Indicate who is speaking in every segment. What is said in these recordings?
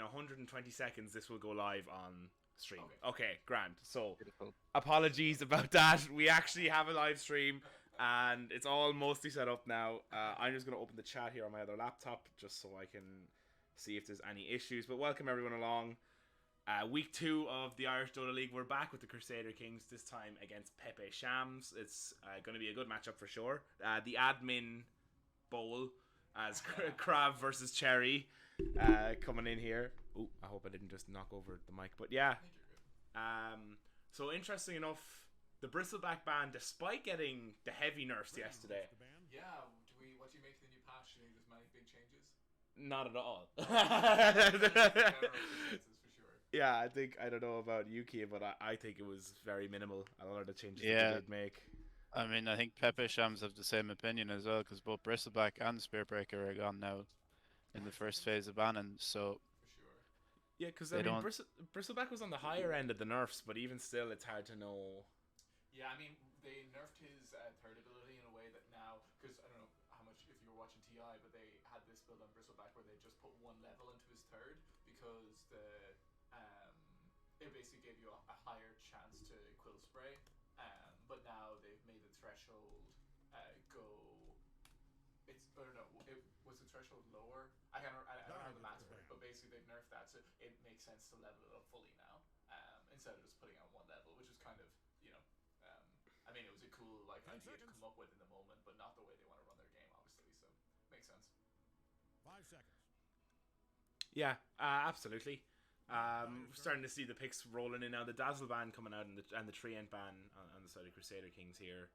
Speaker 1: 120 seconds this will go live on stream. Okay, grand. So
Speaker 2: Beautiful.
Speaker 1: apologies about that. We actually have a live stream and it's all mostly set up now. I'm just going to open the chat here on my other laptop just so I can see if there's any issues. But welcome everyone along. Week 2 of the Irish Dota League. We're back with the Crusader Kings, this time against PepeShams. It's going to be a good matchup for sure. The admin bowl as Crab versus Cherry coming in here. Oh, I hope I didn't just knock over the mic. But yeah. So interesting enough, the Bristleback ban, despite getting the heavy nerfs yesterday.
Speaker 3: Yeah, what do you make of the new patch? Do you think there's many big changes?
Speaker 1: Not at all.
Speaker 3: General consensus for sure.
Speaker 1: Yeah, I don't know about Yuki, but I think it was very minimal. A lot of the changes that they did make.
Speaker 2: I mean, I think PepeShams have the same opinion as well, because both Bristleback and Spearbreaker are gone now in the first phase of banning, so...
Speaker 3: For sure.
Speaker 1: Yeah, because I mean, Bristleback was on the higher end of the nerfs, but even still, it's hard to know.
Speaker 3: Yeah, I mean, they nerfed his third ability in a way that now, because I don't know how much if you were watching TI, but they had this build on Bristleback where they just put one level into his third because it basically gave you a higher chance to Quill Spray. But now they've made the threshold go. I don't know. Was the threshold lower? I don't know the math for it, but basically they've nerfed that, so it makes sense to level it up fully now, instead of just putting on one level, which is kind of, I mean, it was a cool idea to come up with in the moment, but not the way they want to run their game, obviously. So makes sense.
Speaker 4: 5 seconds.
Speaker 1: Yeah, absolutely. We're starting to see the picks rolling in now. The Dazzle ban coming out and the Treant ban on the side of Crusader Kings here.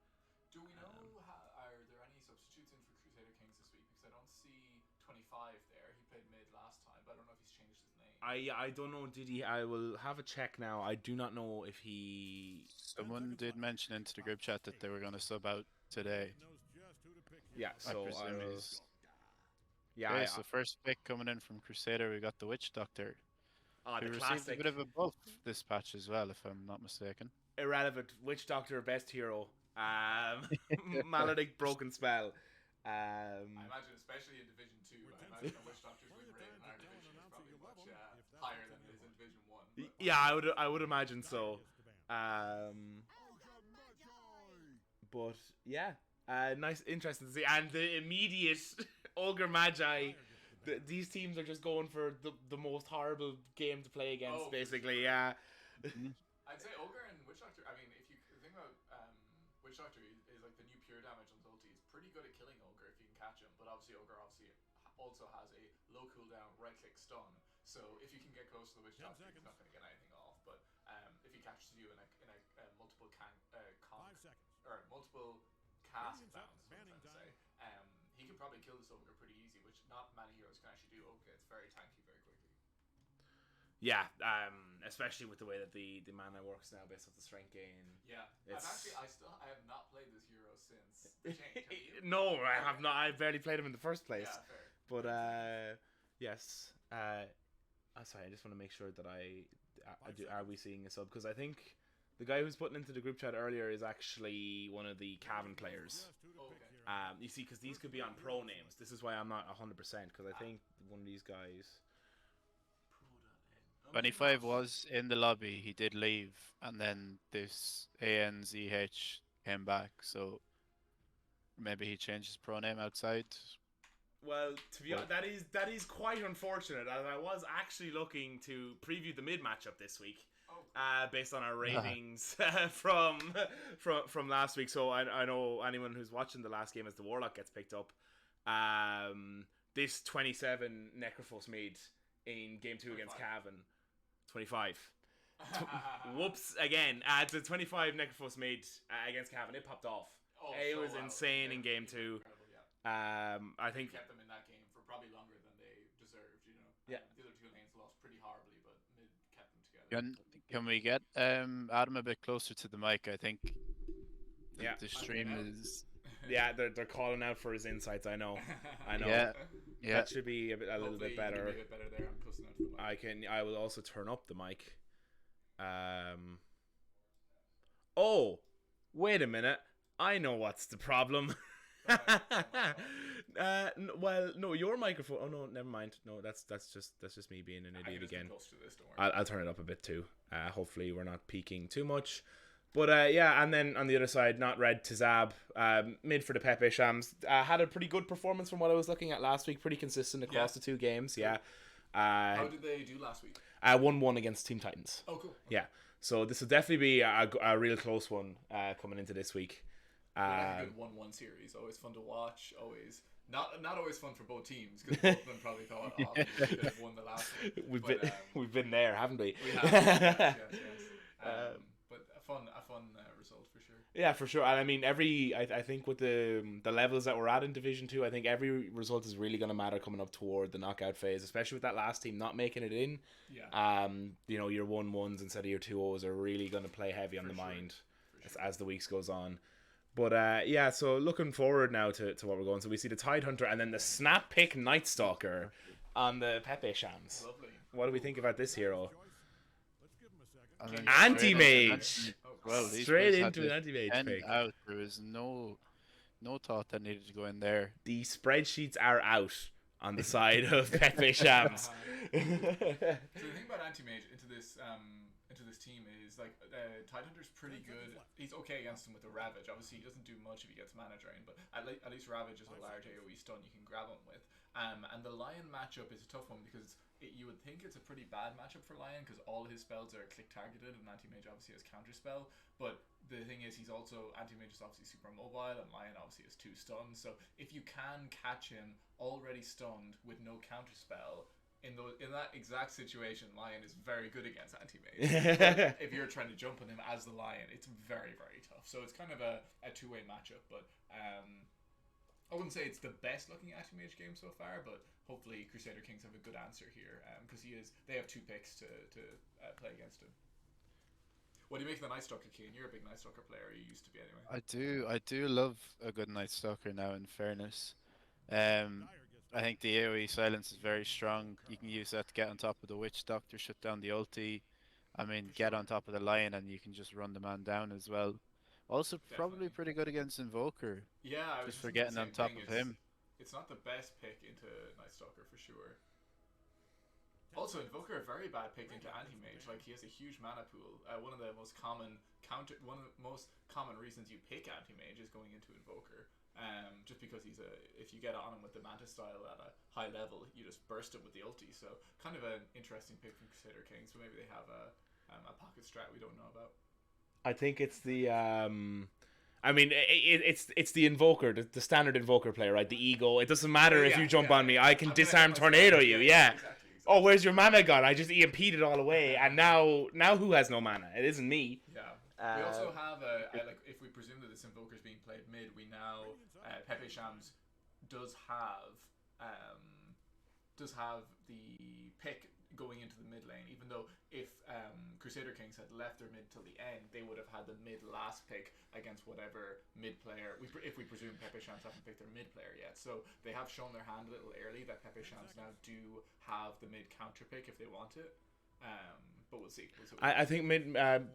Speaker 3: Do we know, are there any substitutes in for Crusader Kings this week? Because I don't see 25 there. He played mid last time, but I don't know if he's changed his name.
Speaker 1: I don't know, did he? I will have a check now. I do not know if he...
Speaker 2: Someone did mention into the group chat that they were going to sub out today.
Speaker 1: Yeah, so...
Speaker 2: I presume he's...
Speaker 1: Yeah,
Speaker 2: okay, so first pick coming in from Crusader, we got the Witch Doctor.
Speaker 1: The
Speaker 2: received
Speaker 1: classic.
Speaker 2: a bit of a buff this patch as well, if I'm not mistaken.
Speaker 1: Irrelevant. Witch Doctor, best hero. Maledict, broken spell.
Speaker 3: I imagine, especially in Division 2, I imagine a Witch Doctor's win rate in our division is probably much higher than it is in Division 1. But...
Speaker 1: Yeah, I would imagine so. But yeah, nice, interesting to see. And the immediate Ogre Magi. These teams are just going for the most horrible game to play against, basically. Yeah.
Speaker 3: I'd say Ogre and Witch Doctor. I mean, if you think about Witch Doctor is like the new pure damage on ulti. He's pretty good at killing Ogre if you can catch him. But obviously Ogre also has a low cooldown right click stun. So if you can get close to the Witch Doctor, he's not going to get anything off. But if he catches you in a multiple multiple cast bounce, he can probably kill this Ogre pretty easy, which not many heroes can actually do. Ogre, it's very tanky very quickly.
Speaker 1: Yeah, especially with the way that the mana works now based off the strength gain.
Speaker 3: Yeah, I have not played this hero since the change. Have you?
Speaker 1: No, I have not. I barely played him in the first place.
Speaker 3: Yeah, fair.
Speaker 1: But yes, sorry, I just want to make sure that are we seeing a sub, because I think the guy who's putting into the group chat earlier is actually one of the Cavan players.
Speaker 3: Okay.
Speaker 1: You see, because these could be on pro names. This is why I'm not 100%, because I think one of these guys.
Speaker 2: 25 was in the lobby, he did leave, and then this ANZH came back, so maybe he changed his pro name outside.
Speaker 1: Well, to be honest, that is quite unfortunate, as I was actually looking to preview the mid matchup this week, based on our ratings from last week. So I know anyone who's watching the last game as the Warlock gets picked up. This 27 Necrophos made in game 2 against Cavan. 25. Whoops, again. It's a 25 Necrophos made against Cavan. It popped off. It was insane in game 2. I think
Speaker 3: kept them in that game for probably longer than they deserved,
Speaker 1: Yeah.
Speaker 3: The other two lanes lost pretty horribly, but mid kept them together.
Speaker 2: Can we get Adam a bit closer to the mic? I think the stream is...
Speaker 1: Yeah, they're calling out for his insights. I know.
Speaker 2: Yeah.
Speaker 1: That should be a little bit better.
Speaker 3: Hopefully you can be a bit better there. I'm close enough to the mic.
Speaker 1: I will also turn up the mic. Oh, wait a minute. I know what's the problem. Well, no, your microphone. Oh no, never mind. No, that's just me being an idiot again.
Speaker 3: Close to this, don't worry.
Speaker 1: I'll turn it up a bit too. Hopefully we're not peaking too much. But yeah, and then on the other side, not red Tazab, mid for the PepeShams, had a pretty good performance from what I was looking at last week. Pretty consistent across the 2 games. Yeah.
Speaker 3: How did they do last week?
Speaker 1: 1-1 against Team Titans.
Speaker 3: Oh, cool.
Speaker 1: Yeah. So this will definitely be a real close one coming into this week.
Speaker 3: A good 1-1 series. Always fun to watch. Always not always fun for both teams because both of them probably thought, "Oh, we could have won the last one."
Speaker 1: We've been there, haven't we?
Speaker 3: We have. Yes. But a fun result for sure.
Speaker 1: Yeah, for sure. And I mean, I think with the levels that we're at in Division 2, I think every result is really going to matter coming up toward the knockout phase, especially with that last team not making it in.
Speaker 3: Yeah.
Speaker 1: Your 1-1s instead of your 2-0s are really going to play heavy on the mind as the weeks goes on. But yeah, so looking forward now to what we're going. So we see the Tidehunter and then the Snap Pick Night Stalker on the PepeShams.
Speaker 3: Lovely.
Speaker 1: What do we think about this hero?
Speaker 2: And
Speaker 1: Anti-Mage!
Speaker 2: Well, these
Speaker 1: Straight
Speaker 2: boys had
Speaker 1: into
Speaker 2: to
Speaker 1: an anti-mage
Speaker 2: end
Speaker 1: pick.
Speaker 2: out. There was no thought that needed to go in there.
Speaker 1: The spreadsheets are out on the side of PepeShams.
Speaker 3: So the thing about Anti-Mage into this team is like Tidehunter's pretty good. He's okay against him with the Ravage. Obviously, he doesn't do much if he gets mana drain, but at least Ravage is a large AoE stun you can grab him with. And the Lion matchup is a tough one because you would think it's a pretty bad matchup for Lion because all his spells are click targeted and Anti-Mage obviously has counterspell. But the thing is, Anti-Mage is obviously super mobile and Lion obviously has 2 stuns. So if you can catch him already stunned with no counterspell, in that exact situation, Lion is very good against Anti-Mage. If you're trying to jump on him as the Lion, it's very, very tough. So it's kind of a 2-way matchup. But I wouldn't say it's the best looking Anti-Mage game so far, but hopefully Crusader Kings have a good answer here because they have 2 picks to play against him. What do you make of the Night Stalker, Kane? You're a big Night Stalker player. You used to be anyway.
Speaker 2: I do love a good Night Stalker now, in fairness. I think the AoE silence is very strong. You can use that to get on top of the Witch Doctor, shut down the ulti. I mean, get on top of the Lion and you can just run the man down as well. Also, probably pretty good against Invoker.
Speaker 3: Yeah, I was
Speaker 2: just for getting on top of him.
Speaker 3: It's not the best pick into Night Stalker for sure. Also, Invoker a very bad pick into Anti-Mage. Like he has a huge mana pool. One of the most common reasons you pick Anti-Mage is going into Invoker. Just because if you get on him with the Manta style at a high level, you just burst him with the ulti. So kind of an interesting pick from Crusader Kings. So maybe they have a pocket strat we don't know about.
Speaker 1: I think it's the I mean, it's the Invoker, the standard Invoker player, right? The ego. It doesn't matter if you jump on me. I can disarm tornado you. Yeah.
Speaker 3: Exactly.
Speaker 1: Oh, where's your mana gone? I just EMP'd it all away, and now who has no mana? It isn't me.
Speaker 3: Yeah. We also have like if we presume that this Invoker is being played mid, we now PepeShams does have the pick going into the mid lane. Even though if Crusader Kings had left their mid till the end, they would have had the mid last pick against whatever mid player. If we presume PepeShams haven't picked their mid player yet, so they have shown their hand a little early that PepeShams now do have the mid counter pick if they want it. But we'll see.
Speaker 1: I think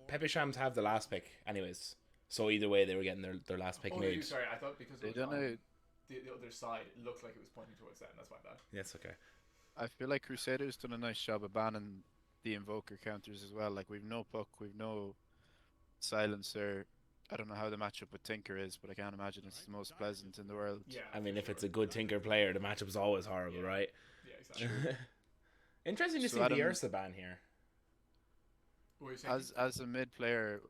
Speaker 1: PepeShams have the last pick, anyways. So either way, they were getting their last pick mid.
Speaker 3: Sorry, I thought because it was on the other side, it looked like it was pointing towards that, and that's my bad.
Speaker 1: Yes, okay.
Speaker 2: I feel like Crusader's done a nice job of banning the Invoker counters as well. Like we've no Puck, we've no Silencer. I don't know how the matchup with Tinker is, but I can't imagine it's the most pleasant in the world.
Speaker 3: Yeah.
Speaker 1: I mean, if it's a good Tinker player, the matchup's always horrible, right?
Speaker 3: Yeah, exactly.
Speaker 1: Interesting to see the Ursa ban here.
Speaker 2: As a mid player,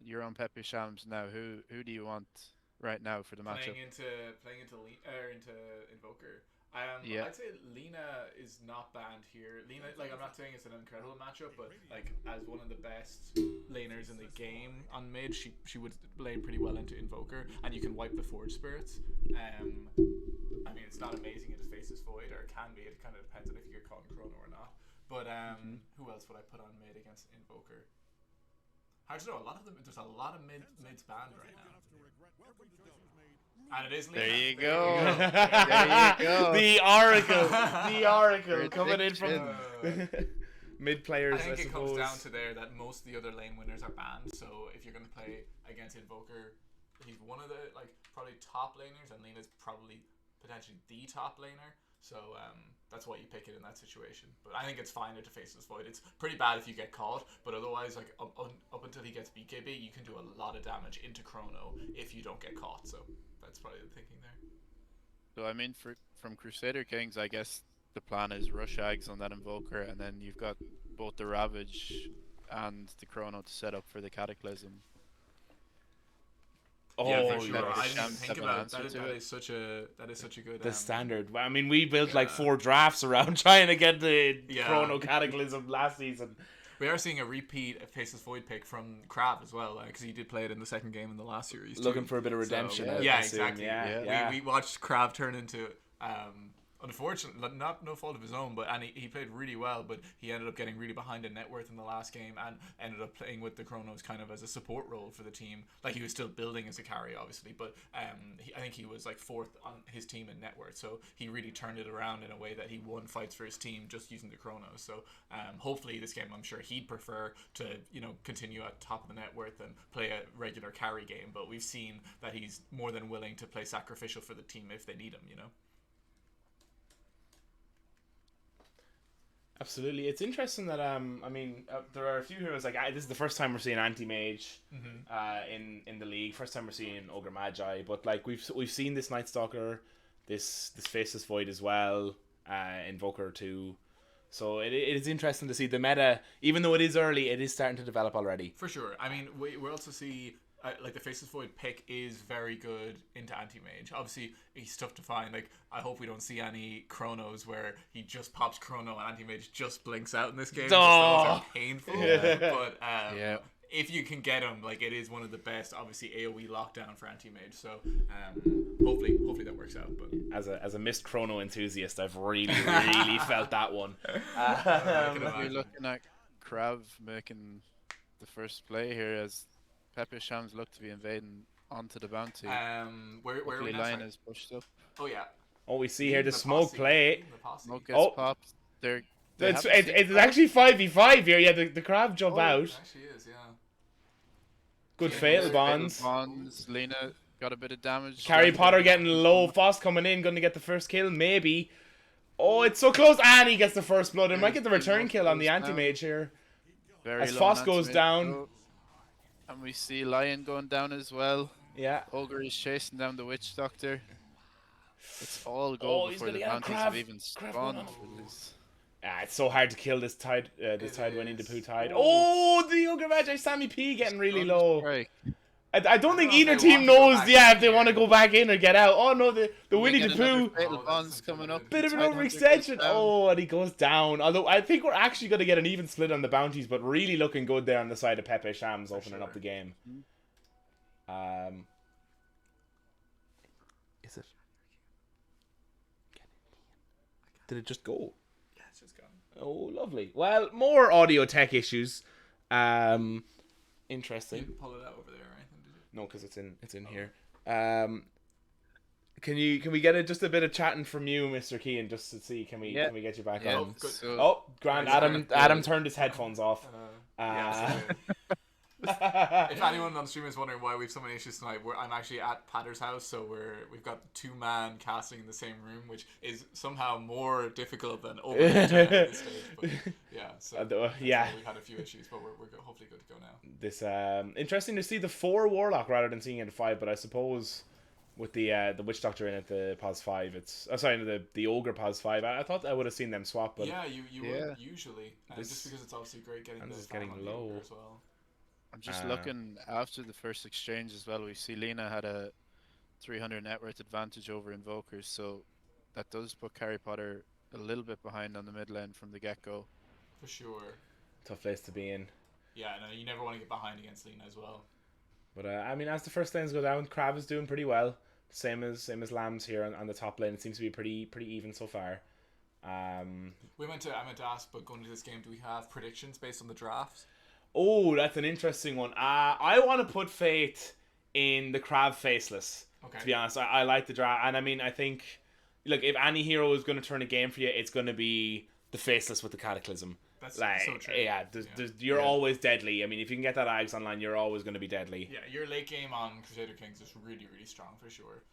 Speaker 2: you're on PepeShams now. Who do you want right now for the matchup?
Speaker 3: Playing into Invoker. I'd say Lina is not banned here. Lina, like I'm not saying it's an incredible matchup, but like as one of the best laners in the game on mid, she would lane pretty well into Invoker, and you can wipe the Forge Spirits. I mean, it's not amazing into Faceless Void, or it can be. It kind of depends on if you get caught in Chrono or not. But who else would I put on mid against Invoker? Hard to know. There's a lot of mids banned right now. And it is Lina.
Speaker 2: There you go. There you go.
Speaker 1: The Oracle coming in from mid players.
Speaker 3: I think it comes down to there that most of the other lane winners are banned. So if you're going to play against Invoker, he's one of the probably top laners, and Lina's probably potentially the top laner. So that's why you pick it in that situation. But I think it's fine to Faceless Void. It's pretty bad if you get caught, but otherwise, like up until he gets BKB, you can do a lot of damage into Chrono if you don't get caught. So that's probably the thinking there.
Speaker 2: So I mean, from Crusader Kings, I guess the plan is rush Ags on that Invoker, and then you've got both the Ravage and the Chrono to set up for the Cataclysm.
Speaker 1: Oh,
Speaker 3: Yeah, for sure.
Speaker 2: yeah.
Speaker 3: I didn't even
Speaker 2: PepeShams
Speaker 3: think
Speaker 2: have an
Speaker 3: about
Speaker 2: answer
Speaker 3: that.
Speaker 2: to
Speaker 3: That
Speaker 2: it.
Speaker 3: is such a good.
Speaker 1: the standard. I mean, we built like
Speaker 3: Yeah.
Speaker 1: 4 drafts around trying to get the
Speaker 3: Yeah.
Speaker 1: Chrono Cataclysm last season.
Speaker 3: We are seeing a repeat of Faceless Void pick from Krav as well, because he did play it in the second game in the last series.
Speaker 1: Looking
Speaker 3: too.
Speaker 1: for a bit of redemption.
Speaker 3: So,
Speaker 1: I
Speaker 3: yeah,
Speaker 1: assume.
Speaker 3: exactly.
Speaker 1: Yeah.
Speaker 3: We watched Krav turn into, unfortunately, no fault of his own, and he played really well, but he ended up getting really behind in net worth in the last game and ended up playing with the Chronos kind of as a support role for the team. Like, he was still building as a carry, obviously, but I think he was like 4th on his team in net worth, so he really turned it around in a way that he won fights for his team just using the Chronos. So hopefully this game, I'm sure he'd prefer to continue at top of the net worth and play a regular carry game, but we've seen that he's more than willing to play sacrificial for the team if they need him,
Speaker 1: Absolutely, it's interesting that there are a few heroes like this is the first time we're seeing anti-mage in the league. First time we're seeing Ogre Magi, but like we've seen this Night Stalker, this Faceless Void as well, Invoker too. So it is interesting to see the meta, even though it is early, it is starting to develop already.
Speaker 3: For sure. I mean, we also see like the Faceless Void pick is very good into anti-mage. Obviously, he's tough to find. Like, I hope we don't see any Chronos where he just pops Chrono and anti-mage just blinks out in this game. Those are painful. But
Speaker 2: Yeah.
Speaker 3: if you can get him, like, it is one of the best, obviously, AoE lockdown for anti-mage. So hopefully that works out. But
Speaker 1: As a missed Chrono enthusiast, I've really felt that one.
Speaker 2: We're looking at Krav making the first play here as PepeShams look to be invading onto the bounty.
Speaker 3: where are
Speaker 2: Hopefully
Speaker 3: we now?
Speaker 2: Lion
Speaker 3: Sorry.
Speaker 2: is pushed up.
Speaker 3: Oh yeah.
Speaker 1: Oh, we see here the
Speaker 3: Leading
Speaker 1: smoke
Speaker 3: posse,
Speaker 1: play.
Speaker 3: leading the posse.
Speaker 2: Smoke gets
Speaker 1: Oh.
Speaker 2: popped. They
Speaker 1: It's
Speaker 2: haven't seen Krav.
Speaker 1: actually 5v5 here. Yeah, the crab jump
Speaker 3: Oh,
Speaker 1: out.
Speaker 3: it actually is, yeah.
Speaker 1: Good
Speaker 3: Yeah,
Speaker 1: fail
Speaker 3: fatal
Speaker 1: bonds.
Speaker 2: Bonds. Lena got a bit of damage.
Speaker 1: Carry Potter getting low. Foss coming in, going to get the first kill, maybe. Oh, it's so close. And he gets the first blood. And might get the return kill on the anti-mage here.
Speaker 2: Very
Speaker 1: as
Speaker 2: low
Speaker 1: Foss
Speaker 2: on
Speaker 1: goes
Speaker 2: anti-mage.
Speaker 1: down.
Speaker 2: Oh, and we see Lion going down as well.
Speaker 1: Yeah.
Speaker 2: Ogre is chasing down the Witch Doctor. It's all go
Speaker 1: Oh, he's
Speaker 2: before the
Speaker 1: gonna get a
Speaker 2: bounties
Speaker 1: Krav.
Speaker 2: have even
Speaker 1: Krav
Speaker 2: spawned
Speaker 1: going
Speaker 2: for this.
Speaker 1: It's so hard to kill this tide.
Speaker 3: It
Speaker 1: Winning the
Speaker 3: is.
Speaker 1: poo tide.
Speaker 3: Oh.
Speaker 1: Oh, the Ogre Magi Sammy P getting really low.
Speaker 2: Strike.
Speaker 1: I don't think
Speaker 3: know if
Speaker 1: either
Speaker 3: they
Speaker 1: team
Speaker 3: want to go
Speaker 1: knows.
Speaker 3: back
Speaker 1: Yeah,
Speaker 3: in
Speaker 1: if they want to
Speaker 3: here.
Speaker 1: go back in or get out. Oh no, the
Speaker 2: We
Speaker 1: Winnie
Speaker 2: get
Speaker 1: the
Speaker 2: another
Speaker 1: Pooh.
Speaker 2: Fatal
Speaker 3: Oh,
Speaker 2: Bonds
Speaker 3: that's
Speaker 2: coming up.
Speaker 1: Bit of an
Speaker 2: Tidehunter goes
Speaker 1: overextension.
Speaker 2: down.
Speaker 1: Oh, and he goes down. Although I think we're actually going to get an even split on the bounties, but really looking good there on the side of PepeShams opening up the game. Is it? Did it just go?
Speaker 3: Yeah, it's just gone.
Speaker 1: Oh, lovely. Well, more audio tech issues.
Speaker 3: You
Speaker 1: Interesting.
Speaker 3: didn't pull it out over there or anything, did you?
Speaker 1: No, because it's in here. Can we get just a bit of chatting from you, Mr. Keane, just to see can we get you back
Speaker 2: Yeah,
Speaker 1: on?
Speaker 3: good.
Speaker 2: so
Speaker 1: Oh, grand.
Speaker 3: Sorry.
Speaker 1: Adam turned his headphones off.
Speaker 3: Yeah, so if anyone on stream is wondering why we have so many issues tonight, I'm actually at Patter's house, so we've got 2-man casting in the same room, which is somehow more difficult than over the internet at this stage. But yeah, so
Speaker 1: yeah.
Speaker 3: we've had a few issues, but we're hopefully good to go now.
Speaker 1: This interesting to see the 4 Warlock rather than seeing it at 5, but I suppose with the Witch Doctor in it, the Pos 5, it's the Ogre Pos 5. I thought I would have seen them swap, but
Speaker 3: Yeah, you would usually, just because it's obviously great getting
Speaker 1: and
Speaker 3: the
Speaker 1: this is getting
Speaker 3: farm on the
Speaker 1: low.
Speaker 3: Ogre as well.
Speaker 2: I'm just looking after the first exchange as well. We see Lena had a 300 net worth advantage over Invokers, so that does put Carry Potter a little bit behind on the mid lane from the get-go.
Speaker 3: For sure.
Speaker 1: tough place to be in.
Speaker 3: Yeah, no, you never want to get behind against Lena as well.
Speaker 1: But as the first lanes go down, Krav is doing pretty well. Same as Lambs here on the top lane. It seems to be pretty even so far.
Speaker 3: I meant to ask, but going into this game, do we have predictions based on the drafts?
Speaker 1: Oh, that's an interesting one. I want to put faith in the Krav Faceless.
Speaker 3: Okay.
Speaker 1: To be honest, I like the draft, and I think, look, if any hero is going to turn a game for you, it's going to be the Faceless with the Cataclysm.
Speaker 3: That's
Speaker 1: Like,
Speaker 3: so true.
Speaker 1: yeah, you're always deadly. I mean, if you can get that Ags online, you're always going to be deadly.
Speaker 3: Yeah, your late game on Crusader Kings is really, really strong for sure.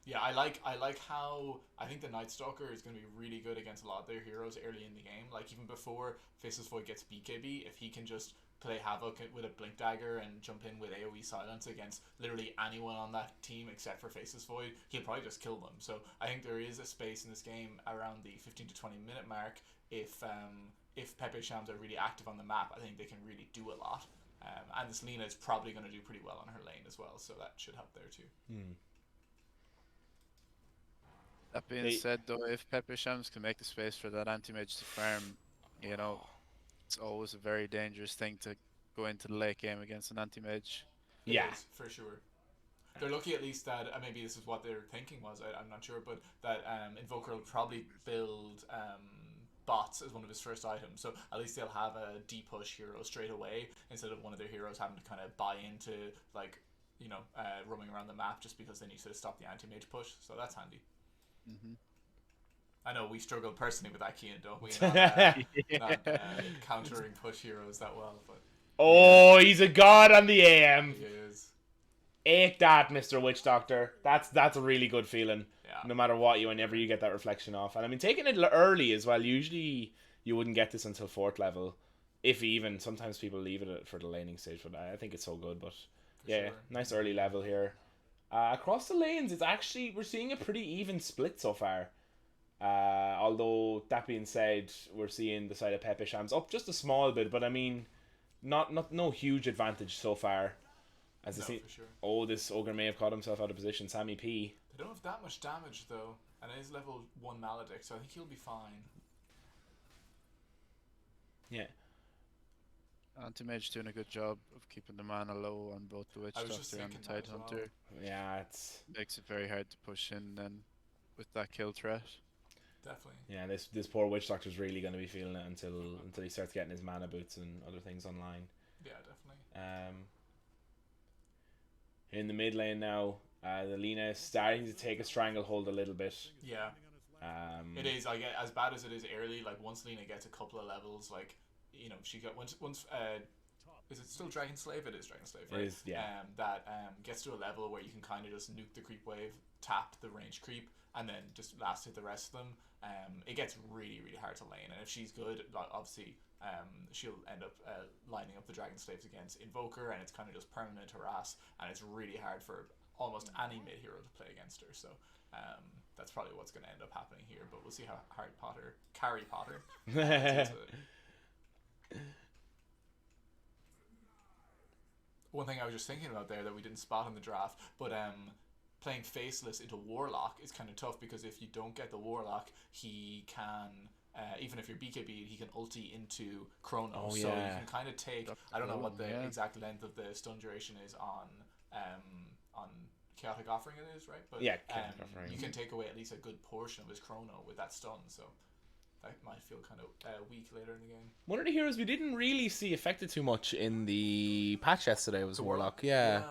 Speaker 3: Yeah, I like how I think the Night Stalker is going to be really good against a lot of their heroes early in the game. Like even before Faceless Void gets BKB, if he can just play havoc with a Blink Dagger and jump in with AoE silence against literally anyone on that team except for Faceless Void, he'll probably just kill them. So I think there is a space in this game around the 15 to 20 minute mark if PepeShams are really active on the map. I think they can really do a lot. And this Lina is probably going to do pretty well on her lane as well, so that should help there too.
Speaker 2: That being said, though, if PepeShams can make the space for that anti-mage to farm, you know, it's always a very dangerous thing to go into the late game against an anti-mage.
Speaker 3: It is, for sure. They're lucky at least that maybe this is what their thinking was. I'm not sure, but that Invoker will probably build bots as one of his first items. So at least they'll have a D-push hero straight away instead of one of their heroes having to kind of buy into like roaming around the map just because they need to stop the anti-mage push. So that's handy. I know we struggle personally with that, Keane, don't we? Not countering push heroes that well, but
Speaker 1: oh, he's a god on the AM.
Speaker 3: he is.
Speaker 1: Ate that, Mr. Witch Doctor. That's a really good feeling.
Speaker 3: Yeah.
Speaker 1: No matter what, whenever you get that reflection off. And I mean, taking it early as well. Usually, you wouldn't get this until 4th level, if even. Sometimes people leave it for the laning stage, but I think it's so good. But yeah,
Speaker 3: sure.
Speaker 1: nice early level here. Across the lanes, we're seeing a pretty even split so far. Although that being said, we're seeing the side of PepeShams up just a small bit, but I mean, no huge advantage so far. As I see,
Speaker 3: for sure.
Speaker 1: oh, this ogre may have caught himself out of position. Sammy P.
Speaker 3: They don't have that much damage though, and it is level 1 Maledict, so I think he'll be fine.
Speaker 1: Yeah.
Speaker 2: Anti-mage doing a good job of keeping the mana low on both the Witch Doctor and the Tidehunter.
Speaker 1: Yeah,
Speaker 2: makes it very hard to push in then with that kill threat.
Speaker 3: Definitely.
Speaker 1: Yeah, this poor Witch Doctor's really going to be feeling it until he starts getting his mana boots and other things online.
Speaker 3: Yeah, definitely.
Speaker 1: In the mid lane now, the Lina is starting to take a stranglehold a little bit.
Speaker 3: Yeah. It is. I get as bad as it is early. Like once Lina gets a couple of levels, like she got once. Is it still Dragon Slave? It is Dragon Slave, right?
Speaker 1: It is, yeah.
Speaker 3: That gets to a level where you can kind of just nuke the creep wave, tap the range creep, and then just last hit the rest of them. It gets really, really hard to lane, and if she's good, obviously, she'll end up lining up the Dragon Slaves against Invoker, and it's kind of just permanent harass, and it's really hard for almost any mid hero to play against her. So that's probably what's going to end up happening here. But we'll see how Carrie Potter. One thing I was just thinking about there that we didn't spot in the draft, but playing Faceless into Warlock is kind of tough because if you don't get the Warlock, he can, even if you're BKB, he can ulti into Chrono.
Speaker 1: Oh,
Speaker 3: so
Speaker 1: yeah.
Speaker 3: you can kind of take, I don't know what the exact length of the stun duration is on Chaotic Offering it is, right? But
Speaker 1: yeah, Chaotic Offering.
Speaker 3: You can take away at least a good portion of his Chrono with that stun, so that might feel kind of weak later in the game.
Speaker 1: One of the heroes we didn't really see affected too much in the patch yesterday was Warlock. Yeah.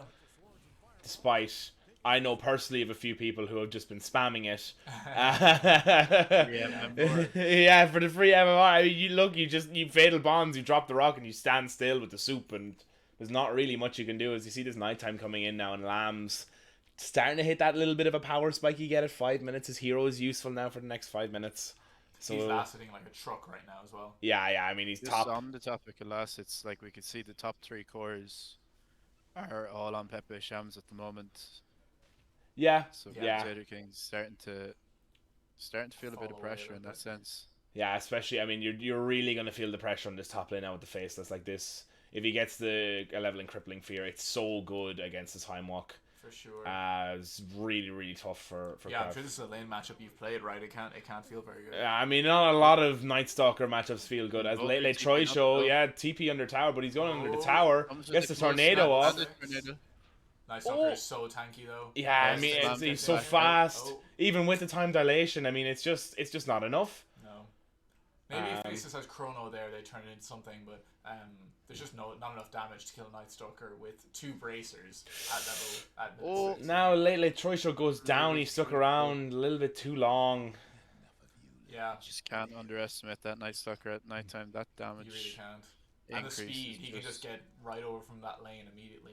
Speaker 1: Despite, I know personally of a few people who have just been spamming it. Yeah, for the free MMR. You fatal bombs, you drop the rock, and you stand still with the soup, and there's not really much you can do. As you see this nighttime coming in now, and Lamb's starting to hit that little bit of a power spike you get at 5 minutes. His hero is useful now for the next 5 minutes. So
Speaker 3: he's last hitting like a truck right now as well.
Speaker 1: Yeah. I mean, he's
Speaker 2: just
Speaker 1: top.
Speaker 2: On the topic of last, it's like we can see the top 3 cores are all on PepeShams at the moment.
Speaker 1: Yeah.
Speaker 2: So Crusader King's starting to feel a bit of pressure in that sense.
Speaker 1: Yeah, especially, I mean, you're really gonna feel the pressure on this top lane now with the Faceless like this. If he gets a level in Crippling Fear, it's so good against the Time Walk.
Speaker 3: For sure.
Speaker 1: It's really, really tough for
Speaker 3: yeah, I'm sure this is a lane matchup you've played, right? It can't feel very good.
Speaker 1: Yeah, I mean, not a lot of Night Stalker matchups feel good. As late Troy show, TP under tower, but he's going under the tower. Gets the tornado off.
Speaker 3: Night Stalker is so tanky though.
Speaker 1: Yeah, I mean, he's so fast. Even with the time dilation, I mean, it's just not enough.
Speaker 3: No. Maybe if Faceless has Chrono there, they turn it into something, but there's just not enough damage to kill a Night Stalker with 2 bracers at level.
Speaker 1: Now late Troy show goes down. He stuck around a little bit too long.
Speaker 3: Yeah.
Speaker 2: Just can't underestimate that Night Stalker at nighttime. That damage.
Speaker 3: You really can't. And the speed, he can just get right over from that lane immediately,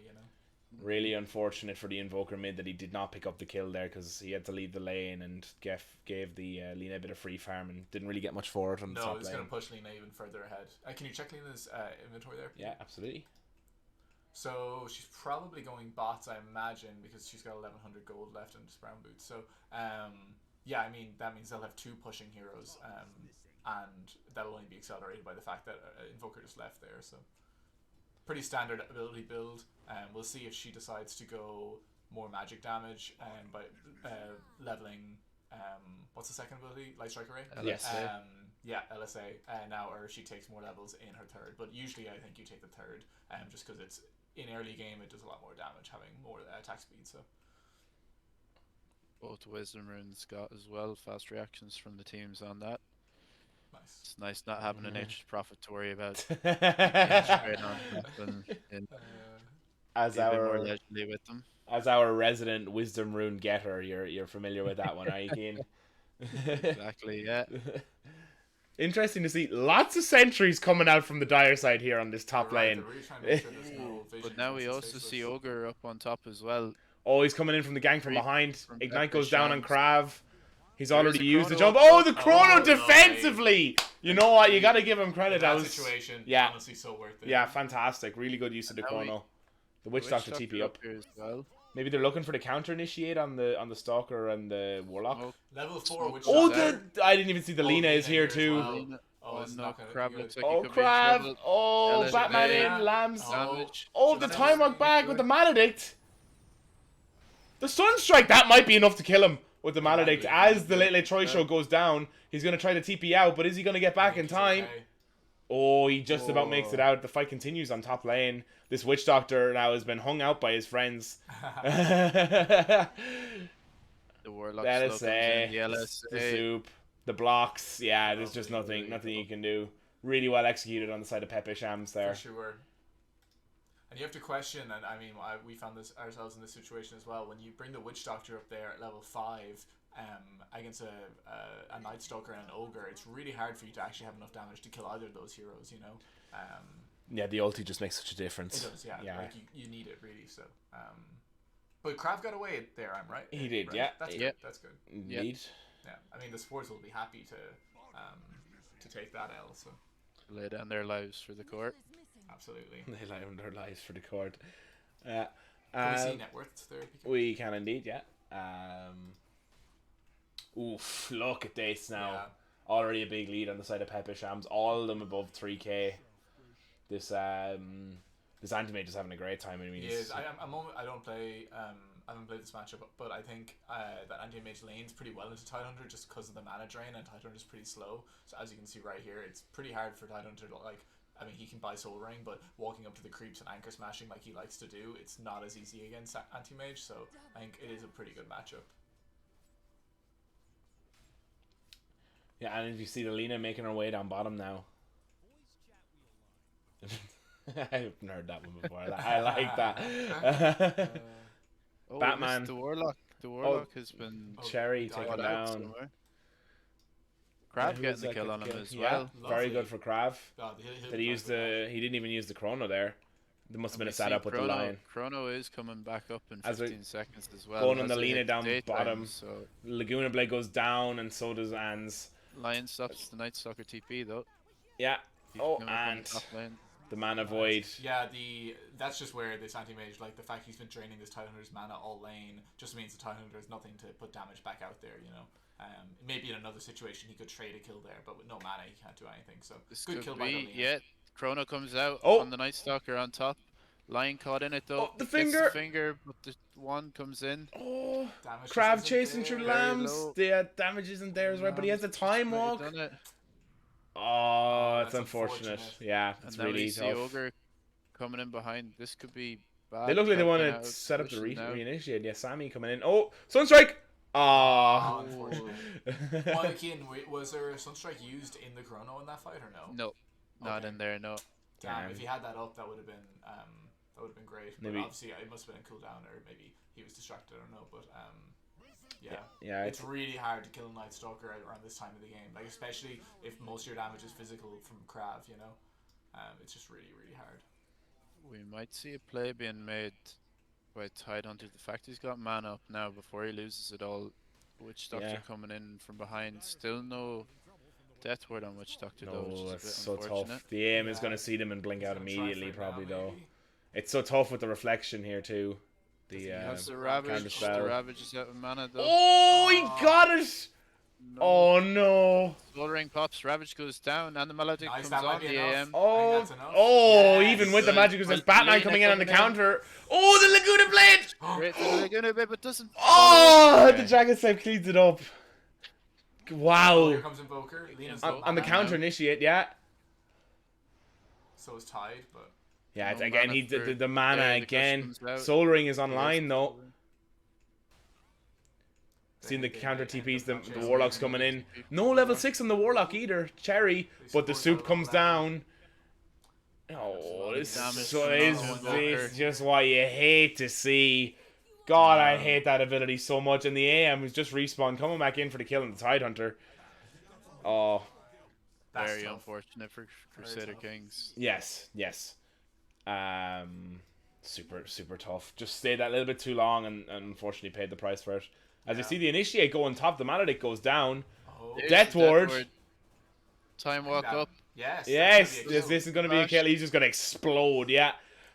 Speaker 1: Really unfortunate for the Invoker mid that he did not pick up the kill there, because he had to leave the lane and gave the Lina a bit of free farm and didn't really get much for it on the
Speaker 3: No,
Speaker 1: top
Speaker 3: it's
Speaker 1: lane.
Speaker 3: going to push Lina even further ahead. Can you check Lina's inventory there?
Speaker 1: Yeah, absolutely.
Speaker 3: So she's probably going bots, I imagine, because she's got 1100 gold left in brown boots. So yeah, I mean that means they'll have 2 pushing heroes, and that'll only be accelerated by the fact that Invoker just left there. So pretty standard ability build. We'll see if she decides to go more magic damage by leveling. What's the second ability? Light Strike Array?
Speaker 2: LSA.
Speaker 3: Yeah, LSA. Now, or she takes more levels in her third. But usually I think you take the third, just because it's in early game, it does a lot more damage having more attack speed. So
Speaker 2: Both Wisdom Runes got as well fast reactions from the teams on that.
Speaker 3: nice.
Speaker 2: It's nice not having a Nature's Prophet to worry about. Straight on and
Speaker 1: as
Speaker 2: be a bit more
Speaker 1: our
Speaker 2: leisurely with them.
Speaker 1: as our resident Wisdom Rune getter, you're familiar with that one, are you, Keen?
Speaker 2: Exactly, yeah.
Speaker 1: Interesting to see lots of sentries coming out from the dire side here on this top
Speaker 3: They're right,
Speaker 1: lane.
Speaker 3: they're really trying to make sure there's no vision
Speaker 2: But now we
Speaker 3: against
Speaker 2: also
Speaker 3: his
Speaker 2: see
Speaker 3: faceless.
Speaker 2: Ogre up on top as well.
Speaker 1: Oh, he's coming in from the gang from
Speaker 2: Creep
Speaker 1: behind.
Speaker 2: from
Speaker 1: Ignite goes down on
Speaker 2: PepeShams.
Speaker 1: Krav. He's
Speaker 2: There is
Speaker 1: already
Speaker 2: a
Speaker 1: used the
Speaker 2: chrono
Speaker 1: jump.
Speaker 2: up
Speaker 1: Oh,
Speaker 2: top.
Speaker 1: the chrono
Speaker 3: Oh,
Speaker 1: defensively! You know what? You gotta give him
Speaker 3: In
Speaker 1: credit.
Speaker 3: that
Speaker 1: That was
Speaker 3: situation,
Speaker 1: yeah.
Speaker 3: honestly, so worth it.
Speaker 1: yeah, fantastic. Really good use of the
Speaker 2: And now we-
Speaker 1: chrono. The Witch Doctor TP up.
Speaker 2: here as well.
Speaker 1: Maybe they're looking for the counter initiate on the Stalker and the Warlock.
Speaker 2: Oh,
Speaker 3: Level 4,
Speaker 2: Smoke
Speaker 3: which
Speaker 1: Oh,
Speaker 2: Doctor.
Speaker 1: I didn't even see the
Speaker 3: Oh,
Speaker 1: Lina is
Speaker 3: Lina
Speaker 1: here
Speaker 3: here as
Speaker 1: too.
Speaker 3: well.
Speaker 2: Lina.
Speaker 3: Oh,
Speaker 2: Oh
Speaker 3: it's
Speaker 2: no,
Speaker 3: not gonna be
Speaker 2: Crab
Speaker 3: good.
Speaker 2: looks like
Speaker 1: Oh,
Speaker 2: he could be in
Speaker 1: Krav!
Speaker 2: trouble.
Speaker 1: Oh,
Speaker 2: LSA.
Speaker 1: Batman in,
Speaker 3: Yeah.
Speaker 1: Lambs.
Speaker 3: Oh.
Speaker 2: Damage.
Speaker 1: Oh,
Speaker 3: So
Speaker 1: the
Speaker 3: that's
Speaker 1: time
Speaker 3: really
Speaker 1: walk back
Speaker 2: good.
Speaker 1: with the Maledict. The Sunstrike, that might be enough to kill him with the
Speaker 3: Yeah, might
Speaker 1: Maledict.
Speaker 3: be.
Speaker 1: As the Late Late Troy
Speaker 2: Yeah.
Speaker 1: show goes down, he's going to try to TP out, but is he going to get back in
Speaker 3: He's
Speaker 1: time?
Speaker 3: okay.
Speaker 1: Oh, he just about makes it
Speaker 2: Oh.
Speaker 1: out. The fight continues on top lane. This Witch Doctor now has been hung out by his friends. The
Speaker 2: The Warlock still comes in. The
Speaker 1: LSA, the
Speaker 2: LSA.
Speaker 1: soup, the blocks. Yeah, there's
Speaker 3: Lovely,
Speaker 1: just nothing
Speaker 3: lovely.
Speaker 1: you can do. Really well executed on the side of PepeShams there.
Speaker 3: For sure. And you have to question, and I mean, we found this ourselves in this situation as well. When you bring the Witch Doctor up there at level 5 against a Night Stalker and an Ogre, it's really hard for you to actually have enough damage to kill either of those heroes, you know?
Speaker 1: Yeah, the ulti just makes such a difference.
Speaker 3: It does, yeah.
Speaker 1: Yeah.
Speaker 3: Like, you need it, really, so... but Krav got away there, I'm right?
Speaker 1: He did,
Speaker 3: Right?
Speaker 1: yeah.
Speaker 3: That's
Speaker 2: Yeah.
Speaker 3: good, that's good.
Speaker 1: Indeed.
Speaker 3: Yeah, I mean, the sports will be happy to take that L, so...
Speaker 2: Lay down their lives for the court.
Speaker 3: Absolutely.
Speaker 1: They lie on their lives for the court.
Speaker 3: Can we see net worths there? PK?
Speaker 1: We can indeed, yeah. Oof, look at this now.
Speaker 3: Yeah.
Speaker 1: Already a big lead on the side of PepeShams. All of them above 3k. This anti-mage is having a great time. I mean,
Speaker 3: He is. I don't play. I haven't played this matchup, but I think that anti-mage lanes pretty well into Tidehunter just because of the mana drain, and Tidehunter is pretty slow. So as you can see right here, it's pretty hard for Tidehunter to like. I mean, he can buy Soul Ring, but walking up to the creeps and anchor smashing like he likes to do, it's not as easy against anti-mage. So I think it is a pretty good matchup.
Speaker 1: Yeah, and if you see the Lina making her way down bottom now. I haven't heard that one before. I like that.
Speaker 2: Oh, we
Speaker 1: Batman.
Speaker 2: missed the Warlock. The Warlock has been
Speaker 1: Cherry
Speaker 3: Oh,
Speaker 1: taken
Speaker 2: caught out
Speaker 1: down.
Speaker 2: somewhere. Crab
Speaker 1: Who
Speaker 2: getting
Speaker 1: was
Speaker 2: the
Speaker 1: that
Speaker 2: kill
Speaker 1: get
Speaker 2: on him
Speaker 1: killed?
Speaker 2: as
Speaker 1: Yeah,
Speaker 2: well.
Speaker 1: very
Speaker 3: Lovely.
Speaker 1: good for Krav.
Speaker 3: God,
Speaker 1: That he used he didn't even use the chrono there. There must have been a setup with the lion.
Speaker 2: Chrono is coming back up in
Speaker 1: As we-
Speaker 2: 15 seconds as well.
Speaker 1: going on
Speaker 2: as
Speaker 1: the
Speaker 2: it
Speaker 1: Lina
Speaker 2: hits
Speaker 1: down
Speaker 2: daytime,
Speaker 1: bottom.
Speaker 2: So
Speaker 1: Laguna Blade goes down, and so does Anne's.
Speaker 2: Lion stops the Night Stalker TP though.
Speaker 1: Yeah.
Speaker 2: He's
Speaker 1: Oh,
Speaker 2: coming from
Speaker 1: and
Speaker 2: top lane.
Speaker 1: the Mana Void.
Speaker 3: Yeah, that's just where this anti-mage, like the fact he's been draining this Tidehunter's mana all lane, just means the Tidehunter has nothing to put damage back out there, you know. Maybe in another situation he could trade a kill there, but with no mana he can't do anything. So
Speaker 2: This
Speaker 3: good
Speaker 2: could
Speaker 3: kill by the
Speaker 2: be,
Speaker 3: Lina.
Speaker 2: yeah. Chrono comes out
Speaker 1: Oh.
Speaker 2: on the Night Stalker on top. Lion caught in it though.
Speaker 1: Oh, the
Speaker 2: Gets
Speaker 1: finger.
Speaker 2: the finger, but the one comes in.
Speaker 1: Oh,
Speaker 3: Damage
Speaker 1: Crab
Speaker 3: just isn't
Speaker 1: chasing
Speaker 3: there.
Speaker 1: through
Speaker 2: Very
Speaker 1: lambs.
Speaker 2: low.
Speaker 1: The damage isn't there as well, but he has a time
Speaker 2: Might have
Speaker 1: walk.
Speaker 2: done it.
Speaker 1: Oh, it's
Speaker 3: That's
Speaker 1: unfortunate.
Speaker 3: unfortunate.
Speaker 1: Yeah,
Speaker 2: And
Speaker 1: it's
Speaker 2: now we
Speaker 1: really
Speaker 2: see
Speaker 1: tough.
Speaker 2: Ogre coming in behind. This could be bad.
Speaker 1: They look like they
Speaker 2: Crab
Speaker 1: want
Speaker 2: getting out
Speaker 1: to
Speaker 2: of
Speaker 1: set up the
Speaker 2: position now.
Speaker 1: reinitiate. Yeah, Sammy coming in. Oh, Sunstrike!
Speaker 3: Oh,
Speaker 1: Ah.
Speaker 3: unfortunate. Well, again, was there a Sunstrike used in the Chrono in that fight or no?
Speaker 2: No, not
Speaker 3: Okay.
Speaker 2: in there. No.
Speaker 3: Damn,
Speaker 1: Damn.
Speaker 3: if he had that up, that would have been great. But
Speaker 1: Maybe-
Speaker 3: obviously, it must have been a cooldown, or maybe he was distracted. I don't know, but yeah.
Speaker 1: Yeah,
Speaker 3: It's really hard to kill a Night Stalker around this time of the game, like especially if most of your damage is physical from Krav, you know. It's just really, really hard.
Speaker 2: We might see a play being made by Tidehunter. The fact he's got mana up now before he loses it all. Witch Doctor
Speaker 1: Yeah.
Speaker 2: coming in from behind. Still no death word on Witch Doctor though, which
Speaker 1: No,
Speaker 2: is a
Speaker 1: it's
Speaker 2: bit
Speaker 1: so
Speaker 2: unfortunate.
Speaker 1: tough. The aim is
Speaker 3: Yeah.
Speaker 1: going to see them and blink
Speaker 3: He's
Speaker 1: out
Speaker 3: gonna try for
Speaker 1: immediately,
Speaker 3: it
Speaker 1: probably,
Speaker 3: now,
Speaker 1: though.
Speaker 3: maybe.
Speaker 1: It's so tough with the reflection here, too.
Speaker 3: Does
Speaker 1: The
Speaker 3: he
Speaker 2: Has
Speaker 3: use
Speaker 2: the
Speaker 3: the
Speaker 2: Ravage. The
Speaker 1: counterspell.
Speaker 2: Ravage is out of mana though.
Speaker 1: Oh, he got it!
Speaker 2: No.
Speaker 1: Oh, no.
Speaker 2: Soul Ring pops, Ravage goes down, and the Melodic
Speaker 3: Nice,
Speaker 2: comes
Speaker 3: that might
Speaker 2: on
Speaker 3: be
Speaker 2: the
Speaker 3: enough.
Speaker 2: AM.
Speaker 3: I think
Speaker 1: Oh,
Speaker 3: that's enough.
Speaker 1: oh,
Speaker 3: Yes.
Speaker 1: even with the
Speaker 2: Right.
Speaker 1: magic, because there's
Speaker 2: Well,
Speaker 1: Batman
Speaker 2: Lena
Speaker 1: coming in on the
Speaker 2: coming in.
Speaker 1: counter. Oh, the Laguna Blade!
Speaker 2: Great for the Laguna bit, but doesn't.
Speaker 1: Oh,
Speaker 2: Okay.
Speaker 1: the Dragon Step cleans it up.
Speaker 3: Oh,
Speaker 1: Wow.
Speaker 3: here comes Invoker. Lena's no
Speaker 1: On the
Speaker 3: mana.
Speaker 1: counter initiate, yeah.
Speaker 3: So is Tide, but
Speaker 1: Yeah, it's,
Speaker 2: No
Speaker 1: again,
Speaker 2: mana
Speaker 1: he did
Speaker 2: for-
Speaker 1: the mana
Speaker 2: yeah, the
Speaker 1: again.
Speaker 2: customs out.
Speaker 1: Soul Ring is
Speaker 2: He goes
Speaker 1: online,
Speaker 2: for
Speaker 1: though.
Speaker 2: Soul Ring.
Speaker 1: Seeing the
Speaker 3: they
Speaker 1: counter
Speaker 3: might end
Speaker 1: TPs,
Speaker 3: up
Speaker 1: the
Speaker 3: not chasing
Speaker 1: Warlock's
Speaker 3: it.
Speaker 1: coming in.
Speaker 2: TP.
Speaker 1: No level 6 on the Warlock either. Cherry,
Speaker 3: They
Speaker 1: but the
Speaker 3: support
Speaker 1: soup
Speaker 3: that
Speaker 1: comes
Speaker 3: level.
Speaker 1: down. Oh, this
Speaker 2: Damage
Speaker 1: so
Speaker 2: from
Speaker 1: is
Speaker 2: Invoker.
Speaker 1: this just what you hate to see. God, I
Speaker 2: Damn.
Speaker 1: hate that ability so much. And the AM is just respawn, coming back in for the kill on the Tidehunter. Oh,
Speaker 3: That's
Speaker 2: Very
Speaker 3: tough.
Speaker 2: unfortunate for Crusader
Speaker 3: tough.
Speaker 2: Kings.
Speaker 1: yes. Super tough. Just stayed that little bit too long and unfortunately paid the price for it. As you
Speaker 3: Yeah.
Speaker 1: see the initiate go on top, the Maledict goes down.
Speaker 3: Oh.
Speaker 2: There's
Speaker 1: Death
Speaker 2: the
Speaker 1: Ward.
Speaker 2: Time walk
Speaker 3: That-
Speaker 2: up.
Speaker 3: Yes.
Speaker 1: Yes,
Speaker 3: that's gonna be a
Speaker 1: this
Speaker 3: kill.
Speaker 1: is going to be a
Speaker 2: Flash.
Speaker 1: kill. He's just going to explode. Yeah.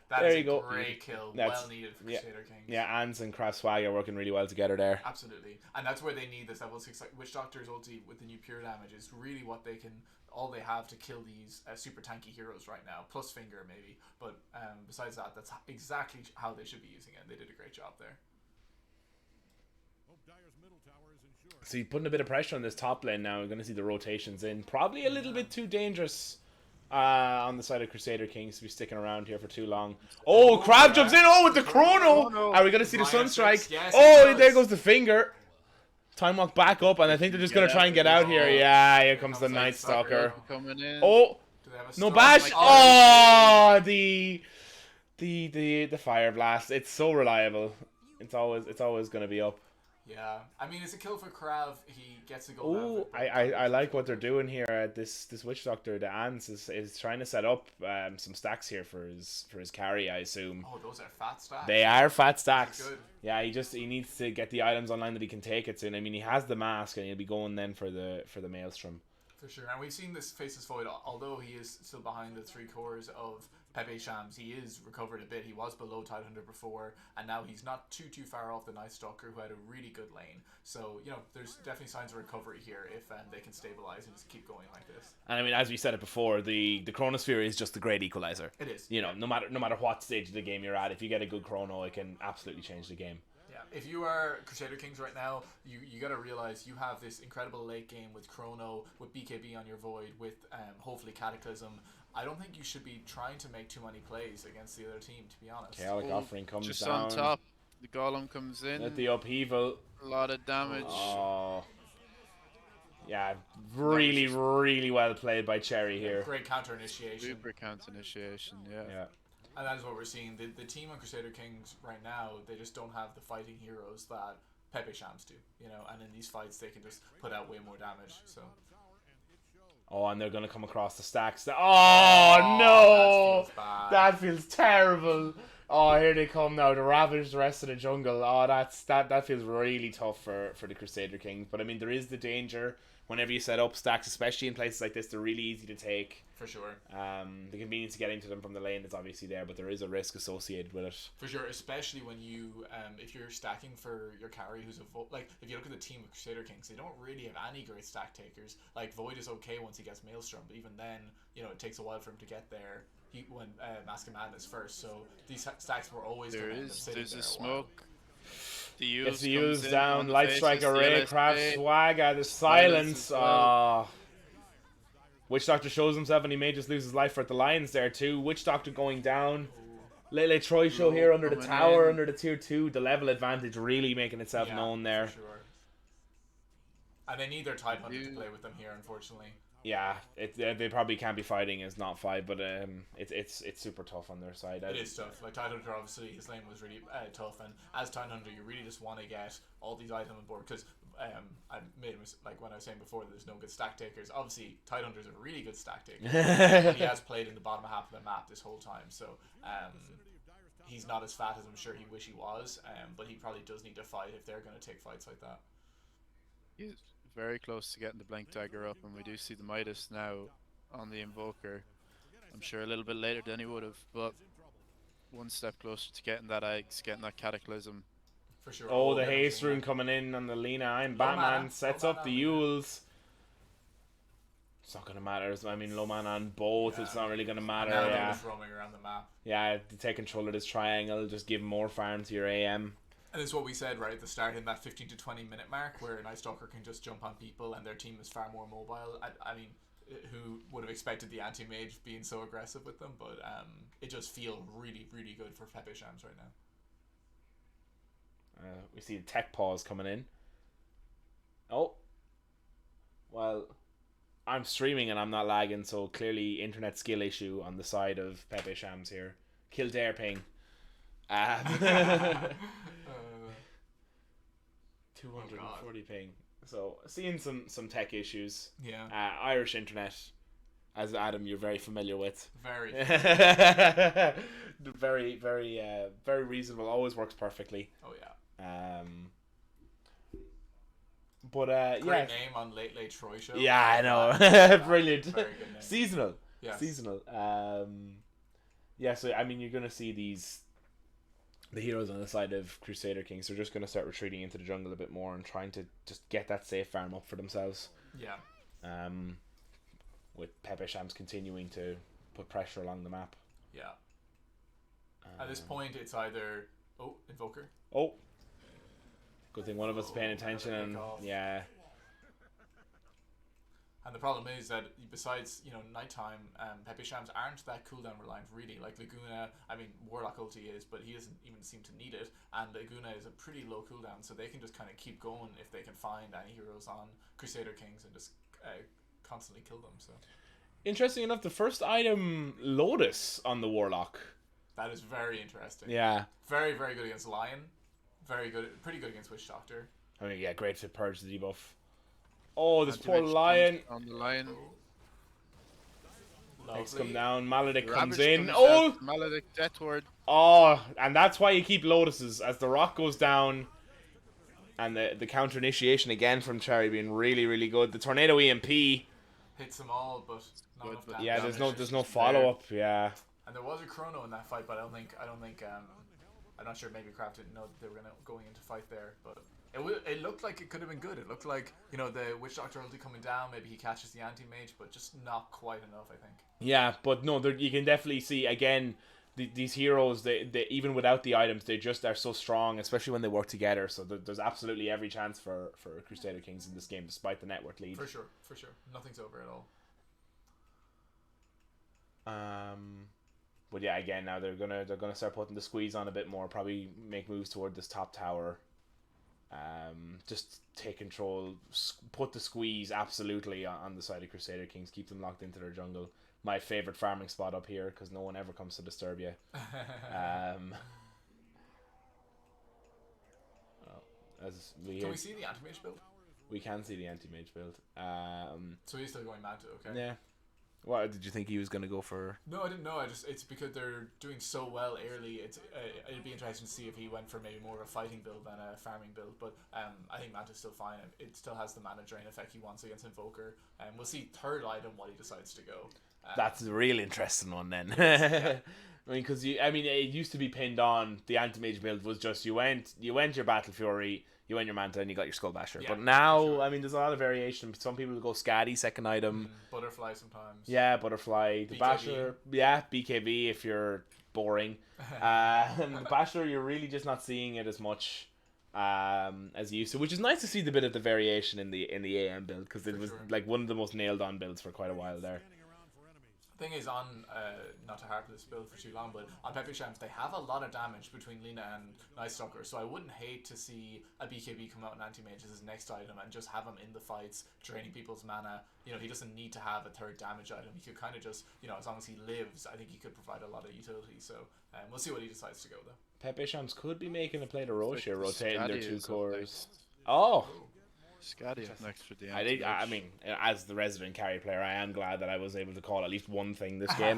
Speaker 3: That
Speaker 1: there
Speaker 3: is
Speaker 1: you
Speaker 3: a
Speaker 1: go.
Speaker 3: great kill.
Speaker 1: That's-
Speaker 3: Well needed for
Speaker 1: yeah.
Speaker 3: Crusader Kings.
Speaker 1: Yeah, Ans and Craft Swag are working really well together there.
Speaker 3: Absolutely. And that's where they need this level 6 Witch Doctor's ulti with the new pure damage is really what they can all they have to kill these super tanky heroes right now, plus Finger maybe. But besides that, that's exactly how they should be using it. They did a great job there.
Speaker 1: So you're putting a bit of pressure on this top lane now. We're going to see the rotations in. Probably a little bit too dangerous on the side of Crusader Kings to be sticking around here for too long. Oh, Crab
Speaker 3: yeah.
Speaker 1: jumps in. Oh, with the chrono.
Speaker 2: Chrono.
Speaker 1: Are we going to see the
Speaker 3: Ryan
Speaker 1: Sunstrike?
Speaker 3: Six, yes,
Speaker 1: Oh,
Speaker 3: it
Speaker 1: there
Speaker 3: does.
Speaker 1: goes the Finger. Time walk back up, and I think they're just going to try and get out here. Yeah, here comes the Night Stalker.
Speaker 2: Coming in.
Speaker 1: Oh,
Speaker 3: Do they have a
Speaker 1: no
Speaker 3: strong-
Speaker 1: bash.
Speaker 3: Oh,
Speaker 1: Oh, the Fire Blast. It's so reliable. It's always going to be up.
Speaker 3: yeah. I mean, it's a kill for Krav. He gets to go.
Speaker 1: Oh, I like what they're doing here. This Witch Doctor, the Ans, is trying to set up some stacks here for his carry, I assume.
Speaker 3: Oh, those are fat stacks.
Speaker 1: They are fat stacks.
Speaker 3: Good.
Speaker 1: Yeah, he needs to get the items online that he can take it soon. I mean, he has the mask, and he'll be going then for the Maelstrom.
Speaker 3: For sure, and we've seen this Faceless Void, although he is still behind the 3 cores of PepeShams, he is recovered a bit. He was below Tidehunter before, and now he's not too far off the Night Stalker, who had a really good lane. So, there's definitely signs of recovery here if they can stabilize and just keep going like this.
Speaker 1: And I mean, as we said it before, the Chronosphere is just the great equalizer.
Speaker 3: It is.
Speaker 1: No matter what stage of the game you're at, if you get a good chrono, it can absolutely change the game.
Speaker 3: Yeah, if you are Crusader Kings right now, you got to realize you have this incredible late game with Chrono, with BKB on your Void, with hopefully Cataclysm. I don't think you should be trying to make too many plays against the other team, to be honest.
Speaker 1: Chaotic
Speaker 2: Oh,
Speaker 1: Offering comes
Speaker 2: just
Speaker 1: down.
Speaker 2: on top. The Golem comes in.
Speaker 1: At the upheaval.
Speaker 2: A lot of damage.
Speaker 1: Oh. Yeah, really well played by Cherry here.
Speaker 3: Great counter initiation.
Speaker 2: Super count initiation, yeah.
Speaker 1: Yeah.
Speaker 3: And that is what we're seeing. The team on Crusader Kings right now, they just don't have the fighting heroes that PepeShams do, and in these fights they can just put out way more damage. So.
Speaker 1: Oh, and they're gonna come across the stacks. Oh no!
Speaker 3: That feels bad.
Speaker 1: That feels terrible. Oh, here they come now to ravage the rest of the jungle. Oh, that feels really tough for the Crusader Kings. But I mean, there is the danger whenever you set up stacks, especially in places like this. They're really easy to take.
Speaker 3: For sure.
Speaker 1: The convenience of getting to them from the lane is obviously there, but there is a risk associated with it.
Speaker 3: For sure, especially when you, if you're stacking for your carry who's like, if you look at the team of Crusader Kings, they don't really have any great stack takers. Like, Void is okay once he gets Maelstrom, but even then, it takes a while for him to get there. He went Mask of Madness first, so these stacks were always
Speaker 2: There's
Speaker 3: there
Speaker 2: a
Speaker 3: while.
Speaker 2: smoke. The
Speaker 1: Gets the
Speaker 2: Eels
Speaker 1: use down, Light Strike
Speaker 2: the
Speaker 1: Array,
Speaker 2: LSP.
Speaker 1: Craft Swagger, the Silence.
Speaker 2: as well.
Speaker 1: Witch Doctor shows himself and he may just lose his life for the Lions there too. Witch Doctor going down. Lele Troy show here under the
Speaker 2: coming
Speaker 1: tower,
Speaker 2: in.
Speaker 1: under the tier 2. The level advantage really making itself known there.
Speaker 3: For sure. And they need their Tidehunter to play with them here, unfortunately.
Speaker 1: Yeah, they probably can't be fighting as not 5, but it's super tough on their side.
Speaker 3: It is tough. Like, Tidehunter, obviously, his lane was really tough, and as Tidehunter, you really just want to get all these items on board, because I made a mistake, like when I was saying before, there's no good stack takers. Obviously, Tidehunter's a really good stack taker. He has played in the bottom half of the map this whole time, so he's not as fat as I'm sure he wish he was, but he probably does need to fight if they're going to take fights like that.
Speaker 2: He's very close to getting the Blink Dagger up, and we do see the Midas now on the Invoker. I'm sure a little bit later than he would have, but one step closer to getting that Eggs, getting that Cataclysm.
Speaker 3: For sure.
Speaker 1: Oh, the
Speaker 3: they're
Speaker 1: haste
Speaker 3: gonna
Speaker 1: rune coming in on the Lena. I'm
Speaker 3: Low
Speaker 1: Batman.
Speaker 3: mana,
Speaker 1: Sets
Speaker 3: low
Speaker 1: up
Speaker 3: mana
Speaker 1: the
Speaker 3: on Lena.
Speaker 1: Yules. It's not going to matter. I mean, low mana on both.
Speaker 3: Yeah.
Speaker 1: It's not really going to
Speaker 3: And
Speaker 1: matter.
Speaker 3: now they're
Speaker 1: Yeah.
Speaker 3: just roaming around the map.
Speaker 1: Yeah, to take control of this triangle, just give more farm to your AM.
Speaker 3: And it's what we said right at the start in that 15 to 20 minute mark where Night Stalker can just jump on people and their team is far more mobile. I mean, who would have expected the anti-mage being so aggressive with them, but it just feels really, really good for PepeShams right now.
Speaker 1: We see the tech pause coming in. Oh. Well, I'm streaming and I'm not lagging, so clearly internet skill issue on the side of PepeShams here. Kildare ping. 240 ping. So seeing some tech issues.
Speaker 3: Yeah.
Speaker 1: Irish internet, as Adam you're very familiar with.
Speaker 3: Very.
Speaker 1: very very reasonable. Always works perfectly.
Speaker 3: Oh yeah.
Speaker 1: But
Speaker 3: Great
Speaker 1: yeah.
Speaker 3: name on Late Late Troy show.
Speaker 1: Yeah, I know. Brilliant.
Speaker 3: Very good name.
Speaker 1: Seasonal.
Speaker 3: Yes.
Speaker 1: Seasonal. Yeah, so I mean you're gonna see the heroes on the side of Crusader Kings. They're just gonna start retreating into the jungle a bit more and trying to just get that safe farm up for themselves.
Speaker 3: Yeah.
Speaker 1: With PepeShams continuing to put pressure along the map.
Speaker 3: Yeah. At this point, it's either Invoker.
Speaker 1: Oh, good thing one of us is paying attention,
Speaker 3: another
Speaker 1: and
Speaker 3: pick off.
Speaker 1: yeah,
Speaker 3: And the problem is that besides, nighttime, PepeShams aren't that cooldown reliant really. Like Laguna, I mean, Warlock ulti is, but he doesn't even seem to need it. And Laguna is a pretty low cooldown, so they can just kind of keep going if they can find any heroes on Crusader Kings and just constantly kill them. So
Speaker 1: interesting enough, the first item Lotus on the Warlock.
Speaker 3: that is very interesting.
Speaker 1: Yeah,
Speaker 3: Very, very good against Lion. Very good, pretty good against Witch Doctor.
Speaker 1: I mean, yeah, great to purge the debuff. Oh, this poor
Speaker 2: Anti-mage
Speaker 1: lion.
Speaker 2: on the Lion.
Speaker 1: X come down, Maledict comes
Speaker 2: Ravage
Speaker 1: in.
Speaker 2: comes
Speaker 1: Oh,
Speaker 2: out, Maledict Deathward.
Speaker 1: oh, and that's why you keep Lotuses as the rock goes down, and the counter initiation again from Cherry being really really good. The tornado EMP.
Speaker 3: Hits them all, but not
Speaker 2: Good,
Speaker 3: enough
Speaker 2: but
Speaker 3: damage.
Speaker 1: Yeah, there's no
Speaker 2: Damage
Speaker 1: follow up. Yeah.
Speaker 3: And there was a chrono in that fight, but I don't think I'm not sure. Maybe Kraft didn't know that they were going into fight there, but it looked like it could have been good. It looked like the Witch Doctor ulti coming down. Maybe he catches the anti mage, but just not quite enough. I think.
Speaker 1: Yeah, but no, you can definitely see again these heroes. They even without the items, they just are so strong, especially when they work together. So there's absolutely every chance for Crusader Kings in this game, despite the network lead.
Speaker 3: For sure. Nothing's over at all.
Speaker 1: But yeah, again now they're gonna start putting the squeeze on a bit more. Probably make moves toward this top tower. Just take control, put the squeeze absolutely on the side of Crusader Kings. Keep them locked into their jungle. My favorite farming spot up here because no one ever comes to disturb you. As
Speaker 3: Can we see the anti-mage build?
Speaker 1: We can see the anti-mage build.
Speaker 3: So he's still going Manta, okay?
Speaker 1: Yeah. What did you think he was gonna go for?
Speaker 3: No, I didn't know. It's because they're doing so well early. It'd be interesting to see if he went for maybe more of a fighting build than a farming build. But I think Manta's still fine. It still has the mana drain effect he wants against Invoker. And we'll see third item what he decides to go.
Speaker 1: That's a real interesting one then.
Speaker 3: Yeah.
Speaker 1: I mean, because it used to be pinned on. The anti-mage build was just you went your Battle Fury, you went your Manta, and you got your Skull Basher.
Speaker 3: Yeah,
Speaker 1: but now,
Speaker 3: for sure.
Speaker 1: I mean, there's a lot of variation. Some people go Scatty second item.
Speaker 3: Butterfly sometimes.
Speaker 1: Yeah, Butterfly. The
Speaker 3: BKB.
Speaker 1: Basher, yeah, BKB if you're boring. The Basher, you're really just not seeing it as much as you used to, which is nice to see the bit of the variation in the AM build because it
Speaker 3: For
Speaker 1: was
Speaker 3: sure.
Speaker 1: like one of the most nailed on builds for quite a while there.
Speaker 3: Thing is, on not to harp this build for too long, but on PepeShams they have a lot of damage between Lena and Night Stalker, so I wouldn't hate to see a BKB come out in anti-mage as his next item and just have him in the fights draining people's mana. He doesn't need to have a third damage item. He could kind of just, as long as he lives, I think he could provide a lot of utility. So we'll see what he decides to go though.
Speaker 1: PepeShams could be making a play to Roche here,
Speaker 2: Like
Speaker 1: rotating their
Speaker 2: Scatty
Speaker 1: two
Speaker 2: is up
Speaker 1: cores.
Speaker 2: next.
Speaker 1: Oh,
Speaker 2: Scotty up next for the
Speaker 1: I think. I mean, as the resident carry player, I am glad that I was able to call at least one thing this game.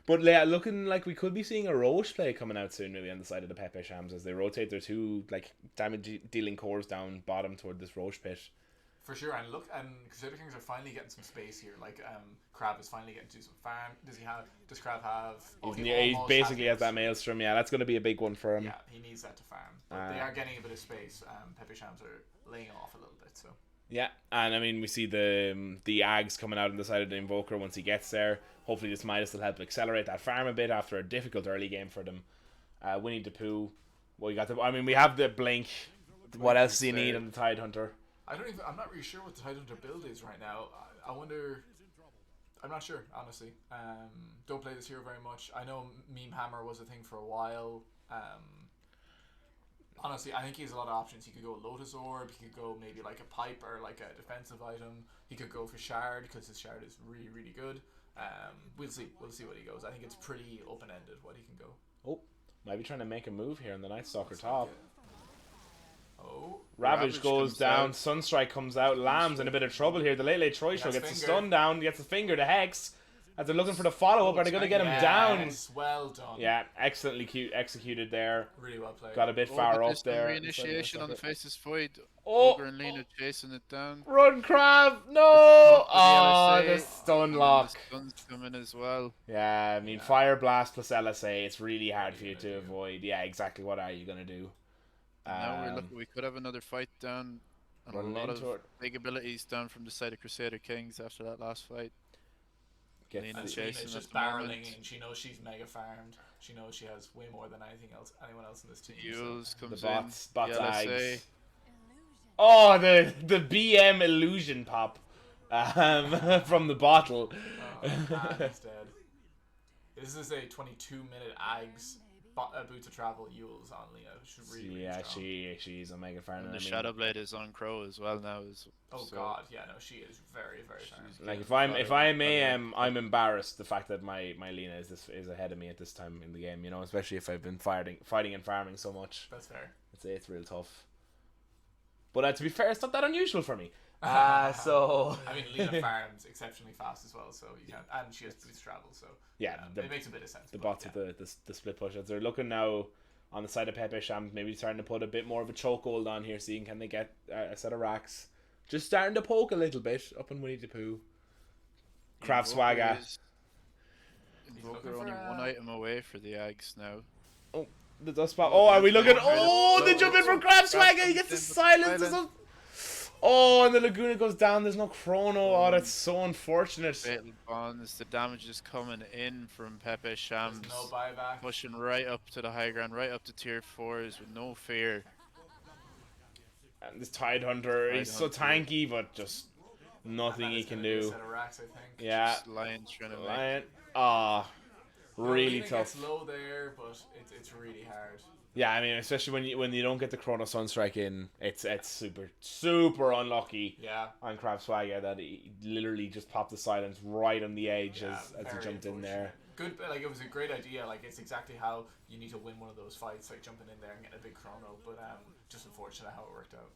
Speaker 1: But yeah, looking like we could be seeing a Roche play coming out soon, maybe on the side of the PepeShams as they rotate their two like damage dealing cores down bottom toward this Roche pit.
Speaker 3: For sure, and Crusader Kings are finally getting some space here. Like, Crab is finally getting to do some farm. Does Crab have?
Speaker 1: He basically has that maelstrom. Yeah, that's going to be a big one for him.
Speaker 3: Yeah, he needs that to farm. But they are getting a bit of space. PepeShams are laying off a little bit, so.
Speaker 1: Yeah, and I mean we see the Ags coming out on the side of the Invoker once he gets there. Hopefully this Midas will help accelerate that farm a bit after a difficult early game for them. Winnie the Pooh. Well, we have the Blink. What else do you need on the Tide Hunter?
Speaker 3: I'm not really sure what the Tide Hunter build is right now. I wonder. I'm not sure, honestly. Don't play this hero very much. I know Meme Hammer was a thing for a while. Honestly, I think he has a lot of options. He could go Lotus Orb, he could go maybe like a Pipe or like a defensive item. He could go for Shard because his Shard is really, really good. We'll see what he goes. I think it's pretty open-ended what he can go.
Speaker 1: Oh, might be trying to make a move here in the Night Stalker top.
Speaker 3: Oh,
Speaker 1: Ravage goes down, Sunstrike comes out, Lamb's in a bit of trouble here. The late Troy Show gets the stun down, gets the finger, the Hex. As they're looking for the follow-up, are they going to get him down?
Speaker 3: Well done.
Speaker 1: Yeah, excellently executed there.
Speaker 3: Really well played.
Speaker 1: Got a bit far up there.
Speaker 2: Reinitiation on the Faceless Void.
Speaker 1: Oh!
Speaker 2: Ogre and Lena chasing it down.
Speaker 1: Run, Crab! No! Oh, the stun lock.
Speaker 2: The stun's coming as well.
Speaker 1: Yeah, I mean, Fire Blast plus LSA, it's really hard for you to avoid. Yeah, exactly. What are you going to do?
Speaker 2: Now we could have another fight down. And a lot of big abilities down from the side of Crusader Kings after that last fight.
Speaker 3: Lena's just barreling in. She knows she's mega farmed. She knows she has way more than anyone else in this team.
Speaker 2: Yules comes
Speaker 1: the bots
Speaker 2: in.
Speaker 1: Ags. Oh, the BM illusion pop from the bottle.
Speaker 3: Oh, he's dead. This is a 22-minute Ags boot to travel Yules on Lena. She's really
Speaker 1: she's a mega fan.
Speaker 2: And the Shadowblade is on Crow as well now.
Speaker 3: God, yeah, no, she is very, very fan.
Speaker 1: Like if I'm embarrassed the fact that my Lena is ahead of me at this time in the game. You know, especially if I've been fighting and farming so much.
Speaker 3: That's fair.
Speaker 1: It's real tough. But to be fair, it's not that unusual for me. So
Speaker 3: I mean, Lena farms exceptionally fast as well, so you can, and she has boost travel, so
Speaker 1: yeah,
Speaker 3: it makes a bit of sense.
Speaker 1: The bots with the split push, as they're looking now on the side of PepeShams, maybe starting to put a bit more of a chokehold on here, seeing can they get a set of racks. Just starting to poke a little bit up in Winnie the Pooh. Crab Swagger.
Speaker 2: Invoker only one item away for the Ags now.
Speaker 1: Oh, the dust spot. Oh, are we looking? Oh, they jump in from Crab Swagger. He gets the silence. Oh, and the Laguna goes down. There's no chrono. Oh, that's so unfortunate.
Speaker 2: Fatal Bonds. The damage is coming in from PepeShams.
Speaker 3: There's no buyback.
Speaker 2: Pushing right up to the high ground, right up to tier 4s with no fear.
Speaker 1: And this Tide Hunter, he's so tanky, but just nothing he can do.
Speaker 3: Set of racks, I think.
Speaker 1: Yeah.
Speaker 2: Just Lion's trying to
Speaker 1: Lion. Ah, really tough.
Speaker 3: Gets low there, but it's really hard.
Speaker 1: Yeah, I mean, especially when you don't get the Chrono Sunstrike in, it's super unlucky.
Speaker 3: Yeah.
Speaker 1: On Crab Swagger that he literally just popped the silence right on the edge as he jumped in there.
Speaker 3: Good, like it was a great idea. Like it's exactly how you need to win one of those fights, like jumping in there and getting a big chrono. But just unfortunate how it worked out.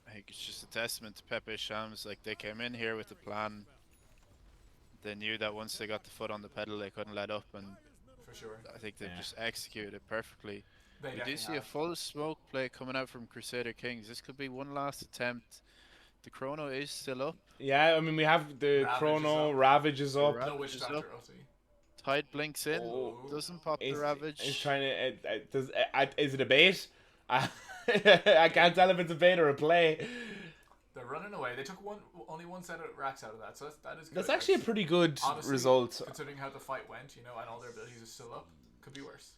Speaker 2: I think it's just a testament to PepeShams. Like they came in here with a plan. They knew that once they got the foot on the pedal, they couldn't let up, and
Speaker 3: for sure,
Speaker 2: I think they've just executed it perfectly.
Speaker 3: We
Speaker 2: do see a full smoke play coming out from Crusader Kings. This could be one last attempt. The chrono is still up.
Speaker 1: Yeah, I mean we have the chrono. Ravage is up.
Speaker 3: No Witch Doctor.
Speaker 2: Tide blinks in. Doesn't pop the Ravage.
Speaker 1: He's trying to. Is it a bait? I can't tell if it's a bait or a play.
Speaker 3: They're running away. They took only one set of racks out of that, so that is good.
Speaker 1: That's actually a pretty good result.
Speaker 3: Considering how the fight went, and all their abilities are still up. Could be worse.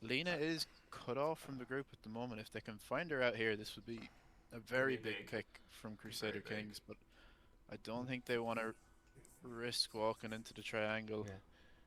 Speaker 2: Lena is cut off from the group at the moment. If they can find her out here, this would be a very big pick from Crusader Kings, but I don't think they want to risk walking into the triangle.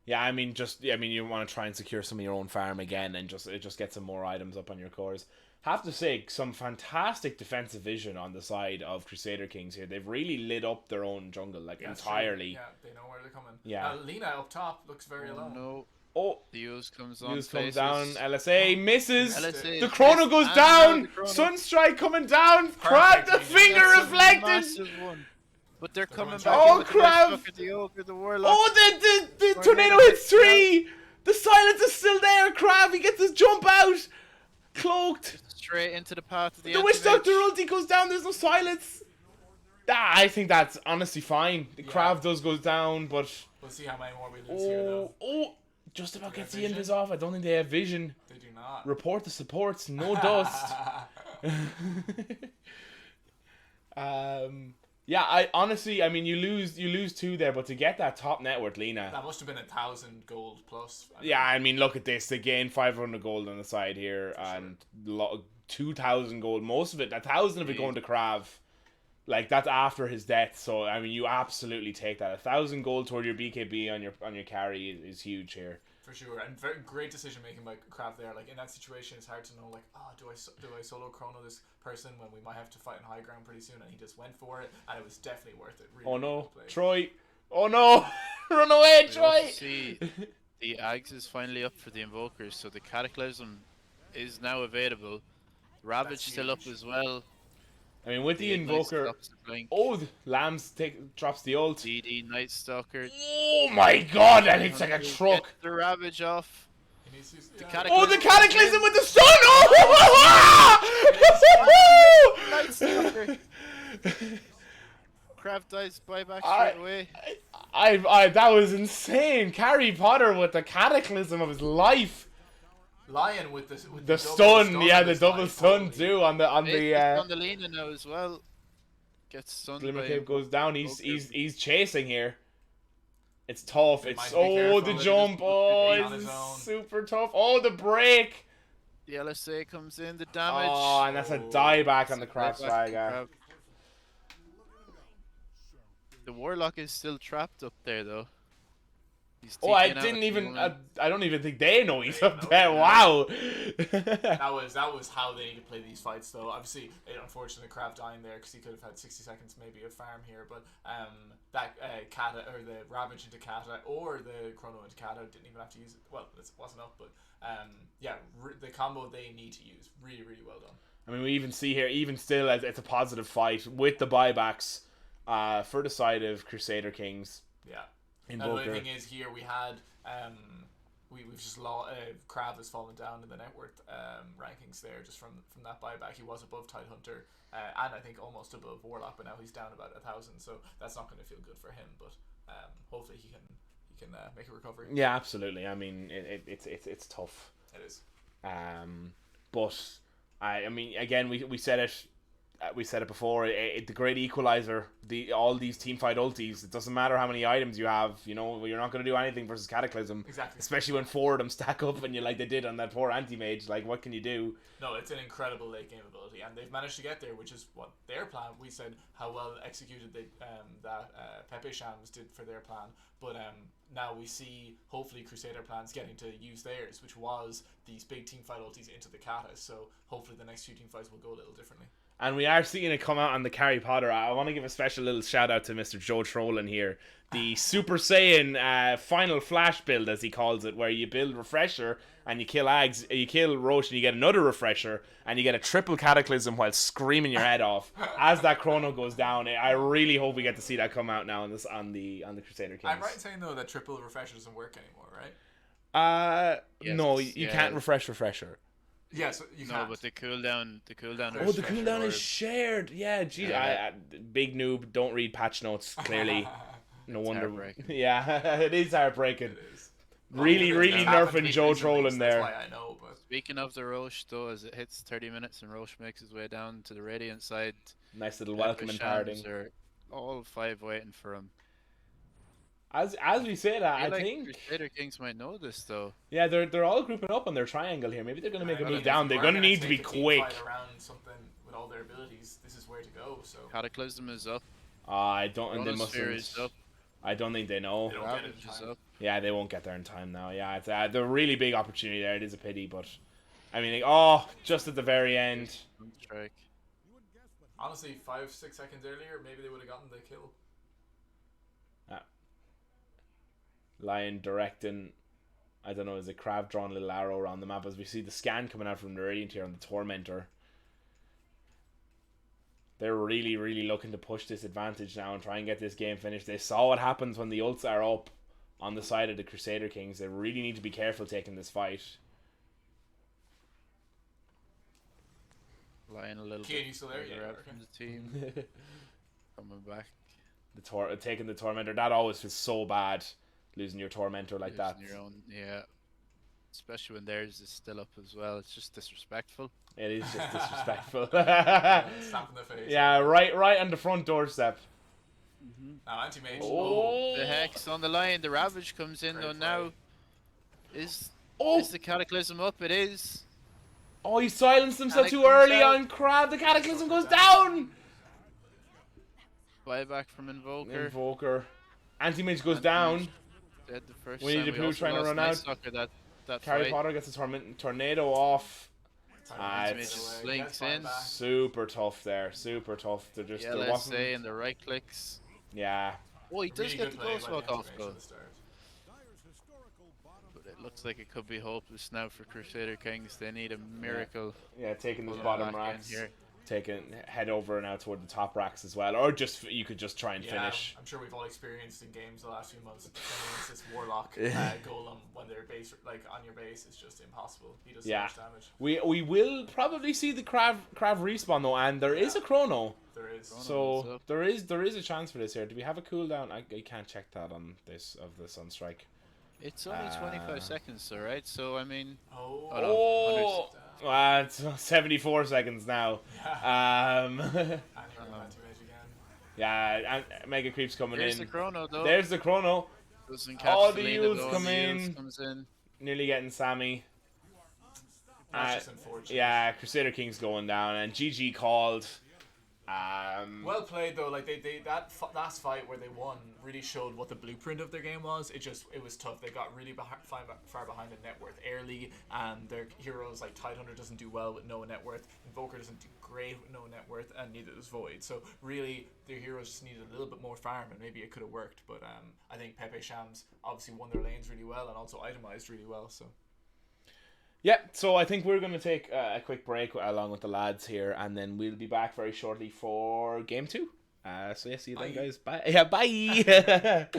Speaker 1: Yeah, I mean, you want to try and secure some of your own farm again, and just get some more items up on your cores. Have to say, some fantastic defensive vision on the side of Crusader Kings here. They've really lit up their own jungle, entirely.
Speaker 3: Yeah, they know where they're coming.
Speaker 1: Yeah.
Speaker 3: Lena up top looks very alone.
Speaker 2: No.
Speaker 1: Oh,
Speaker 2: The use comes on.
Speaker 1: news comes
Speaker 2: Faces.
Speaker 1: down. LSA misses.
Speaker 2: LSA
Speaker 1: The chrono
Speaker 2: missed,
Speaker 1: goes
Speaker 2: and now
Speaker 1: down.
Speaker 2: the chrono.
Speaker 1: Sunstrike coming down. Crab the
Speaker 3: timing.
Speaker 1: finger
Speaker 2: That's a
Speaker 1: reflected.
Speaker 2: massive one. But they're
Speaker 3: They're
Speaker 2: coming
Speaker 3: going
Speaker 2: back
Speaker 3: back.
Speaker 2: in with the
Speaker 1: Crab.
Speaker 2: Deathstalker, the Ogre, the Warlock.
Speaker 1: Oh, the
Speaker 2: Tornado
Speaker 1: tornado hits
Speaker 2: hits the
Speaker 1: 3. The silence is still there. Crab, he gets his jump out. Cloaked.
Speaker 2: Straight into the path of the
Speaker 1: The Witch Doctor
Speaker 2: anti-mage.
Speaker 1: ulti goes down. There's no silence. I think that's honestly fine. The Crab does go down, but
Speaker 3: We'll see how many more we lose here, though.
Speaker 1: Just about
Speaker 3: Do they
Speaker 1: gets
Speaker 3: have
Speaker 1: the invis off. I don't think they have vision.
Speaker 3: They do not.
Speaker 1: Report the supports. No dust. Yeah, I honestly, I mean, you lose 2 there, but to get that top net worth, Lena.
Speaker 3: That must have been 1,000 gold plus.
Speaker 1: Yeah, I mean, look at this. They gain 500 gold on the side here, and 2,000 gold. Most of it, 1,000 of it going to Krav. Like, that's after his death. So I mean, you absolutely take that. 1,000 gold toward your BKB on your carry is huge here.
Speaker 3: For sure, and very great decision making by Krav there. Like in that situation, it's hard to know. Like, do I solo chrono this person when we might have to fight in high ground pretty soon? And he just went for it, and it was definitely worth it. Really,
Speaker 1: Oh no,
Speaker 3: well played.
Speaker 1: Troy! Oh no, run away,
Speaker 2: We
Speaker 1: Troy!
Speaker 2: also see the Ags is finally up for the Invokers, so the Cataclysm is now available. Ravage
Speaker 3: That's
Speaker 2: still up
Speaker 3: huge.
Speaker 2: as well.
Speaker 1: I mean, with the
Speaker 2: Ignite
Speaker 1: Invoker.
Speaker 2: stops the blink.
Speaker 1: Oh, the Lambs drops the ult.
Speaker 2: DD Night Stalker.
Speaker 1: Oh my god, that hits like a truck.
Speaker 2: Get the Ravage off.
Speaker 3: He needs to,
Speaker 2: The
Speaker 1: Oh, the
Speaker 2: Cataclysm
Speaker 1: Cataclysm
Speaker 2: comes
Speaker 1: with the stun! Oh!
Speaker 2: in. Night Stalker. Krav dies buyback
Speaker 1: I-
Speaker 2: straight away.
Speaker 1: I that was insane. Harry Potter with the Cataclysm of his life.
Speaker 3: Lion with the
Speaker 1: The
Speaker 3: double
Speaker 1: stun, yeah,
Speaker 3: of
Speaker 1: the
Speaker 3: his
Speaker 1: double
Speaker 3: life,
Speaker 1: stun
Speaker 3: holy.
Speaker 1: too on the
Speaker 2: On the
Speaker 1: uh,
Speaker 2: Lena now as well. Gets stunned by
Speaker 1: Glimmercape goes down.
Speaker 2: Okay.
Speaker 1: He's chasing here. It's tough.
Speaker 3: They
Speaker 1: It's
Speaker 3: might be careful.
Speaker 1: the
Speaker 3: They
Speaker 1: jump.
Speaker 3: just
Speaker 1: Oh,
Speaker 3: be on his
Speaker 1: it's
Speaker 3: own.
Speaker 1: super tough. Oh, the break.
Speaker 2: The LSA comes in, the damage.
Speaker 1: Oh, and that's a dieback on the Craft
Speaker 2: Right back to
Speaker 1: Swagger.
Speaker 2: Krav. The Warlock is still trapped up there though. He's
Speaker 1: Oh, I
Speaker 2: taking out
Speaker 1: didn't
Speaker 2: at the
Speaker 1: even.
Speaker 2: moment.
Speaker 1: I don't even think they know he's
Speaker 3: They
Speaker 1: up
Speaker 3: know,
Speaker 1: there.
Speaker 3: yeah.
Speaker 1: Wow.
Speaker 3: That was how they need to play these fights, though. Obviously, unfortunately, Krav dying there because he could have had 60 seconds maybe of farm here. But that Kata or the Ravage into Kata or the Chrono into Kata didn't even have to use it. Well, it wasn't up, but yeah, the combo they need to use really well done.
Speaker 1: I mean, we even see here, even still, it's a positive fight with the buybacks for the side of Crusader Kings.
Speaker 3: Yeah. And the only
Speaker 1: Invoker.
Speaker 3: thing is, here we had we've just Krav has fallen down in the net worth rankings there just from that buyback. He was above Tidehunter and I think almost above Warlock, but now he's down about 1,000. So that's not going to feel good for him. But hopefully he can make a recovery.
Speaker 1: Yeah, absolutely. I mean, it's tough.
Speaker 3: It is.
Speaker 1: But I mean, again, we said it. We said it before. The great equalizer. All these teamfight ultis. It doesn't matter how many items you have. You know, you're not going to do anything versus Cataclysm.
Speaker 3: Exactly.
Speaker 1: Especially when 4 of them stack up and you like they did on that poor anti-mage. Like, what can you do?
Speaker 3: No, it's an incredible late game ability, and they've managed to get there, which is what their plan. We said how well executed that PepeShams did for their plan, but now we see hopefully Crusader plans getting to use theirs, which was these big team fight ultis into the Katas. So hopefully the next few team fights will go a little differently.
Speaker 1: And we are seeing it come out on the Harry Potter. I want to give a special little shout out to Mr. Joe Trollen here. The Super Saiyan final flash build, as he calls it, where you build Refresher and you kill Ags, you kill Roche and you get another Refresher and you get a triple Cataclysm while screaming your head off as that chrono goes down. I really hope we get to see that come out now on the Crusader Kings.
Speaker 3: I'm right in saying though that triple refresher doesn't work anymore, right?
Speaker 2: Yes,
Speaker 1: No, you
Speaker 2: yeah.
Speaker 1: can't Refresher.
Speaker 3: Yeah, so you
Speaker 2: No,
Speaker 3: can't.
Speaker 2: but the cooldown
Speaker 1: Oh, the cooldown is shared. Yeah, geez,
Speaker 2: Yeah.
Speaker 1: big noob. Don't read patch notes. Clearly, no wonder.
Speaker 2: heartbreaking.
Speaker 1: Yeah, it is heartbreaking.
Speaker 3: It is.
Speaker 1: Really,
Speaker 3: Well,
Speaker 1: really
Speaker 3: it's happened
Speaker 1: nerfing
Speaker 3: to
Speaker 1: Joe
Speaker 3: me recently,
Speaker 1: Trollen
Speaker 3: so
Speaker 1: there.
Speaker 3: That's why I know, but
Speaker 2: Speaking of the Roche, though, as it hits 30 minutes and Roche makes his way down to the Radiant side,
Speaker 1: Nice little welcome and parting.
Speaker 2: PepeShams are all 5 waiting for him.
Speaker 1: As we say that, I
Speaker 2: feel like
Speaker 1: think
Speaker 2: Crusader Kings might know this, though.
Speaker 1: yeah, they're all grouping up on their triangle here. Maybe they're gonna make a
Speaker 3: I mean,
Speaker 1: move
Speaker 3: if
Speaker 1: down.
Speaker 3: you
Speaker 1: They're
Speaker 3: are
Speaker 1: gonna need to be
Speaker 3: take a team
Speaker 1: quick.
Speaker 3: fight around something with all their abilities. This is where to go. So
Speaker 2: Cataclysm is up.
Speaker 1: I don't, and they
Speaker 2: Chronosphere is
Speaker 1: mustn't.
Speaker 2: up.
Speaker 1: I don't think they know.
Speaker 3: They don't get it in
Speaker 2: Ravage is
Speaker 3: time.
Speaker 2: up.
Speaker 1: Yeah, they won't get there in time now. Yeah, it's a really big opportunity there. It is a pity, but I mean, like, just at the very end.
Speaker 2: Strike.
Speaker 3: honestly, 5-6 seconds earlier, maybe they would have gotten the kill.
Speaker 1: Lion directing I don't know, is it Krav drawing a little arrow around the map as we see the scan coming out from the Radiant here on the Tormentor. They're really, really looking to push this advantage now and try and get this game finished. They saw what happens when the ults are up on the side of the Crusader Kings. They really need to be careful taking this fight.
Speaker 2: Lying a little
Speaker 3: Kane,
Speaker 2: bit
Speaker 3: you still there?
Speaker 2: further
Speaker 3: Yeah,
Speaker 2: out
Speaker 3: okay.
Speaker 2: from the team. Coming back.
Speaker 1: Taking the Tormentor, that always feels so bad, losing your Tormentor like that.
Speaker 2: Losing your own, yeah. Especially when theirs is still up as well. It's just disrespectful.
Speaker 1: It is just disrespectful.
Speaker 3: Slap in the face.
Speaker 1: Yeah, right on the front doorstep.
Speaker 3: Now anti-mage.
Speaker 1: Oh.
Speaker 2: The Hex on the line. The Ravage comes in
Speaker 3: Great
Speaker 2: though
Speaker 3: play.
Speaker 2: now. Is
Speaker 1: Oh,
Speaker 2: the Cataclysm up? It is.
Speaker 1: oh, he silenced himself too
Speaker 2: Cataclysm
Speaker 1: early
Speaker 2: out.
Speaker 1: on Crab. The Cataclysm goes down.
Speaker 2: Buyback from Invoker.
Speaker 1: Invoker. Anti-Mage goes
Speaker 2: Anti-Mage
Speaker 1: down.
Speaker 2: Dead the first
Speaker 1: We need
Speaker 2: time.
Speaker 1: a poo
Speaker 2: also
Speaker 1: trying to
Speaker 2: lost
Speaker 1: run
Speaker 2: Night
Speaker 1: out.
Speaker 2: Stalker that
Speaker 1: Harry
Speaker 2: fight.
Speaker 1: Potter gets a tornado off.
Speaker 2: Anti-Mage
Speaker 1: It's
Speaker 2: just slinks in.
Speaker 1: super tough there. Super tough. There
Speaker 2: Yeah,
Speaker 1: wasn't.
Speaker 2: say and the right clicks.
Speaker 1: Yeah.
Speaker 2: Oh, he does
Speaker 3: Really
Speaker 2: get
Speaker 3: good
Speaker 2: the
Speaker 3: play
Speaker 2: ghost
Speaker 3: by the
Speaker 2: walk off
Speaker 3: anti-mage
Speaker 2: though.
Speaker 3: at the start.
Speaker 2: But it looks like it could be hopeless now for Crusader Kings. They need a miracle.
Speaker 1: Yeah, taking those
Speaker 2: Pull
Speaker 1: bottom
Speaker 2: back in
Speaker 1: racks.
Speaker 2: here.
Speaker 1: Head over now toward the top racks as well, or just you could just try and finish.
Speaker 3: I'm sure we've all experienced in games the last few months. Against this Warlock Golem when their base, like on your base, is just impossible. He does so much damage.
Speaker 1: We will probably see the Krav respawn though, and there is a chrono,
Speaker 3: There is.
Speaker 1: so there is a chance for this here. Do we have a cooldown? I can't check that on this of the Sunstrike.
Speaker 2: It's only 25 seconds, though, right? So I mean,
Speaker 1: Oh, it's 74 seconds now.
Speaker 3: And here
Speaker 1: Yeah,
Speaker 3: anti-mage again.
Speaker 1: and Mega Creep's coming
Speaker 2: there's
Speaker 1: in.
Speaker 2: the chrono though.
Speaker 1: There's the chrono.
Speaker 2: Doesn't catch
Speaker 1: all
Speaker 2: the
Speaker 1: the
Speaker 2: lead
Speaker 1: Eels
Speaker 2: though,
Speaker 1: come
Speaker 2: and the Eels
Speaker 1: in.
Speaker 2: comes in.
Speaker 1: Nearly getting Sammy.
Speaker 3: That's just unfortunate.
Speaker 1: Yeah, Crusader King's going down, and GG called.
Speaker 3: Well played though. Like that last fight where they won really showed what the blueprint of their game was. It was tough. They got really far behind in net worth early, and their heroes like Tidehunter doesn't do well with no net worth. Invoker doesn't do great with no net worth, and neither does Void. So really, their heroes just needed a little bit more farm, and maybe it could have worked. But I think PepeShams obviously won their lanes really well and also itemized really well. So.
Speaker 1: Yeah, so I think we're going to take a quick break along with the lads here, and then we'll be back very shortly for game 2. So yeah, see you then, guys. Bye. Yeah, bye.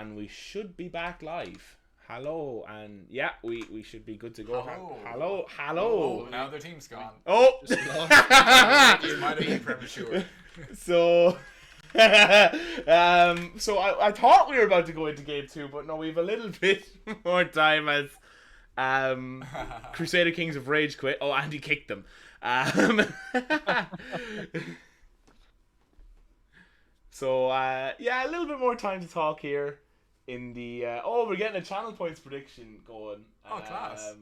Speaker 1: and we should be back live. Hello, and yeah, we should be good to go. Hello.
Speaker 3: Oh, now their team's gone.
Speaker 1: Oh,
Speaker 3: It might have been premature.
Speaker 1: so I thought we were about to go into game 2, but no, we have a little bit more time as Crusader Kings of Rage quit. Oh, and he kicked them. So yeah, a little bit more time to talk here in the we're getting a channel points prediction going.
Speaker 3: Oh, class.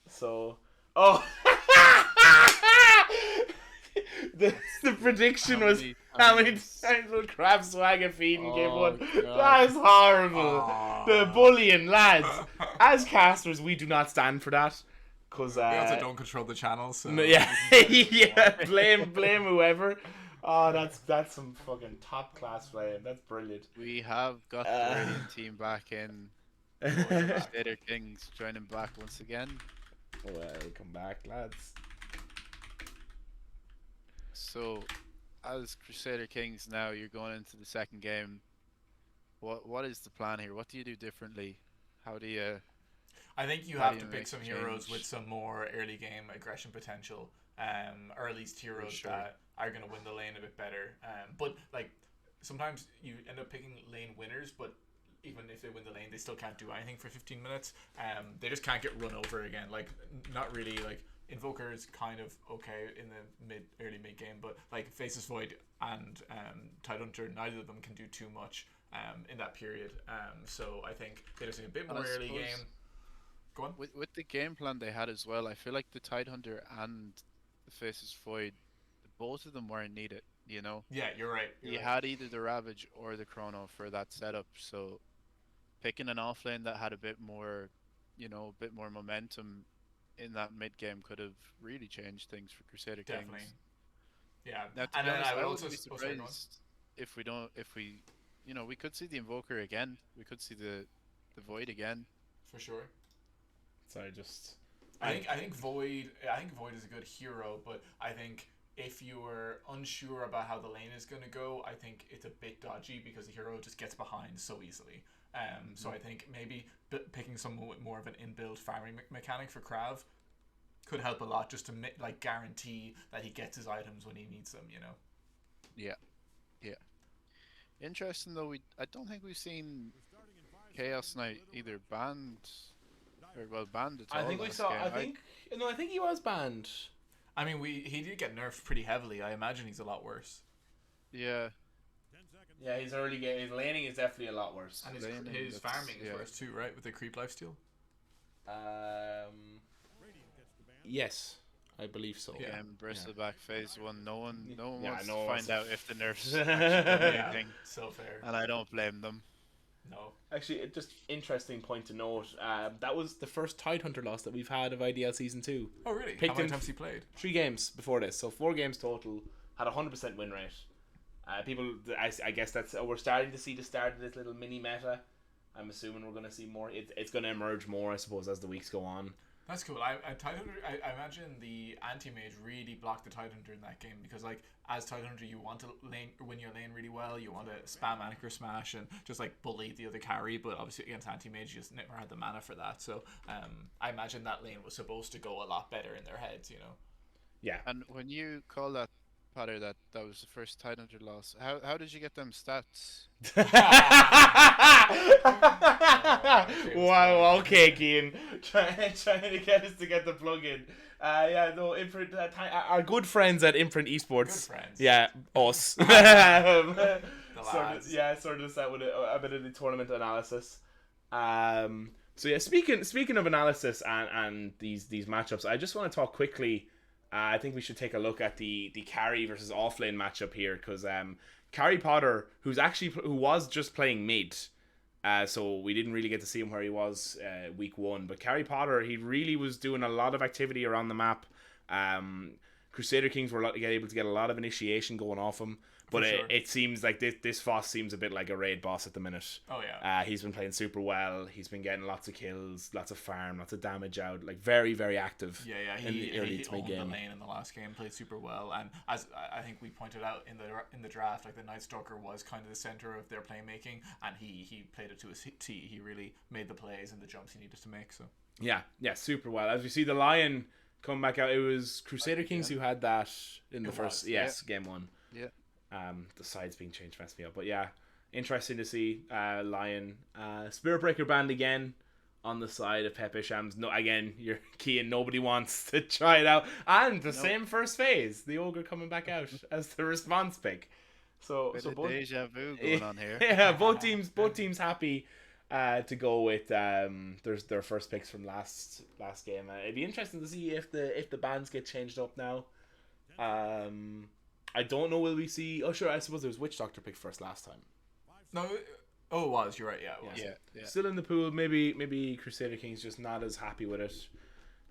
Speaker 1: So the prediction was how many times will Crab swag a feed in game 1. That is horrible. The bullying, lads. As casters, we do not stand for that. Cause
Speaker 3: we also don't control the channels. So
Speaker 1: yeah, blame whoever. Oh, that's some fucking top class playing. That's brilliant.
Speaker 2: We have got the Radiant team back in. Crusader Kings joining back once again.
Speaker 1: Welcome back, lads.
Speaker 2: So, as Crusader Kings now, you're going into the second game. What is the plan here? What do you do differently? How do you...
Speaker 3: I think you have to pick some heroes with some more early game aggression potential, or at least heroes that are going to win the lane a bit better. But like sometimes you end up picking lane winners, but even if they win the lane, they still can't do anything for 15 minutes. They just can't get run over again. Like not really. Like Invoker is kind of okay in the early mid game, but like Faceless Void and Tidehunter, neither of them can do too much in that period. So I think they just need a bit more early game. Go on.
Speaker 2: With the game plan they had as well, I feel like the Tidehunter and the Faceless Void, both of them weren't needed, you know?
Speaker 3: Yeah, you're right.
Speaker 2: You had either the Ravage or the Chrono for that setup, so picking an offlane that had a bit more, you know, a bit more momentum in that mid game could have really changed things for Crusader
Speaker 3: Definitely.
Speaker 2: Kings.
Speaker 3: Yeah.
Speaker 2: Now, to
Speaker 3: And
Speaker 2: be
Speaker 3: then
Speaker 2: honest,
Speaker 3: I would
Speaker 2: I
Speaker 3: also
Speaker 2: wouldn't be surprised if we, you know, we could see the Invoker again. We could see the Void again.
Speaker 3: For sure.
Speaker 1: Sorry, just.
Speaker 3: I think Void is a good hero, but I think if you were unsure about how the lane is going to go, I think it's a bit dodgy because the hero just gets behind so easily. So I think maybe picking someone with more of an inbuilt farming mechanic for Krav could help a lot, just to like guarantee that he gets his items when he needs them. You know.
Speaker 2: Yeah. Interesting though. I don't think we've seen Chaos Knight either banned. Banned at all.
Speaker 1: I think we saw.
Speaker 2: Game.
Speaker 1: I think he was banned.
Speaker 3: I mean, he did get nerfed pretty heavily. I imagine he's a lot worse.
Speaker 2: Yeah.
Speaker 1: Yeah, his early game, his laning is definitely a lot worse.
Speaker 3: And his farming is worse too, right? With the creep lifesteal.
Speaker 1: Yes, I believe so.
Speaker 2: Yeah, Bristleback phase 1. No one wants to
Speaker 1: no
Speaker 2: find out if the nerfs actually done anything.
Speaker 3: So fair.
Speaker 2: And I don't blame them.
Speaker 3: No.
Speaker 1: Actually, just interesting point to note. That was the first Tidehunter loss that we've had of IDL Season 2.
Speaker 3: Oh, really?
Speaker 1: Picked
Speaker 3: How many
Speaker 1: him
Speaker 3: times he played?
Speaker 1: 3 games before this, so 4 games total. Had 100% win rate. People, I guess we're starting to see the start of this little mini meta. I'm assuming we're going to see more. It's going to emerge more, I suppose, as the weeks go on.
Speaker 3: That's cool. I imagine the anti-mage really blocked the Tidehunter in that game because, like, as Tidehunter, you want to win your lane really well. You want to spam Anchor Smash and just, like, bully the other carry. But obviously against anti-mage, you just never had the mana for that. So I imagine that lane was supposed to go a lot better in their heads, you know?
Speaker 1: Yeah.
Speaker 2: And when you call that, Potter, that was the first Tidehunter loss, how did you get them stats?
Speaker 1: Wow, okay, Cian. Trying to get us to get the plug in. Yeah, no, Imprint, our good friends at Imprint Esports.
Speaker 3: Good friends.
Speaker 1: Yeah, us.
Speaker 3: The lads.
Speaker 1: Sort of set with a bit of the tournament analysis. So yeah, speaking of analysis and these matchups, I just want to talk quickly. I think we should take a look at the carry versus offlane matchup here, because Carry Potter, who was just playing mid, so we didn't really get to see him where he was week 1. But Carry Potter, he really was doing a lot of activity around the map. Crusader Kings were able to get a lot of initiation going off him. But it seems like this Foss seems a bit like a raid boss at the minute.
Speaker 3: Oh yeah.
Speaker 1: He's been playing super well. He's been getting lots of kills, lots of farm, lots of damage out. Like very, very active.
Speaker 3: Yeah. He owned the lane in the last game, played super well, and as I think we pointed out in the draft, like the Night Stalker was kind of the center of their playmaking, and he played it to a T. He really made the plays and the jumps he needed to make. So
Speaker 1: yeah, super well. As we see the Lion come back out, it was Crusader Kings who had that in the first game 1.
Speaker 2: Yeah.
Speaker 1: The sides being changed messed me up, but yeah, interesting to see Lion Spirit Breaker banned again on the side of PepeShams. No, again, you're keying. Nobody wants to try it out, and the same first phase, the Ogre coming back out as the response pick. So both
Speaker 2: deja vu going on here.
Speaker 1: Yeah, both teams happy to go with their first picks from last game. It'd be interesting to see if the bans get changed up now. I don't know. Will we see? Oh, sure. I suppose there was Witch Doctor picked first last time.
Speaker 3: No. Oh, it was. You're right. Yeah, it was.
Speaker 2: Yeah.
Speaker 1: Still in the pool. Maybe Crusader King's just not as happy with it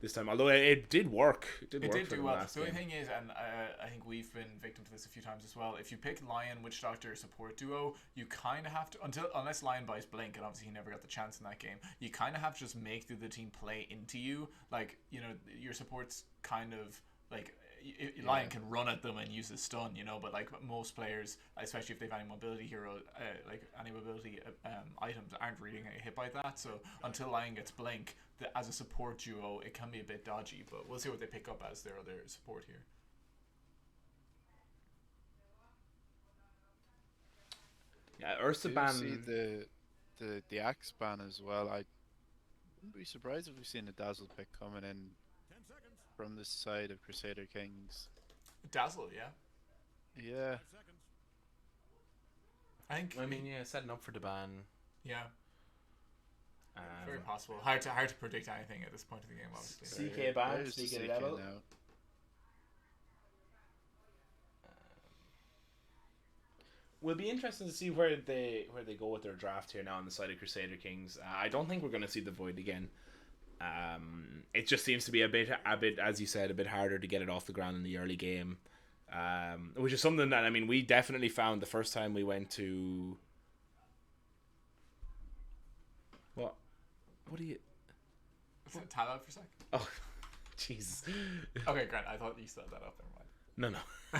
Speaker 1: this time. Although it did work. It did do well.
Speaker 3: The only thing is, and I think we've been victim to this a few times as well. If you pick Lion Witch Doctor support duo, you kind of have to unless Lion buys Blink, and obviously he never got the chance in that game. You kind of have to just make the other team play into you. Like your support's kind of like. Lion can run at them and use a stun, but like most players, especially if they've any mobility items, aren't really getting hit by that. So until Lion gets Blink, as a support duo, it can be a bit dodgy. But we'll see what they pick up as their other support here.
Speaker 1: Yeah, Ursa ban.
Speaker 2: See the axe ban as well. I wouldn't be surprised if we've seen a Dazzle pick coming in from this side of Crusader Kings.
Speaker 3: Dazzle, yeah.
Speaker 2: Yeah.
Speaker 3: I mean,
Speaker 4: setting up for the ban.
Speaker 3: Yeah. Very possible. Hard to predict anything at this point of the game, obviously.
Speaker 1: CK ban, speaking of level. Will be interesting to see where they go with their draft here now on the side of Crusader Kings. I don't think we're going to see the Void again. It just seems to be a bit, as you said, a bit harder to get it off the ground in the early game, which is something that we definitely found the first time we went to. What do you?
Speaker 3: Time out for a sec.
Speaker 1: Oh, Jesus.
Speaker 3: Okay, Grant. I thought you set that up. Never mind.
Speaker 1: No.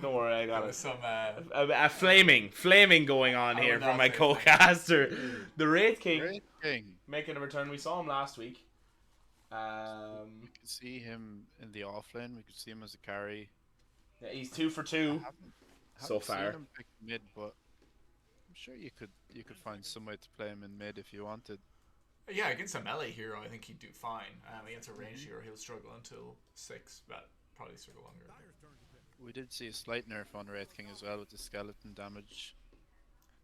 Speaker 1: Don't worry, I got it.
Speaker 3: Some
Speaker 1: a flaming going on here from my co-caster. The Wraith King making a return. We saw him last week.
Speaker 2: We could see him in the offlane. We could see him as a carry.
Speaker 1: Yeah, he's 2 for 2 so far.
Speaker 2: Seen him pick mid, but I'm sure you could find some way to play him in mid if you wanted.
Speaker 3: Yeah, against a melee hero, I think he'd do fine. Against a ranged hero, he'll struggle until 6, but probably struggle longer.
Speaker 2: We did see a slight nerf on Wraith King as well with the skeleton damage.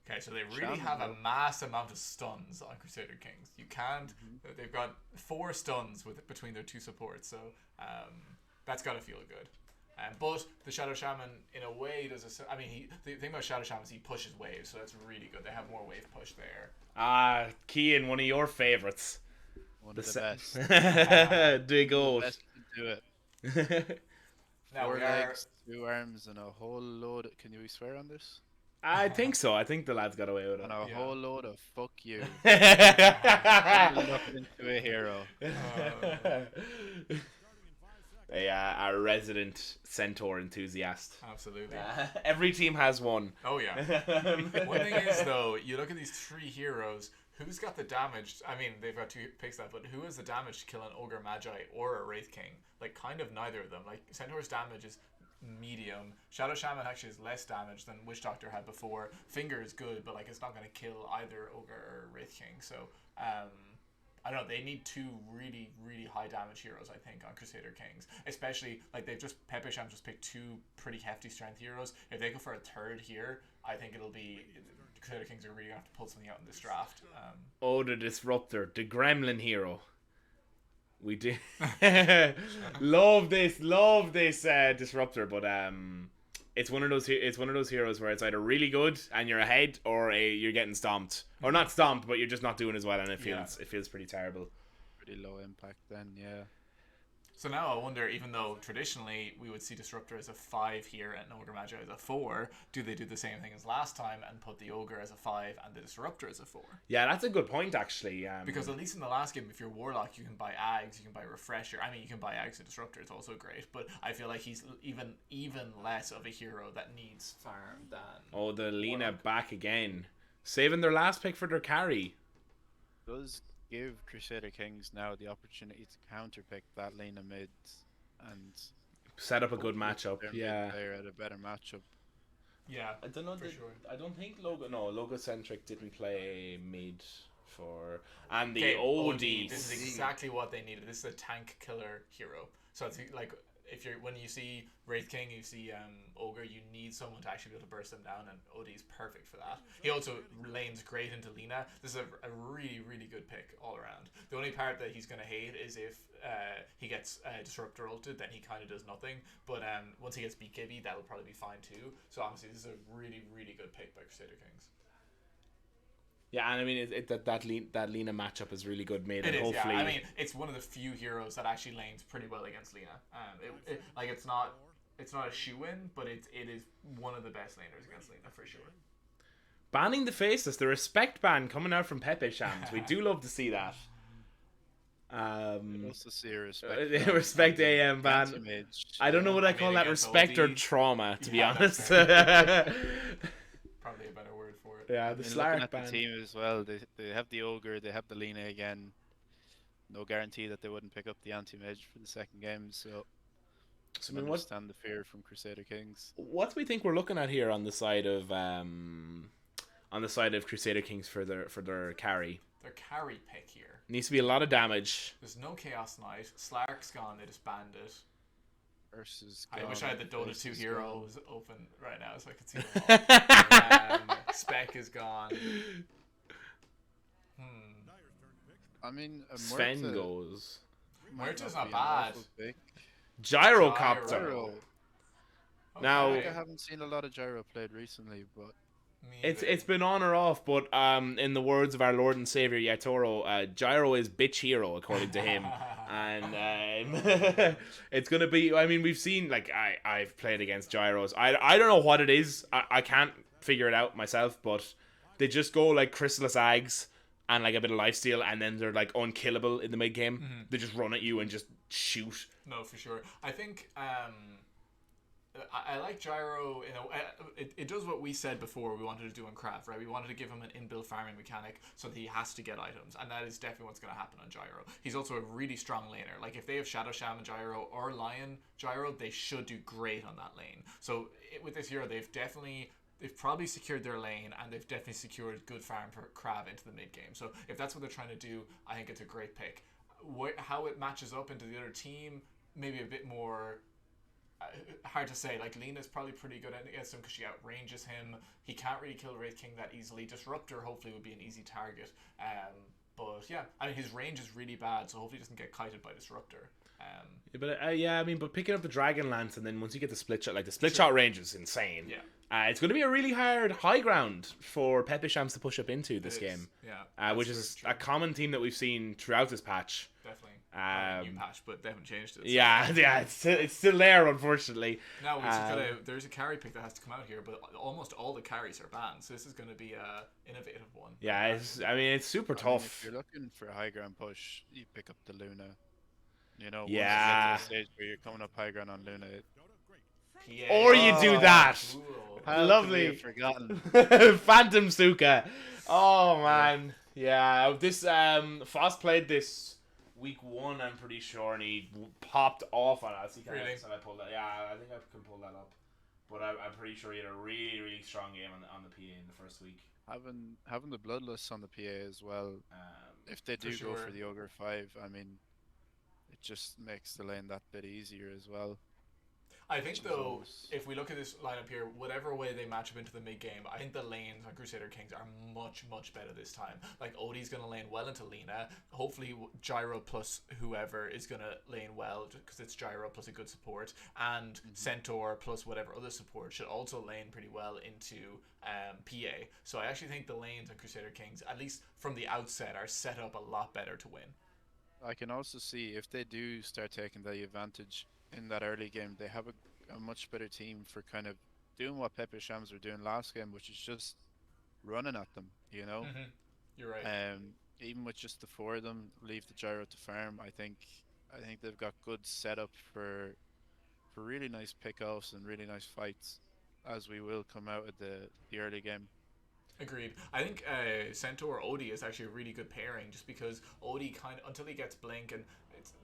Speaker 3: Okay, so they really have a mass amount of stuns on Crusader Kings. You can't. They've got 4 stuns between their 2 supports, so that's got to feel good. But the Shadow Shaman, in a way, the thing about Shadow Shaman is he pushes waves, so that's really good. They have more wave push there.
Speaker 1: Kian, one of your favorites.
Speaker 2: One of the best.
Speaker 1: There goes.
Speaker 2: Best to do it.
Speaker 3: Now
Speaker 2: 4 legs, 2 arms, and a whole load. Can you swear on this?
Speaker 1: I think so. I think the lads got away with it.
Speaker 2: And a whole load of fuck you. Look into a hero.
Speaker 1: A resident centaur enthusiast.
Speaker 3: Absolutely.
Speaker 1: Every team has one.
Speaker 3: Oh yeah. One thing is though, you look at these 3 heroes. Who's got the damage? They've got 2 picks that, but who has the damage to kill an Ogre Magi or a Wraith King? Like, kind of neither of them. Like, Centaur's damage is medium. Shadow Shaman actually has less damage than Witch Doctor had before. Finger is good, but like it's not going to kill either Ogre or Wraith King. So I don't know. They need 2 really, really high damage heroes, I think, on Crusader Kings. Especially like PepeShams just picked 2 pretty hefty strength heroes. If they go for a 3rd here, I think it'll be. Crusader Kings are really going to have to pull something out in this draft.
Speaker 1: The Disruptor, the Gremlin hero. We do love this Disruptor, but it's one of those heroes where it's either really good and you're ahead, or you're getting stomped, or not stomped, but you're just not doing as well, and it feels pretty terrible.
Speaker 2: Pretty low impact then, yeah.
Speaker 3: So now I wonder, even though traditionally we would see Disruptor as a 5 here and Ogre Magi as a 4, do they do the same thing as last time and put the Ogre as a 5 and the Disruptor as a 4?
Speaker 1: Yeah, that's a good point, actually.
Speaker 3: Because at least in the last game, if you're Warlock, you can buy Ags, you can buy Refresher. I mean, you can buy Ags and Disruptor, it's also great, but I feel like he's even less of a hero that needs farm than...
Speaker 1: Oh, the Lena
Speaker 3: Warlock.
Speaker 1: back again. Saving their last pick for their carry.
Speaker 2: Does give Crusader Kings now the opportunity to counterpick that Lena mid and
Speaker 1: Set up a good matchup.
Speaker 2: their
Speaker 1: Yeah.
Speaker 2: mid player at a better matchup.
Speaker 3: Yeah,
Speaker 1: I don't know.
Speaker 3: for sure.
Speaker 1: I don't think Logocentric didn't play mid for, and the
Speaker 3: Okay,
Speaker 1: OD.
Speaker 3: this is exactly what they needed. This is a tank killer hero. So it's like when you see Wraith King, you see Ogre, you need someone to actually be able to burst them down, and OD's perfect for that. He also lanes great into Lina. This is a really, really good pick all around. The only part that he's going to hate is if he gets Disruptor ulted, then he kind of does nothing. But once he gets BKB, that'll probably be fine too. So honestly, this is a really, really good pick by Crusader Kings.
Speaker 1: Yeah, and I mean that Lena matchup is really good mid,
Speaker 3: It
Speaker 1: and
Speaker 3: is,
Speaker 1: hopefully.
Speaker 3: yeah. I mean, it's one of the few heroes that actually lanes pretty well against Lina. It's not a shoe-in, but it is one of the best laners against Lina for sure.
Speaker 1: Banning the faceless, the respect ban coming out from PepeShams. We do love to see that.
Speaker 2: Also see a respect.
Speaker 1: Respect AM ban.
Speaker 2: Anti-mage.
Speaker 1: I don't know what I call
Speaker 3: mean,
Speaker 1: that.
Speaker 3: against
Speaker 1: Respect or
Speaker 3: OD.
Speaker 1: trauma, to be
Speaker 3: Yeah,
Speaker 1: honest.
Speaker 3: that's Probably a better word for it.
Speaker 1: Yeah, the
Speaker 2: And looking
Speaker 1: Slark
Speaker 2: at the
Speaker 1: ban.
Speaker 2: team as well, they have the Ogre, they have the Lena again. No guarantee that they wouldn't pick up the anti-mage for the second game, so
Speaker 1: So,
Speaker 2: I
Speaker 1: I mean,
Speaker 2: understand the fear from Crusader Kings.
Speaker 1: what do we think we're looking at here on the side of Crusader Kings for their carry?
Speaker 3: Their carry pick here.
Speaker 1: Needs to be a lot of damage.
Speaker 3: There's no Chaos Knight. Slark's gone. They just banned it.
Speaker 2: Versus
Speaker 3: I wish I had the Dota 2
Speaker 2: Versus
Speaker 3: heroes open right now so I could see them all. Spec is gone.
Speaker 2: I mean, a
Speaker 1: Sven
Speaker 2: Muerta
Speaker 1: goes.
Speaker 2: might
Speaker 3: Muerta's
Speaker 2: not
Speaker 3: not
Speaker 2: be an
Speaker 3: bad.
Speaker 2: awful pick.
Speaker 1: Gyrocopter.
Speaker 3: Gyro.
Speaker 1: Now-
Speaker 2: I
Speaker 3: Okay.
Speaker 2: haven't seen a lot of Gyro played recently, but
Speaker 3: Me
Speaker 1: It's
Speaker 3: either.
Speaker 1: been on or off, but in the words of our Lord and Savior Yatoro, Gyro is bitch hero according to him, and it's gonna be. I mean, we've seen like I've played against Gyros. I don't know what it is. I can't figure it out myself, but they just go like Chrysalis Ags and like a bit of lifesteal, and then they're like unkillable in the mid game. They just run at you and just shoot.
Speaker 3: No, for sure. I think I like Gyro. You know, it does what we said before we wanted to do in Craft, right? We wanted to give him an inbuilt farming mechanic so that he has to get items, and that is definitely what's going to happen on Gyro. He's also a really strong laner. Like if they have Shadow Shaman Gyro or Lion Gyro, they should do great on that lane. So with this hero, they've probably secured their lane, and they've definitely secured good farm for Krav into the mid game. So if that's what they're trying to do, I think it's a great pick. How it matches up into the other team, maybe a bit more hard to say. Like Lena's probably pretty good against him because she outranges him. He can't really kill Wraith King that easily. Disruptor hopefully would be an easy target. But yeah, I mean his range is really bad, so hopefully he doesn't get kited by Disruptor.
Speaker 1: But picking up the Dragon Lance, and then once you get the split shot, like the split shot range is insane.
Speaker 3: Yeah.
Speaker 1: It's going to be a really hard high ground for PepeShams to push up into this
Speaker 3: It is,
Speaker 1: game.
Speaker 3: Yeah.
Speaker 1: Which
Speaker 3: That's
Speaker 1: is
Speaker 3: true.
Speaker 1: a common theme that we've seen throughout this patch.
Speaker 3: Definitely. Probably a new
Speaker 1: Um,
Speaker 3: patch, but they haven't changed it. So.
Speaker 1: yeah, it's still there, unfortunately.
Speaker 3: Now there's a carry pick that has to come out here, but almost all the carries are banned, so this is going to be a innovative one.
Speaker 1: Yeah, it's super
Speaker 2: I mean,
Speaker 1: tough.
Speaker 2: if you're looking for a high ground push, you pick up the Luna. You know, once
Speaker 1: Yeah.
Speaker 2: you get to the stage where you're coming up high ground on Luna,
Speaker 3: PA.
Speaker 1: Or you do that.
Speaker 3: Cool.
Speaker 2: how could we
Speaker 1: Lovely.
Speaker 2: have forgotten?
Speaker 1: Phantom Suka. Oh man, yeah. This Foss played this week 1, I'm pretty sure, and he popped off on us.
Speaker 3: Really?
Speaker 1: I pulled that. Yeah, I think I can pull that up. But I'm pretty sure he had a really, really strong game on the PA in the first week.
Speaker 2: Having the Bloodlust on the PA as well. If they do go
Speaker 3: sure.
Speaker 2: for the Ogre 5, I mean, it just makes the lane that bit easier as well.
Speaker 3: I think though,
Speaker 2: always-
Speaker 3: if we look at this lineup here, whatever way they match up into the mid game, I think the lanes on Crusader Kings are much, much better this time. Like Odie's gonna lane well into Lena. Hopefully Gyro plus whoever is gonna lane well because it's Gyro plus a good support, and Centaur plus whatever other support should also lane pretty well into PA. So I actually think the lanes on Crusader Kings, at least from the outset, are set up a lot better to win.
Speaker 2: I can also see if they do start taking the advantage in that early game, they have a much better team for kind of doing what PepeShams were doing last game, which is just running at them, you know?
Speaker 3: Hmm. You're right.
Speaker 2: Even with just the four of them, leave the gyro to farm. I think they've got good setup for really nice pickoffs and really nice fights, as we will come out of the early game.
Speaker 3: Agreed. I think Centaur Odie is actually a really good pairing, just because Odie kind of, until he gets Blink, and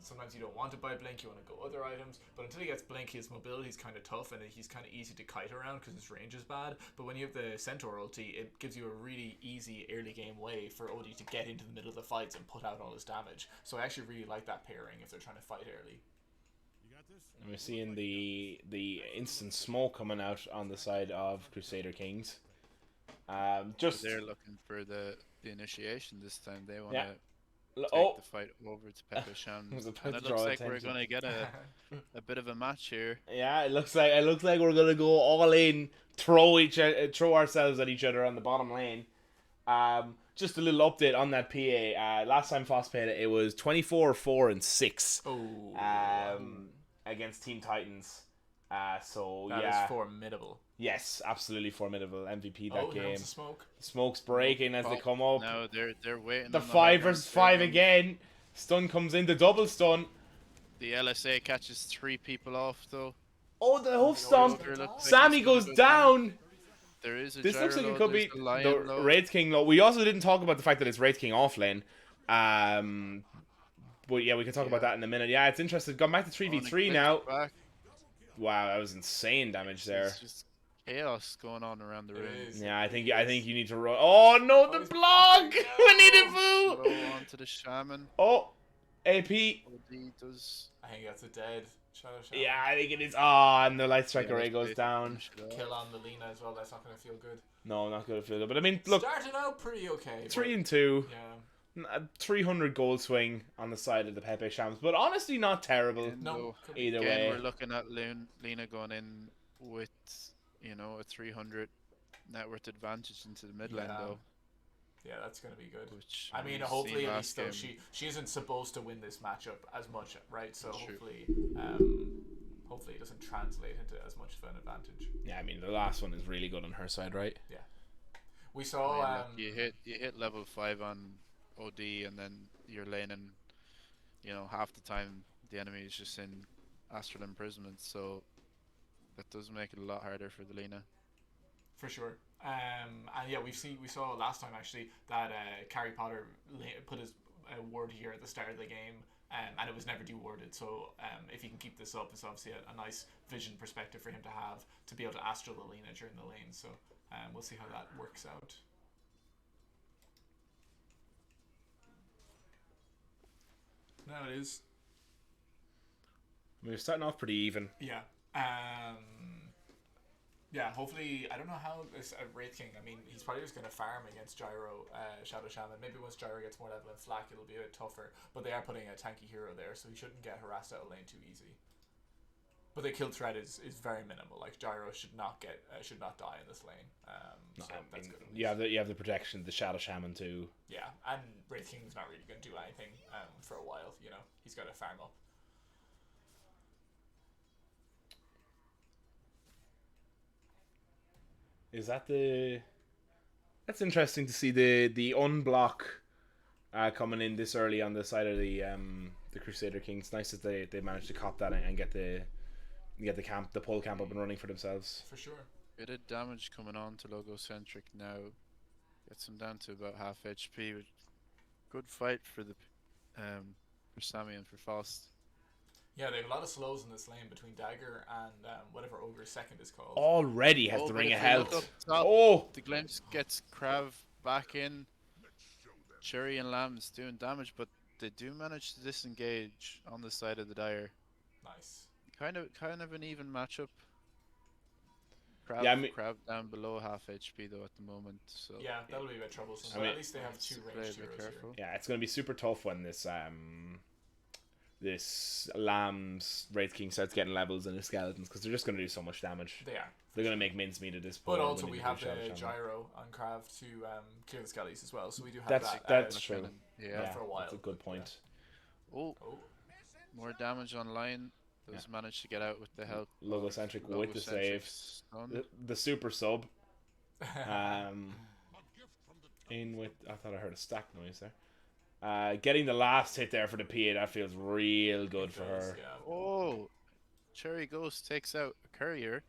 Speaker 3: sometimes you don't want to buy Blink, you want to go other items, but until he gets Blink, his mobility is kind of tough and he's kind of easy to kite around because his range is bad. But when you have the Centaur ulti, it gives you a really easy early game way for Odie to get into the middle of the fights and put out all his damage. So I actually really like that pairing if they're trying to fight early.
Speaker 1: And we're seeing the instant smoke coming out on the side of Crusader Kings. Just
Speaker 2: They're looking for the initiation this time. They want to
Speaker 1: oh,
Speaker 2: take the fight over to PepeShams,
Speaker 1: was about
Speaker 2: and
Speaker 1: to
Speaker 2: it
Speaker 1: draw
Speaker 2: looks like we're
Speaker 1: attention.
Speaker 2: going to get a bit of a match here.
Speaker 1: yeah, it looks like we're gonna go all in, throw ourselves at each other on the bottom lane. Just a little update on that PA. Last time Foss played it, it was 24-4-6.
Speaker 3: Oh,
Speaker 1: Against Team Titans. So
Speaker 3: that
Speaker 1: yeah,
Speaker 3: is formidable.
Speaker 1: yes, absolutely formidable MVP that
Speaker 3: Oh, here
Speaker 1: game.
Speaker 3: comes the smoke.
Speaker 1: Smoke's breaking as they come up.
Speaker 2: No, they're waiting.
Speaker 1: The
Speaker 2: on
Speaker 1: 5
Speaker 2: hard
Speaker 1: versus
Speaker 2: ground.
Speaker 1: 5 again. Stun comes in, the double stun.
Speaker 2: The LSA catches 3 people off though.
Speaker 1: Oh, the hoof stomp.
Speaker 2: Yoder looks like
Speaker 1: Sammy
Speaker 2: he's gonna
Speaker 1: goes
Speaker 2: go
Speaker 1: down.
Speaker 2: There is a
Speaker 1: This looks like
Speaker 2: gyro
Speaker 1: it
Speaker 2: low,
Speaker 1: could be
Speaker 2: there's the lion
Speaker 1: the
Speaker 2: low.
Speaker 1: Wraith King low. We also didn't talk about the fact that it's Wraith King off lane. But yeah, we can talk about that in a minute. Yeah, it's interesting. Gone back to 3v3 now.
Speaker 2: Back.
Speaker 1: Wow, that was insane damage there.
Speaker 2: It's just chaos going on around the room.
Speaker 3: is.
Speaker 1: Yeah, I think you need to run. Oh no, the
Speaker 3: he's
Speaker 1: block!
Speaker 3: blocking.
Speaker 1: We needed Fu.
Speaker 2: Low onto the shaman.
Speaker 1: Oh, AP.
Speaker 2: OD does.
Speaker 3: I think that's a dead Shadow Shaman.
Speaker 1: Yeah, I think it is. Ah, and the Light Strike
Speaker 2: Yeah,
Speaker 1: array goes
Speaker 2: finish
Speaker 1: down.
Speaker 2: it off.
Speaker 3: Kill on the Lina as well. That's not going to feel good.
Speaker 1: No, not good to feel it. But I mean, look,
Speaker 3: Started out pretty okay.
Speaker 1: 3 and 2.
Speaker 3: Yeah.
Speaker 1: 300 gold swing on the side of the Shams, but honestly not terrible
Speaker 3: No.
Speaker 1: either
Speaker 2: Again,
Speaker 1: way.
Speaker 2: we're looking at Lena going in with, a 300 net worth advantage into the mid lane
Speaker 3: Yeah.
Speaker 2: though.
Speaker 3: Yeah, that's going to be good.
Speaker 2: Which
Speaker 3: I mean,
Speaker 2: we've
Speaker 3: hopefully
Speaker 2: seen
Speaker 3: at
Speaker 2: last
Speaker 3: least though
Speaker 2: game.
Speaker 3: she isn't supposed to win this matchup as much, right? So
Speaker 2: That's true.
Speaker 3: hopefully it doesn't translate into as much of an advantage.
Speaker 1: Yeah, I mean the last one is really good on her side, right?
Speaker 3: We saw
Speaker 2: I mean, look, you hit level 5 on OD and then you're laning, half the time the enemy is just in astral imprisonment, so that does make it a lot harder for the Lena.
Speaker 3: for sure. And yeah, we saw last time actually that Carrie Potter put his word here at the start of the game, and it was never deworded. So if he can keep this up, it's obviously a nice vision perspective for him to have to be able to astral the Lena during the lane. So we'll see how that works out. No, it is.
Speaker 1: We're starting off pretty even.
Speaker 3: Yeah. Yeah, hopefully, I don't know how this Wraith King, I mean, he's probably just going to farm against Gyro, Shadow Shaman. Maybe once Gyro gets more level in Flak, it'll be a bit tougher. But they are putting a tanky hero there, so he shouldn't get harassed out of lane too easy. But the kill threat is very minimal. Like, Gyro should not die in this lane.
Speaker 1: No,
Speaker 3: So
Speaker 1: I
Speaker 3: that's
Speaker 1: mean,
Speaker 3: good.
Speaker 1: you have the protection of the Shadow Shaman too.
Speaker 3: Yeah, and Wraith King's not really going to do anything for a while, He's got to farm up.
Speaker 1: Is that the? That's interesting to see the unblock coming in this early on the side of the Crusader Kings. Nice that they managed to cop that and get the pole camp up and running for themselves.
Speaker 3: For sure.
Speaker 2: Bit of damage coming on to Logocentric now. Gets him down to about half HP. Which good fight for for Sammy and for Faust.
Speaker 3: Yeah, they have a lot of slows in this lane between Dagger and whatever Ogre's second is called.
Speaker 1: Already has
Speaker 2: Oh,
Speaker 1: the
Speaker 2: but
Speaker 1: ring of
Speaker 2: if you look
Speaker 1: health.
Speaker 2: up top,
Speaker 1: Oh,
Speaker 2: The glimpse gets Krav back in. Cherry and Lamb's doing damage, but they do manage to disengage on the side of the Dire.
Speaker 3: Nice.
Speaker 2: Kind of an even matchup. Krav,
Speaker 1: Yeah, I mean-
Speaker 2: Krav down below half HP though at the moment. So
Speaker 3: Yeah, that'll be a bit troublesome.
Speaker 1: I
Speaker 3: But
Speaker 1: mean-
Speaker 3: at least they have two
Speaker 2: play a
Speaker 3: ranged
Speaker 2: bit
Speaker 3: heroes here.
Speaker 2: careful.
Speaker 1: yeah, it's gonna be super tough when this Lamb's Wraith King starts getting levels in his skeletons because they're just gonna do so much damage.
Speaker 3: They are.
Speaker 1: They're gonna make mincemeat at this point.
Speaker 3: But also
Speaker 1: when
Speaker 3: we
Speaker 1: they
Speaker 3: have
Speaker 1: do
Speaker 3: the
Speaker 1: Shadow Shaman.
Speaker 3: gyro on Krav to clear the skellies as well, so we do have
Speaker 1: That's
Speaker 3: that.
Speaker 1: true.
Speaker 2: Yeah.
Speaker 1: Yeah,
Speaker 3: for a while.
Speaker 1: that's a good point.
Speaker 2: Oh,
Speaker 3: Oh,
Speaker 2: more damage online. Does manage to get out with the help
Speaker 1: Logocentric
Speaker 2: of
Speaker 1: with the save.
Speaker 2: stun.
Speaker 1: The super sub. In with... I thought I heard a stack noise there. Getting the last hit there for the PA, that feels real good for her.
Speaker 3: Yeah.
Speaker 2: Oh, Cherry Ghost takes out a courier.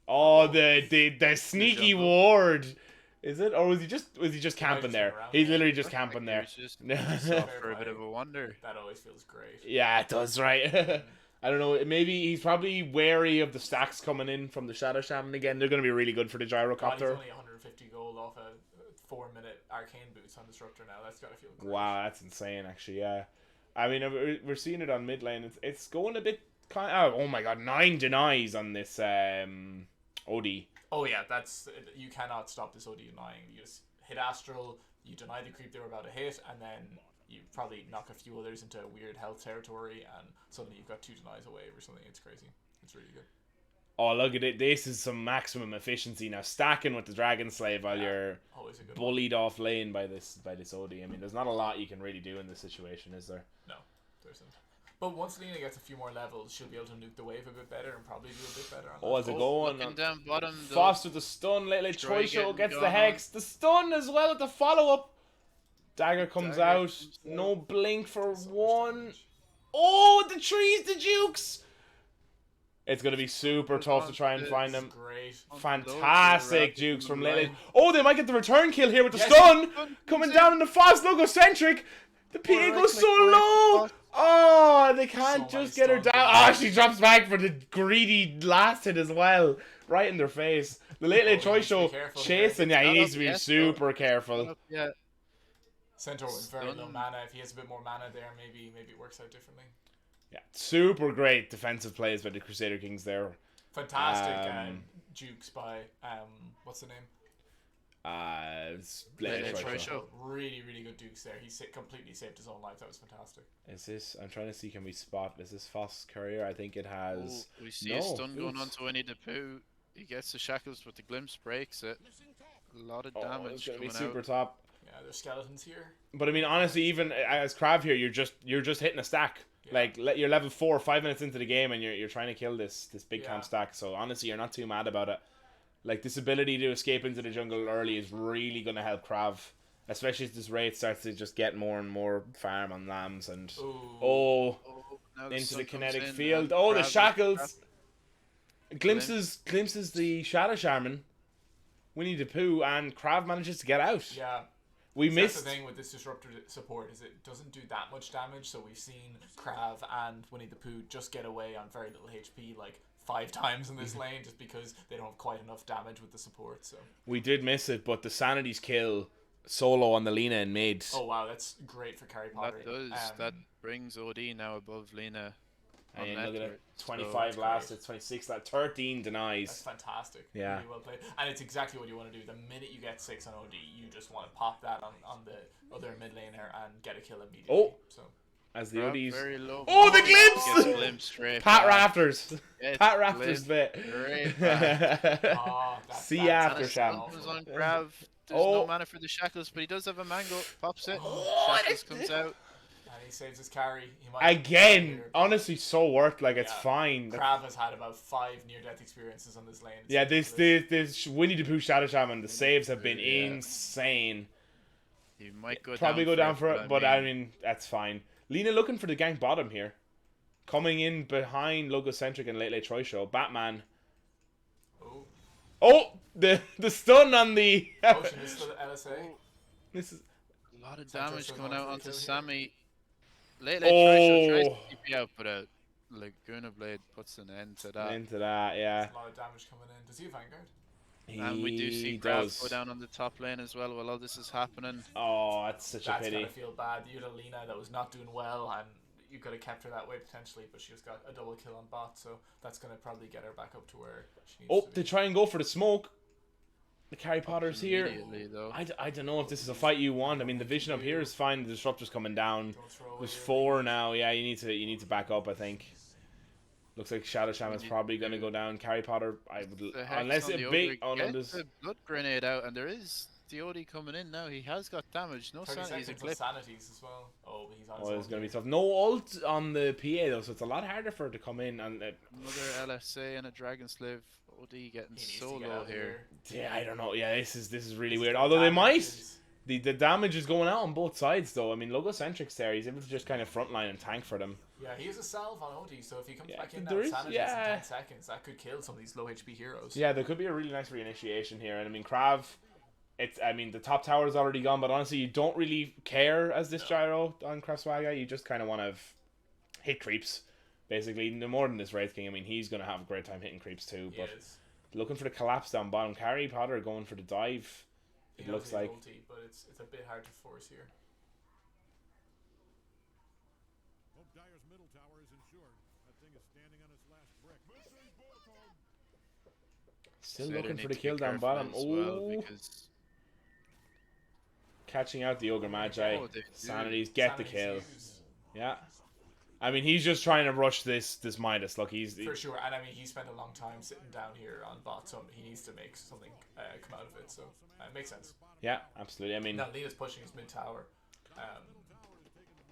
Speaker 1: Oh,
Speaker 3: Oh.
Speaker 1: the sneaky
Speaker 2: jungle.
Speaker 1: ward. Is it? Or was he just camping
Speaker 3: just
Speaker 1: there?
Speaker 3: hang around
Speaker 1: He's
Speaker 3: there.
Speaker 1: literally just
Speaker 2: Looks like
Speaker 1: camping
Speaker 2: he
Speaker 1: there.
Speaker 2: was just off for a bit of a wonder.
Speaker 3: That always feels great.
Speaker 1: Yeah, it does, right? I don't know. Maybe he's probably wary of the stacks coming in from the Shadow Shaman again. They're going to be really good for the
Speaker 3: God, he's
Speaker 1: gyrocopter.
Speaker 3: only 150 gold off a 4-minute arcane boots on Disruptor now. That's gotta feel great.
Speaker 1: Wow, that's insane, actually. Yeah, I mean, we're seeing it on mid lane. It's going a bit kind of... Oh my god, 9 denies on this OD.
Speaker 3: Oh yeah, you cannot stop this OD denying. You just hit Astral, you deny the creep they were about to hit, and then you probably knock a few others into weird health territory, and suddenly you've got 2 denies away or something. It's crazy. It's really good.
Speaker 1: Oh, look at it. This is some maximum efficiency now. Stacking with the Dragon Slave while you're
Speaker 3: Always a good
Speaker 1: bullied off lane by this OD. I mean, there's not a lot you can really do in this situation, is there?
Speaker 3: No, there isn't. But once Lena gets a few more levels, she'll be able to nuke the wave a bit better and probably do a bit better on
Speaker 1: Oh,
Speaker 3: that.
Speaker 1: how's it going?
Speaker 2: Looking down bottom.
Speaker 1: Fast with the stun. Late
Speaker 2: Troy
Speaker 1: Choice gets the
Speaker 2: going
Speaker 1: Hex. The stun as well with the follow-up. Dagger comes
Speaker 2: Dagger
Speaker 1: out.
Speaker 2: comes out.
Speaker 1: No blink for
Speaker 3: So much
Speaker 1: one.
Speaker 3: damage.
Speaker 1: Oh, the trees, the Jukes. It's going to be super tough to try and find
Speaker 3: This
Speaker 1: them.
Speaker 3: is great.
Speaker 1: Fantastic Jukes from
Speaker 2: Lane.
Speaker 1: Lily. Oh, they might get the return kill here with the
Speaker 3: Yes.
Speaker 1: stun.
Speaker 2: Stun
Speaker 1: Coming
Speaker 2: comes
Speaker 1: down in the fast Logocentric. The PA
Speaker 2: Alright,
Speaker 1: goes
Speaker 2: click
Speaker 1: so
Speaker 2: away
Speaker 1: low.
Speaker 2: from
Speaker 1: Oh, they can't
Speaker 3: So
Speaker 1: just
Speaker 3: many
Speaker 1: get her
Speaker 3: stuns
Speaker 1: down.
Speaker 3: there.
Speaker 1: Oh, she drops back for the greedy last hit as well. Right in their face. The Late
Speaker 3: Oh,
Speaker 1: Troy
Speaker 3: he needs to be
Speaker 1: Show
Speaker 3: careful
Speaker 1: chasing.
Speaker 3: here.
Speaker 1: Yeah, he
Speaker 2: Not
Speaker 1: needs
Speaker 2: up
Speaker 1: to be
Speaker 2: yet, though.
Speaker 1: super careful.
Speaker 2: Yeah.
Speaker 3: Centaur with very low
Speaker 2: Stun.
Speaker 3: mana. If he has a bit more mana there, maybe it works out differently.
Speaker 1: Yeah, super great defensive plays by the Crusader Kings there.
Speaker 3: Fantastic Jukes by what's the name?
Speaker 1: It's Late
Speaker 2: Late
Speaker 1: Troy
Speaker 2: Troy
Speaker 1: Show.
Speaker 2: Show.
Speaker 3: Really, really good Dukes there. He completely saved his own life. That was fantastic.
Speaker 1: Is this? I'm trying to see. Can we spot? Is this Foss Courier? I think it has.
Speaker 2: Oh, we see
Speaker 1: No,
Speaker 2: a stun going
Speaker 1: oops.
Speaker 2: on to Winnie the Pooh. He gets the shackles, but the glimpse breaks it. A lot of
Speaker 1: Oh,
Speaker 2: damage
Speaker 1: it's gonna be
Speaker 2: coming
Speaker 1: super
Speaker 2: out.
Speaker 1: top.
Speaker 3: Yeah, there's skeletons here.
Speaker 1: But I mean, honestly, even as Krav here, you're just hitting a stack.
Speaker 3: Yeah.
Speaker 1: Like you're level 4, 5 minutes into the game, and you're trying to kill this big camp
Speaker 3: Yeah.
Speaker 1: stack. So honestly, you're not too mad about it. Like this ability to escape into the jungle early is really gonna help Krav, especially as this raid starts to just get more and more farm on lambs and
Speaker 3: Ooh.
Speaker 1: oh
Speaker 2: Now
Speaker 1: into
Speaker 2: stun
Speaker 1: the
Speaker 2: comes
Speaker 1: kinetic
Speaker 2: in,
Speaker 1: field.
Speaker 2: and
Speaker 1: Oh, the
Speaker 2: Krav-
Speaker 1: shackles. Glimpses the Shadow Shaman. Winnie the Pooh and Krav manages to get out.
Speaker 3: Yeah.
Speaker 1: We
Speaker 3: That's
Speaker 1: missed.
Speaker 3: the thing with this disruptor support is it doesn't do that much damage. So we've seen Krav and Winnie the Pooh just get away on very little HP like 5 times in this lane just because they don't have quite enough damage with the support. So
Speaker 1: We did miss it, but the Sanity's kill solo on the Lena and mid.
Speaker 3: oh wow, that's great for Carrie Potter.
Speaker 2: That does. That brings OD now above Lena. on
Speaker 1: And look at
Speaker 2: network,
Speaker 1: it.
Speaker 2: so
Speaker 1: 25
Speaker 3: it's
Speaker 1: last,
Speaker 3: great.
Speaker 1: it's 26 last, 13
Speaker 3: That's
Speaker 1: denies.
Speaker 3: fantastic.
Speaker 1: Yeah.
Speaker 3: Really well played. And it's exactly what you want to do. The minute you get 6 on OD, you just want to pop that on the other mid laner and get a kill immediately.
Speaker 1: Oh.
Speaker 3: So
Speaker 1: As the
Speaker 2: Krav
Speaker 1: ODs.
Speaker 2: very low.
Speaker 1: Oh, the
Speaker 2: Gets
Speaker 1: glimpse!
Speaker 2: glimpse straight
Speaker 1: Pat
Speaker 2: back.
Speaker 1: Rafters.
Speaker 2: Gets
Speaker 1: Pat Rafters
Speaker 2: glimpse
Speaker 1: bit.
Speaker 2: straight back.
Speaker 1: See
Speaker 3: that's
Speaker 1: after
Speaker 2: And
Speaker 1: Sham.
Speaker 2: a stun was on Krav. There's
Speaker 1: Oh.
Speaker 2: no mana for the shackles, but he does have a mango. Pops it.
Speaker 1: Oh,
Speaker 2: Shackles comes out.
Speaker 3: And he saves his carry. He might
Speaker 1: Again, honestly, so worth. Like, it's
Speaker 3: Yeah.
Speaker 1: fine.
Speaker 3: Krav has had about 5 near-death experiences on this lane. It's
Speaker 1: Yeah, this
Speaker 3: ridiculous.
Speaker 1: this Winnie the Pooh Shadow Shaman, the saves have been
Speaker 2: Yeah.
Speaker 1: insane.
Speaker 2: He might go
Speaker 1: Probably
Speaker 2: down
Speaker 1: go down
Speaker 2: for
Speaker 1: for it, but I mean, that's fine. Lena looking for the gank bottom here. Coming in behind Logocentric and Late Troy Show. Batman.
Speaker 3: Oh,
Speaker 1: Oh, the stun on the...
Speaker 3: Ocean is still LSA.
Speaker 1: This is...
Speaker 2: a lot of
Speaker 3: Santos
Speaker 2: damage
Speaker 3: still
Speaker 2: coming
Speaker 3: going
Speaker 2: out
Speaker 3: for the
Speaker 2: onto
Speaker 3: kill here.
Speaker 2: Sammy. Late
Speaker 1: Oh.
Speaker 2: tries to TP out, but a Laguna Blade puts an end to that.
Speaker 1: into that, yeah.
Speaker 3: There's a lot of damage coming in. Does he have Vanguard?
Speaker 2: And we do see
Speaker 1: He
Speaker 2: Krav
Speaker 1: does.
Speaker 2: go down on the top lane as well while all this is happening.
Speaker 1: Oh, that's such a
Speaker 3: That's
Speaker 1: pity.
Speaker 3: gonna feel bad. You had a Lena that was not doing well, and you could have kept her that way potentially, but she just got a double kill on bot, so that's gonna probably get her back up to where she needs
Speaker 1: Oh,
Speaker 3: to be.
Speaker 1: they try and go for the smoke. The Carry Potter's here.
Speaker 2: Immediately, though.
Speaker 1: I don't know if this is a fight you want. I mean, the vision up here is fine. The disruptor's coming down.
Speaker 3: Don't throw away
Speaker 1: There's
Speaker 3: your
Speaker 1: 4 now. Yeah, you need to back up. I think. Looks like Shadow Shaman's probably gonna go down. Carry Potter, I would
Speaker 2: The hex
Speaker 1: unless
Speaker 2: on
Speaker 1: it
Speaker 2: the
Speaker 1: big.
Speaker 2: ogre
Speaker 1: Oh no,
Speaker 2: gets
Speaker 1: there's
Speaker 2: the blood grenade out, and there is the OD coming in now. He has got damage. No
Speaker 3: 30
Speaker 2: sanities a
Speaker 3: seconds on
Speaker 2: clip.
Speaker 3: sanities as well. Oh, but he's on his
Speaker 1: Oh,
Speaker 3: own
Speaker 1: it's gonna be
Speaker 3: here.
Speaker 1: tough. No ult on the PA though, so it's a lot harder for it to come in. And
Speaker 2: Another LSA and a Dragon Slave. OD getting
Speaker 3: He needs
Speaker 2: so
Speaker 3: to get
Speaker 2: low
Speaker 3: out of
Speaker 2: here.
Speaker 1: yeah, I don't know. Yeah, this is really
Speaker 3: This
Speaker 1: weird.
Speaker 3: is
Speaker 1: Although they might.
Speaker 3: damages.
Speaker 1: The damage is going out on both sides though. I mean, Logocentric's there. He's able to just kind of frontline and tank for them.
Speaker 3: Yeah, he has a salve on OD, so if he comes
Speaker 1: Yeah,
Speaker 3: back in
Speaker 1: there
Speaker 3: that
Speaker 1: is-
Speaker 3: sanities
Speaker 1: yeah.
Speaker 3: in 10 seconds, that could kill some of these low HP heroes.
Speaker 1: Yeah, there could be a really nice reinitiation here. And I mean, Krav, I mean, the top tower is already gone, but honestly, you don't really care as this gyro on Kraswaga. You just kind of want to hit creeps, basically. No more than this Wraith King. I mean, he's going to have a great time hitting creeps too.
Speaker 3: He
Speaker 1: But
Speaker 3: is.
Speaker 1: looking for the collapse down bottom. Carry Potter going for the dive.
Speaker 3: He
Speaker 1: It
Speaker 3: knows
Speaker 1: looks
Speaker 3: he's
Speaker 1: like.
Speaker 3: ulti, but it's a bit hard to force here.
Speaker 4: Hope Dyer's middle tower is insured. That thing is standing on its last brick.
Speaker 1: Still
Speaker 2: Crusader
Speaker 1: looking
Speaker 2: need
Speaker 1: for the
Speaker 2: to be
Speaker 1: kill down
Speaker 2: careful
Speaker 1: bottom.
Speaker 2: as well,
Speaker 1: Oh,
Speaker 2: because
Speaker 1: catching out the Ogre Magi.
Speaker 2: Oh, they do.
Speaker 1: Sanities get the
Speaker 3: Sanity's
Speaker 1: kill.
Speaker 3: used.
Speaker 1: Yeah. I mean, he's just trying to rush this Midas. Look, he's
Speaker 3: For sure, and I mean, he spent a long time sitting down here on bot, so he needs to make something come out of it, so it makes sense.
Speaker 1: yeah, absolutely. I mean,
Speaker 3: Now, Lena's pushing his mid tower.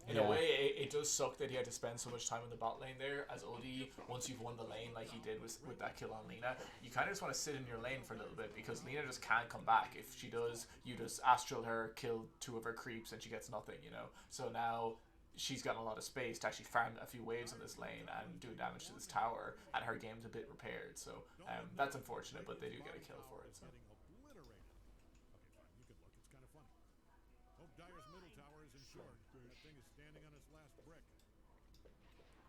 Speaker 3: In
Speaker 1: Yeah.
Speaker 3: a way, it does suck that he had to spend so much time in the bot lane there. As OD, once you've won the lane like he did with that kill on Lena, you kind of just want to sit in your lane for a little bit because Lena just can't come back. If she does, you just astral her, kill 2 of her creeps, and she gets nothing, you know? So now she's gotten a lot of space to actually farm a few waves in this lane and do damage to this tower, and her game's a bit repaired. So that's unfortunate, but they do get a kill for it. So.
Speaker 4: Getting obliterated. Okay, fine. You can look. It's kind of funny. Hope Dyer's middle tower is insured. That thing is standing on its last brick.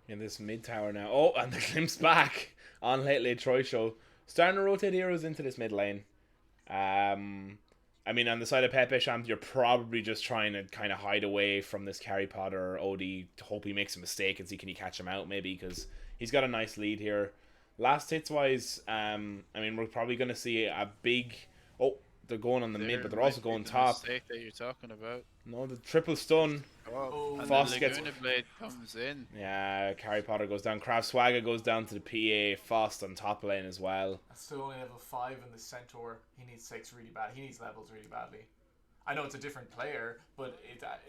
Speaker 1: in this mid tower now. Oh, and the glimpse back on Late Troy Show. Starting to rotate heroes into this mid lane. I mean, on the side of PepeShams, you're probably just trying to kind of hide away from this carry Potter or OD to hope he makes a mistake and see can he catch him out maybe because he's got a nice lead here. Last hits wise, I mean, we're probably going to see a big... Oh, they're going on the mid, but they're also going top.
Speaker 2: Mistake that you're talking about.
Speaker 1: No, the triple stun.
Speaker 3: Oh,
Speaker 2: And
Speaker 1: Foss
Speaker 2: the
Speaker 1: gets-
Speaker 2: Laguna Blade comes in.
Speaker 1: Yeah, Carry Potter goes down. Krav Swagger goes down to the PA. Fost on top lane as well.
Speaker 3: That's still only level 5 in the Centaur. He needs 6 really bad. He needs levels really badly. I know it's a different player, but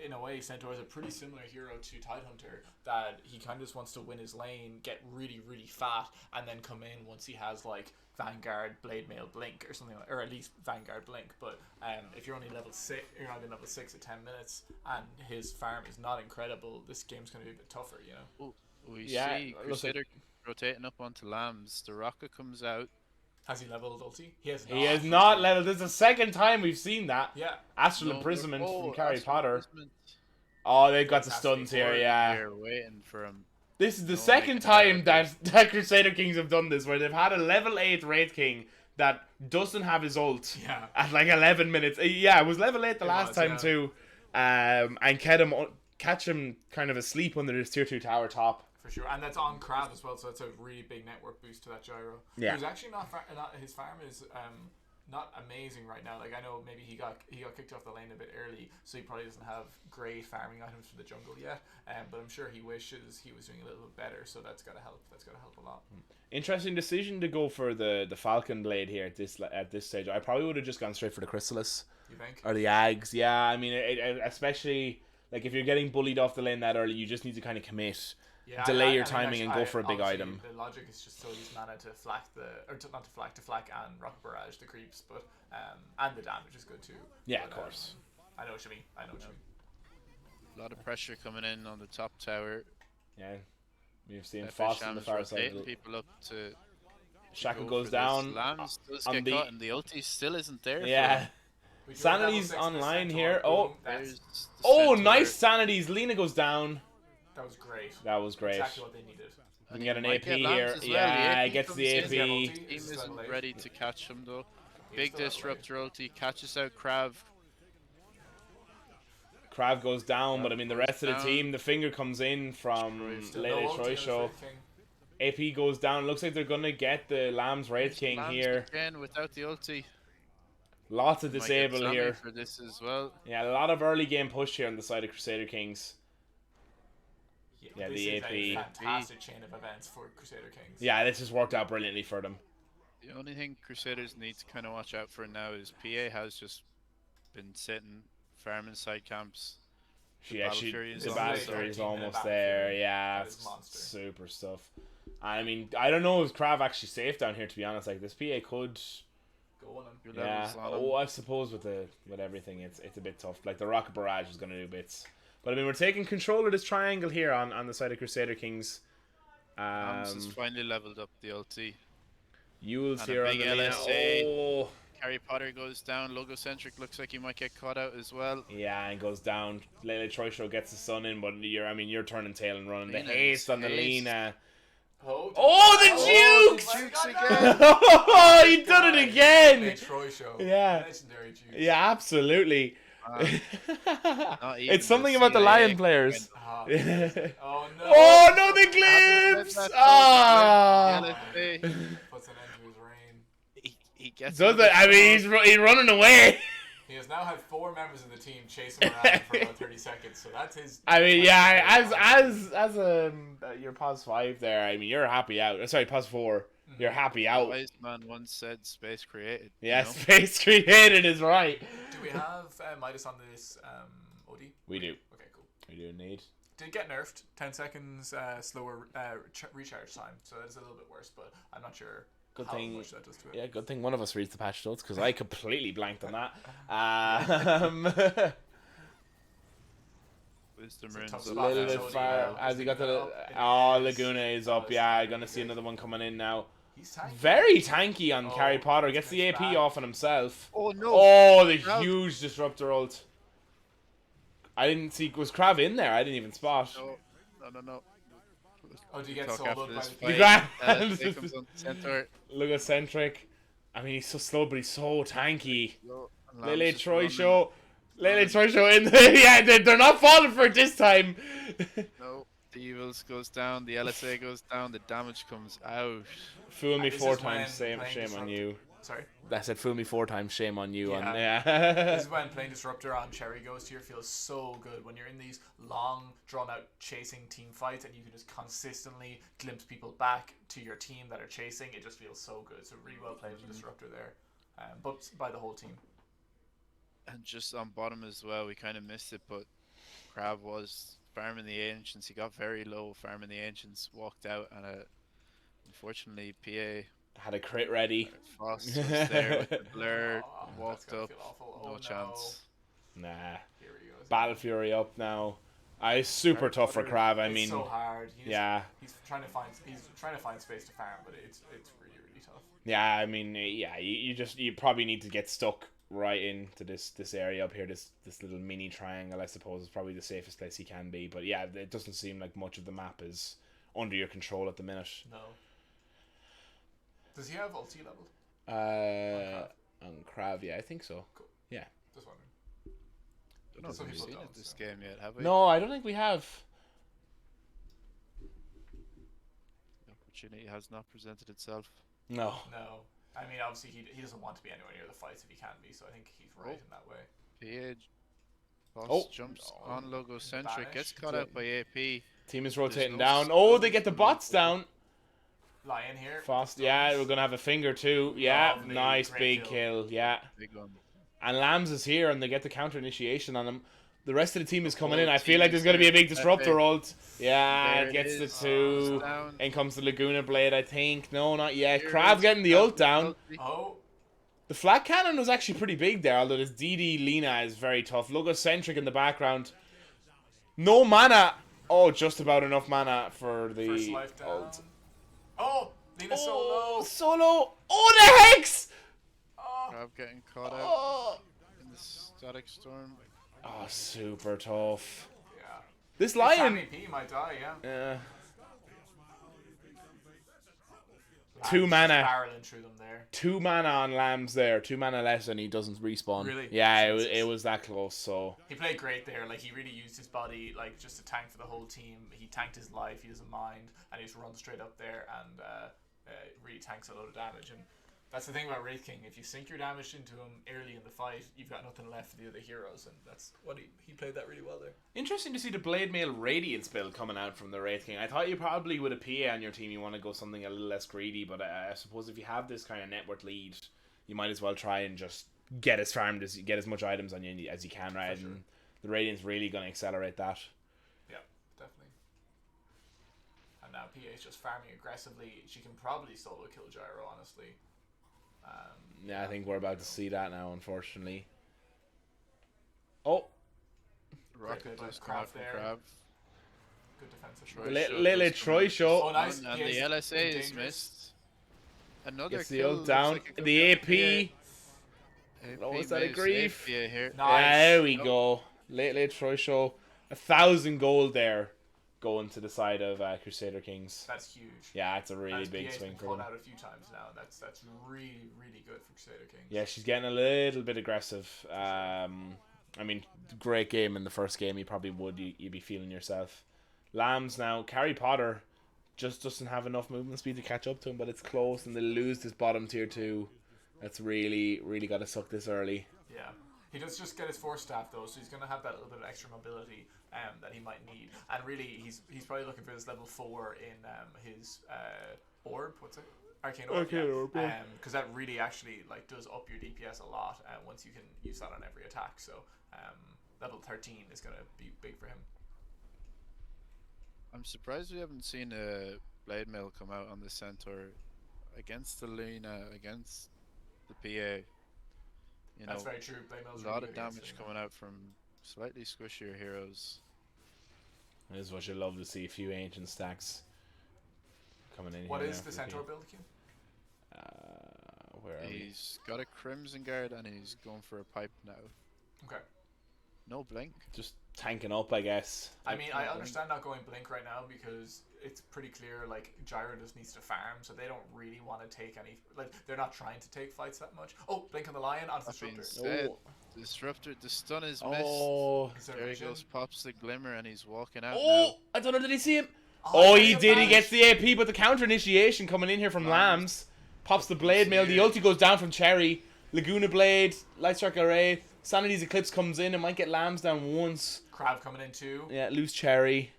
Speaker 3: in a way, Centaur is a pretty similar hero to Tidehunter, that he kind of just wants to win his lane, get really, really fat, and then come in once he has, like, Vanguard, Blade Mail, Blink, or something like, or at least Vanguard, Blink. But if you're only level 6, you're only level 6 at 10 minutes, and his farm is not incredible, this game's going to be a bit tougher, you know?
Speaker 2: We
Speaker 1: Yeah,
Speaker 2: see
Speaker 1: looks like-
Speaker 2: Crusader rotating up onto Lambs. The rocket comes out.
Speaker 3: Has he leveled ulti? He has not.
Speaker 1: He has not leveled. This is the second time we've seen that.
Speaker 3: Yeah.
Speaker 1: Astral
Speaker 2: No,
Speaker 1: Imprisonment
Speaker 2: oh,
Speaker 1: from Carry
Speaker 2: Astral
Speaker 1: Potter.
Speaker 2: Imprisonment.
Speaker 1: Oh, they've got the
Speaker 3: Fantastic.
Speaker 1: stuns here, yeah.
Speaker 2: They're waiting for him.
Speaker 1: This is the
Speaker 2: No,
Speaker 1: second
Speaker 2: like,
Speaker 1: time that Crusader Kings have done this, where they've had a level 8 Wraith King that doesn't have his ult
Speaker 3: Yeah.
Speaker 1: at like 11 minutes. Yeah, it was level 8 the
Speaker 3: It
Speaker 1: last
Speaker 3: was,
Speaker 1: time
Speaker 3: yeah.
Speaker 1: too. And catch him kind of asleep under this tier 2 tower top.
Speaker 3: For sure, and that's on Krav as well, so that's a really big network boost to that gyro.
Speaker 1: Yeah.
Speaker 3: He was actually not his farm is not amazing right now. Like I know maybe he got kicked off the lane a bit early, so he probably doesn't have great farming items for the jungle yet. But I'm sure he wishes he was doing a little bit better. So that's gotta help. That's gotta help a lot.
Speaker 1: Interesting decision to go for the Falcon Blade here at this stage. I probably would have just gone straight for the Chrysalis
Speaker 3: You think?
Speaker 1: or the Ags. Yeah, I mean, especially like if you're getting bullied off the lane that early, you just need to kind of commit.
Speaker 3: Yeah,
Speaker 1: delay your
Speaker 3: I mean,
Speaker 1: timing and go for a big
Speaker 3: obviously
Speaker 1: item.
Speaker 3: The logic is just still use mana to flak to flak and rocket barrage the creeps, but and the damage is good too.
Speaker 1: Yeah,
Speaker 3: But,
Speaker 1: of course.
Speaker 3: I know what you mean. I know what you mean.
Speaker 2: A lot of pressure coming in on the top tower.
Speaker 1: Yeah, we've seen Fost on the
Speaker 2: PepeShams
Speaker 1: far side.
Speaker 2: rotating people up to
Speaker 1: Shaka
Speaker 2: go
Speaker 1: goes
Speaker 2: for
Speaker 1: down.
Speaker 2: this. Lambs does
Speaker 1: on
Speaker 2: get
Speaker 1: the-
Speaker 2: caught, and the ulti still isn't there.
Speaker 1: Yeah.
Speaker 3: We do
Speaker 1: Sanity's
Speaker 3: level 6 in the
Speaker 1: online
Speaker 3: Centaur.
Speaker 1: here.
Speaker 3: Boom.
Speaker 1: Oh.
Speaker 2: There's
Speaker 3: That's,
Speaker 2: the
Speaker 1: Oh,
Speaker 2: Centaur.
Speaker 1: nice Sanities. Lena goes down.
Speaker 3: that was great.
Speaker 1: That was great.
Speaker 3: Exactly what they needed.
Speaker 1: We can get an
Speaker 2: Might
Speaker 1: AP
Speaker 2: get
Speaker 1: here.
Speaker 2: Lambs as well.
Speaker 1: Yeah,
Speaker 2: The
Speaker 1: gets
Speaker 2: comes
Speaker 1: the
Speaker 2: in.
Speaker 1: AP.
Speaker 3: Yeah,
Speaker 2: Team
Speaker 3: It's
Speaker 2: isn't
Speaker 3: level 8.
Speaker 2: ready to catch him though.
Speaker 3: He's
Speaker 2: Big
Speaker 3: still level
Speaker 2: disruptor ulti catches out Krav.
Speaker 1: Krav goes down, but I mean the
Speaker 2: Goes
Speaker 1: rest of the
Speaker 2: down.
Speaker 1: team, the finger comes in from
Speaker 2: Troy still
Speaker 1: Lady
Speaker 3: No ulti
Speaker 1: Troy
Speaker 3: on the
Speaker 1: Show.
Speaker 3: Wraith King.
Speaker 1: AP goes down. Looks like they're gonna get the Lamb's Wraith King
Speaker 2: Lambs
Speaker 1: here.
Speaker 2: again without the ulti.
Speaker 1: Lots of
Speaker 2: Might get
Speaker 1: disable
Speaker 2: Sammy
Speaker 1: here.
Speaker 2: for this as well.
Speaker 1: Yeah, a lot of early game push here on the side of Crusader Kings. Yeah,
Speaker 3: this
Speaker 1: the
Speaker 3: is a
Speaker 1: AP.
Speaker 3: fantastic chain of events for Crusader Kings.
Speaker 1: Yeah, this has worked out brilliantly for them.
Speaker 2: The only thing Crusaders need to kind of watch out for now is PA has just been sitting, farming side camps.
Speaker 1: She
Speaker 2: Battle
Speaker 1: actually,
Speaker 2: Fury is
Speaker 1: the
Speaker 2: almost
Speaker 1: Battle
Speaker 3: there.
Speaker 1: Fury is
Speaker 3: 13 minute
Speaker 1: almost
Speaker 3: Battle
Speaker 1: there.
Speaker 3: Fury.
Speaker 1: Yeah,
Speaker 3: That is monster.
Speaker 1: super stuff. I mean, I don't know if Krav actually safe down here. To be honest, like this PA could.
Speaker 3: Go on him.
Speaker 2: Your
Speaker 1: Yeah.
Speaker 2: levels on
Speaker 1: Oh,
Speaker 2: him.
Speaker 1: I suppose with everything, it's a bit tough. Like the rocket barrage is gonna do bits. But I mean, we're taking control of this triangle here on the side of Crusader Kings.
Speaker 2: Has finally leveled up the ulti.
Speaker 1: Yule's
Speaker 2: And a
Speaker 1: here on
Speaker 2: big
Speaker 1: the Lena.
Speaker 2: LSA.
Speaker 1: Oh.
Speaker 2: Harry Potter goes down. Logocentric looks like he might get caught out as well.
Speaker 1: Yeah, and goes down. Lele Troisho gets the sun in, but you're turning tail and running.
Speaker 2: Lena
Speaker 1: The haste on the
Speaker 2: haste.
Speaker 1: Lena.
Speaker 3: Oh,
Speaker 1: Oh, the
Speaker 2: jukes!
Speaker 3: Jukes
Speaker 2: again.
Speaker 1: Oh, you done it again!
Speaker 3: Troy show.
Speaker 1: Yeah.
Speaker 3: Legendary Jukes.
Speaker 1: Yeah, absolutely.
Speaker 2: Not even
Speaker 1: It's something
Speaker 2: the
Speaker 1: about the
Speaker 2: CIA
Speaker 1: Lion players.
Speaker 3: Ah,
Speaker 1: oh
Speaker 3: oh no.
Speaker 1: no, the glimpse!
Speaker 2: That's
Speaker 1: Ah!
Speaker 2: LSA.
Speaker 3: Puts an end to his reign.
Speaker 2: He gets
Speaker 1: Does
Speaker 2: another
Speaker 1: it? I mean, he's running away.
Speaker 3: He has now had 4 members of the team chase him around for about 30 seconds, so that's his.
Speaker 1: I mean, yeah, as your pos 5 there. I mean, you're happy out. Sorry, pos 4. You're happy
Speaker 2: The
Speaker 1: out.
Speaker 2: wise man once said space created.
Speaker 1: Yeah,
Speaker 2: you know?
Speaker 1: space created is right.
Speaker 3: Do we have Midas on this OD?
Speaker 1: We do.
Speaker 3: Okay, cool.
Speaker 1: We do indeed.
Speaker 3: Did get nerfed. 10 seconds slower recharge time, so that's a little bit worse, but I'm not sure
Speaker 1: Good
Speaker 3: how
Speaker 1: thing.
Speaker 3: much that does to it.
Speaker 1: Yeah, good thing one of us reads the patch notes because I completely blanked on that.
Speaker 2: Wisdom
Speaker 3: It's a
Speaker 2: runes
Speaker 3: tough
Speaker 2: up
Speaker 3: spot
Speaker 1: Little
Speaker 3: there,
Speaker 1: bit
Speaker 3: so
Speaker 1: far.
Speaker 3: yeah,
Speaker 1: Has he got the?
Speaker 3: Laguna up?
Speaker 1: Oh,
Speaker 3: It is.
Speaker 1: Laguna is
Speaker 3: Oh,
Speaker 1: up.
Speaker 3: it's
Speaker 1: Yeah,
Speaker 3: really
Speaker 1: gonna see
Speaker 3: good.
Speaker 1: another one coming in now.
Speaker 3: He's tanky.
Speaker 1: Very tanky on
Speaker 3: Oh,
Speaker 1: Carrie Potter.
Speaker 3: it's
Speaker 1: Gets the AP
Speaker 3: bad.
Speaker 1: off on himself.
Speaker 2: Oh no!
Speaker 1: Oh, the
Speaker 2: Krav.
Speaker 1: huge disruptor ult. I didn't see. Was Krav in there? I didn't even spot.
Speaker 2: No.
Speaker 3: Oh, do you get
Speaker 2: Talk
Speaker 3: soloed
Speaker 2: after
Speaker 3: by
Speaker 2: this
Speaker 3: the
Speaker 1: You
Speaker 3: team?
Speaker 1: got-
Speaker 2: LSA comes on center.
Speaker 1: Logocentric. I mean, he's so slow, but he's so tanky.
Speaker 2: And
Speaker 1: Lele
Speaker 2: Lamb's just
Speaker 1: Troy
Speaker 2: running.
Speaker 1: show. Lele Troy show in there. Yeah, they're not falling for it this time.
Speaker 2: No, the evils goes down. The LSA goes down. The damage comes out.
Speaker 1: Fool me
Speaker 3: This
Speaker 1: 4
Speaker 3: is when
Speaker 1: times. Shame
Speaker 3: playing
Speaker 1: on
Speaker 3: Disruptor-
Speaker 1: you.
Speaker 3: Sorry.
Speaker 1: I said fool me 4 times. Shame on you.
Speaker 3: Yeah.
Speaker 1: On
Speaker 3: This
Speaker 1: yeah.
Speaker 3: is when playing Disruptor on Cherry Ghost here feels so good when you're in these long, drawn-out chasing team fights and you can just consistently glimpse people back to your team that are chasing. It just feels so good. So really well played Disruptor there, but by the whole team.
Speaker 2: And just on bottom as well, we kind of missed it, but Crab was farming the Ancients. He got very low farming the Ancients, walked out, and unfortunately, PA
Speaker 1: Had a crit ready.
Speaker 2: Frost was there with the blur,
Speaker 3: Oh, that's
Speaker 2: walked
Speaker 3: gonna
Speaker 2: up,
Speaker 3: feel awful. Oh,
Speaker 2: no
Speaker 3: no.
Speaker 2: chance.
Speaker 1: Nah.
Speaker 3: Here he goes.
Speaker 1: Battle Fury up now. It's super
Speaker 2: Harry
Speaker 1: tough for
Speaker 2: Potter.
Speaker 1: Krav. I
Speaker 3: It's
Speaker 1: mean,
Speaker 3: so hard.
Speaker 1: yeah.
Speaker 3: He's trying to find space to farm, but it's really tough.
Speaker 1: Yeah, I mean, yeah, you probably need to get stuck right into this area up here, this little mini triangle. I suppose is probably the safest place he can be. But yeah, it doesn't seem like much of the map is under your control at the minute.
Speaker 3: No. Does he have ulti level?
Speaker 1: On Krav, yeah, I think so.
Speaker 3: Just wondering.
Speaker 2: Don't know if
Speaker 3: Some
Speaker 2: we've
Speaker 3: people
Speaker 2: seen
Speaker 3: don't,
Speaker 2: it this
Speaker 3: so.
Speaker 2: game yet, have we?
Speaker 1: No, I don't think we have.
Speaker 2: The opportunity has not presented itself.
Speaker 1: No.
Speaker 3: No. I mean, obviously, he doesn't want to be anywhere near the fights if he can be, so I think he's right in that way.
Speaker 2: Boss
Speaker 1: Oh.
Speaker 2: jumps
Speaker 3: Oh,
Speaker 2: on Logocentric, gets
Speaker 3: vanish.
Speaker 2: caught out by AP.
Speaker 1: Team is rotating
Speaker 2: no
Speaker 1: down.
Speaker 2: stun.
Speaker 1: Oh, they get the bots down.
Speaker 3: Lion here.
Speaker 1: Fast, yeah, we're gonna have a finger too. Yeah,
Speaker 3: Lovely,
Speaker 1: nice
Speaker 3: great
Speaker 1: big
Speaker 3: kill.
Speaker 1: kill. Yeah,
Speaker 2: Big one.
Speaker 1: and Lambs is here, and they get the counter initiation on him. The rest of the team is coming
Speaker 2: whole
Speaker 1: in. I feel
Speaker 2: team
Speaker 1: like
Speaker 2: is
Speaker 1: there's gonna be a
Speaker 2: there.
Speaker 1: big disruptor
Speaker 2: Okay.
Speaker 1: ult. Yeah,
Speaker 2: There
Speaker 1: it
Speaker 2: it
Speaker 1: gets the
Speaker 2: is.
Speaker 1: 2.
Speaker 2: Down.
Speaker 1: In comes the Laguna Blade, I think. No, not yet.
Speaker 2: Here
Speaker 1: Krav
Speaker 2: is
Speaker 1: getting the ult down.
Speaker 3: Oh,
Speaker 1: The flat cannon was actually pretty big there, although this DD Lina is very tough. Logocentric in the background. No mana. Oh, just about enough mana for
Speaker 3: first
Speaker 1: the
Speaker 3: life down.
Speaker 1: ult.
Speaker 3: Oh, Lena's so low.
Speaker 1: Solo. Oh, the Hex!
Speaker 3: Oh,
Speaker 2: Crab getting caught out
Speaker 1: Oh,
Speaker 2: in the static storm.
Speaker 1: oh super tough.
Speaker 3: yeah.
Speaker 1: This
Speaker 3: Sammy
Speaker 1: lion.
Speaker 3: P might die, yeah.
Speaker 1: 2
Speaker 3: Just
Speaker 1: mana.
Speaker 3: barreling through them there.
Speaker 1: 2 mana on Lambs there. 2 mana less and he doesn't respawn.
Speaker 3: Really?
Speaker 1: Yeah, it
Speaker 3: Jesus.
Speaker 1: was that close, so.
Speaker 3: He played great there. Like, he really used his body, like, just to tank for the whole team. He tanked his life. He doesn't mind. And he just runs straight up there and really tanks a lot of damage. And that's the thing about Wraith King. If you sink your damage into him early in the fight, you've got nothing left for the other heroes. And that's what he played that really well there.
Speaker 1: Interesting to see the Blade Mail Radiance build coming out from the Wraith King. I thought you probably with a PA on your team you want to go something a little less greedy, but I suppose if you have this kind of network lead, you might as well try and just get as farmed as get as much items on you as you can, right?
Speaker 3: For sure.
Speaker 1: And the Radiant's really going to accelerate that.
Speaker 3: Yeah, definitely. And now PA is just farming aggressively. She can probably solo kill Gyro, honestly.
Speaker 1: Yeah, I think we're about to see that now, unfortunately. Oh,
Speaker 2: Rocket
Speaker 3: play by
Speaker 2: does come out from
Speaker 3: Krav there.
Speaker 2: Krav.
Speaker 3: Good defensive
Speaker 2: Troy
Speaker 3: play.
Speaker 2: shot
Speaker 1: Lily
Speaker 2: does come
Speaker 1: Troy
Speaker 2: out.
Speaker 1: show.
Speaker 3: Oh, nice.
Speaker 2: And
Speaker 3: PA
Speaker 2: the
Speaker 3: 's
Speaker 2: LSA is
Speaker 3: dangerous.
Speaker 2: missed. Another
Speaker 1: Gets the
Speaker 2: kill.
Speaker 1: ult
Speaker 2: looks
Speaker 1: down.
Speaker 2: like it could
Speaker 1: The
Speaker 2: be
Speaker 1: AP.
Speaker 2: AP
Speaker 1: Oh, is that a
Speaker 2: may
Speaker 1: grief?
Speaker 2: save PA here.
Speaker 3: Nice.
Speaker 1: There we
Speaker 2: Nope.
Speaker 1: go. Late Troy show. 1,000 gold there going to the side of Crusader Kings.
Speaker 3: That's huge.
Speaker 1: Yeah, it's a really
Speaker 3: As
Speaker 1: big
Speaker 3: PA's
Speaker 1: swing
Speaker 3: been
Speaker 1: for
Speaker 3: caught
Speaker 1: them.
Speaker 3: out a few times now. That's really, really good for Crusader Kings.
Speaker 1: Yeah, she's getting a little bit aggressive. I mean, great game in the first game. You probably would. You'd be feeling yourself. Lambs now. Carrie Potter just doesn't have enough movement speed to catch up to him, but it's close, and they lose this bottom tier 2. That's really, really got to suck this early.
Speaker 3: Yeah. He does just get his force staff though, so he's going to have that little bit of extra mobility that he might need. And really, he's probably looking for this level 4 in his orb. What's it? Arcane Orb.
Speaker 1: Arcane Orb, yeah.
Speaker 3: Because that really actually does up your DPS a lot once you can use that on every attack. So level 13 is going to be big for him.
Speaker 2: I'm surprised we haven't seen a Blade Mail come out on the Centaur against the Luna, against the PA. You know,
Speaker 3: That's very true. Blaymail's
Speaker 2: a
Speaker 3: really
Speaker 2: lot
Speaker 3: good
Speaker 2: of
Speaker 3: against
Speaker 2: damage
Speaker 3: him.
Speaker 2: coming out from slightly squishier heroes.
Speaker 1: This is what you love to see. A few ancient stacks coming in
Speaker 3: What
Speaker 1: here.
Speaker 3: is
Speaker 1: now
Speaker 3: the
Speaker 1: for
Speaker 3: Centaur
Speaker 1: King.
Speaker 3: build, Q?
Speaker 1: Where are we?
Speaker 2: He's got a Crimson Guard and he's going for a pipe now.
Speaker 3: Okay.
Speaker 2: No blink.
Speaker 1: Just tanking up, I guess.
Speaker 3: I mean, I understand not going Blink right now because it's pretty clear, like, Gyro just needs to farm, so they don't really want to take any... Like, they're not trying to take fights that much. Oh, Blink on the Lion onto
Speaker 2: That being
Speaker 3: Disruptor.
Speaker 2: said,
Speaker 1: Oh.
Speaker 2: Disruptor, the stun is
Speaker 1: Oh.
Speaker 3: Is there
Speaker 2: missed. There he
Speaker 3: vision?
Speaker 2: goes, pops the Glimmer and he's walking out
Speaker 1: Oh, I don't know. Did he see him?
Speaker 3: Oh,
Speaker 1: Oh,
Speaker 3: he
Speaker 1: he
Speaker 3: got
Speaker 1: did. He
Speaker 3: banished.
Speaker 1: gets the AP, but the counter initiation coming in here from Lambs. Pops the Blade Mail. The
Speaker 2: Yeah.
Speaker 1: ulti goes down from Cherry. Laguna Blade. Light Strike Array. Sanity's Eclipse comes in and might get Lambs down once.
Speaker 3: Crab coming in too.
Speaker 1: Yeah, lose Cherry.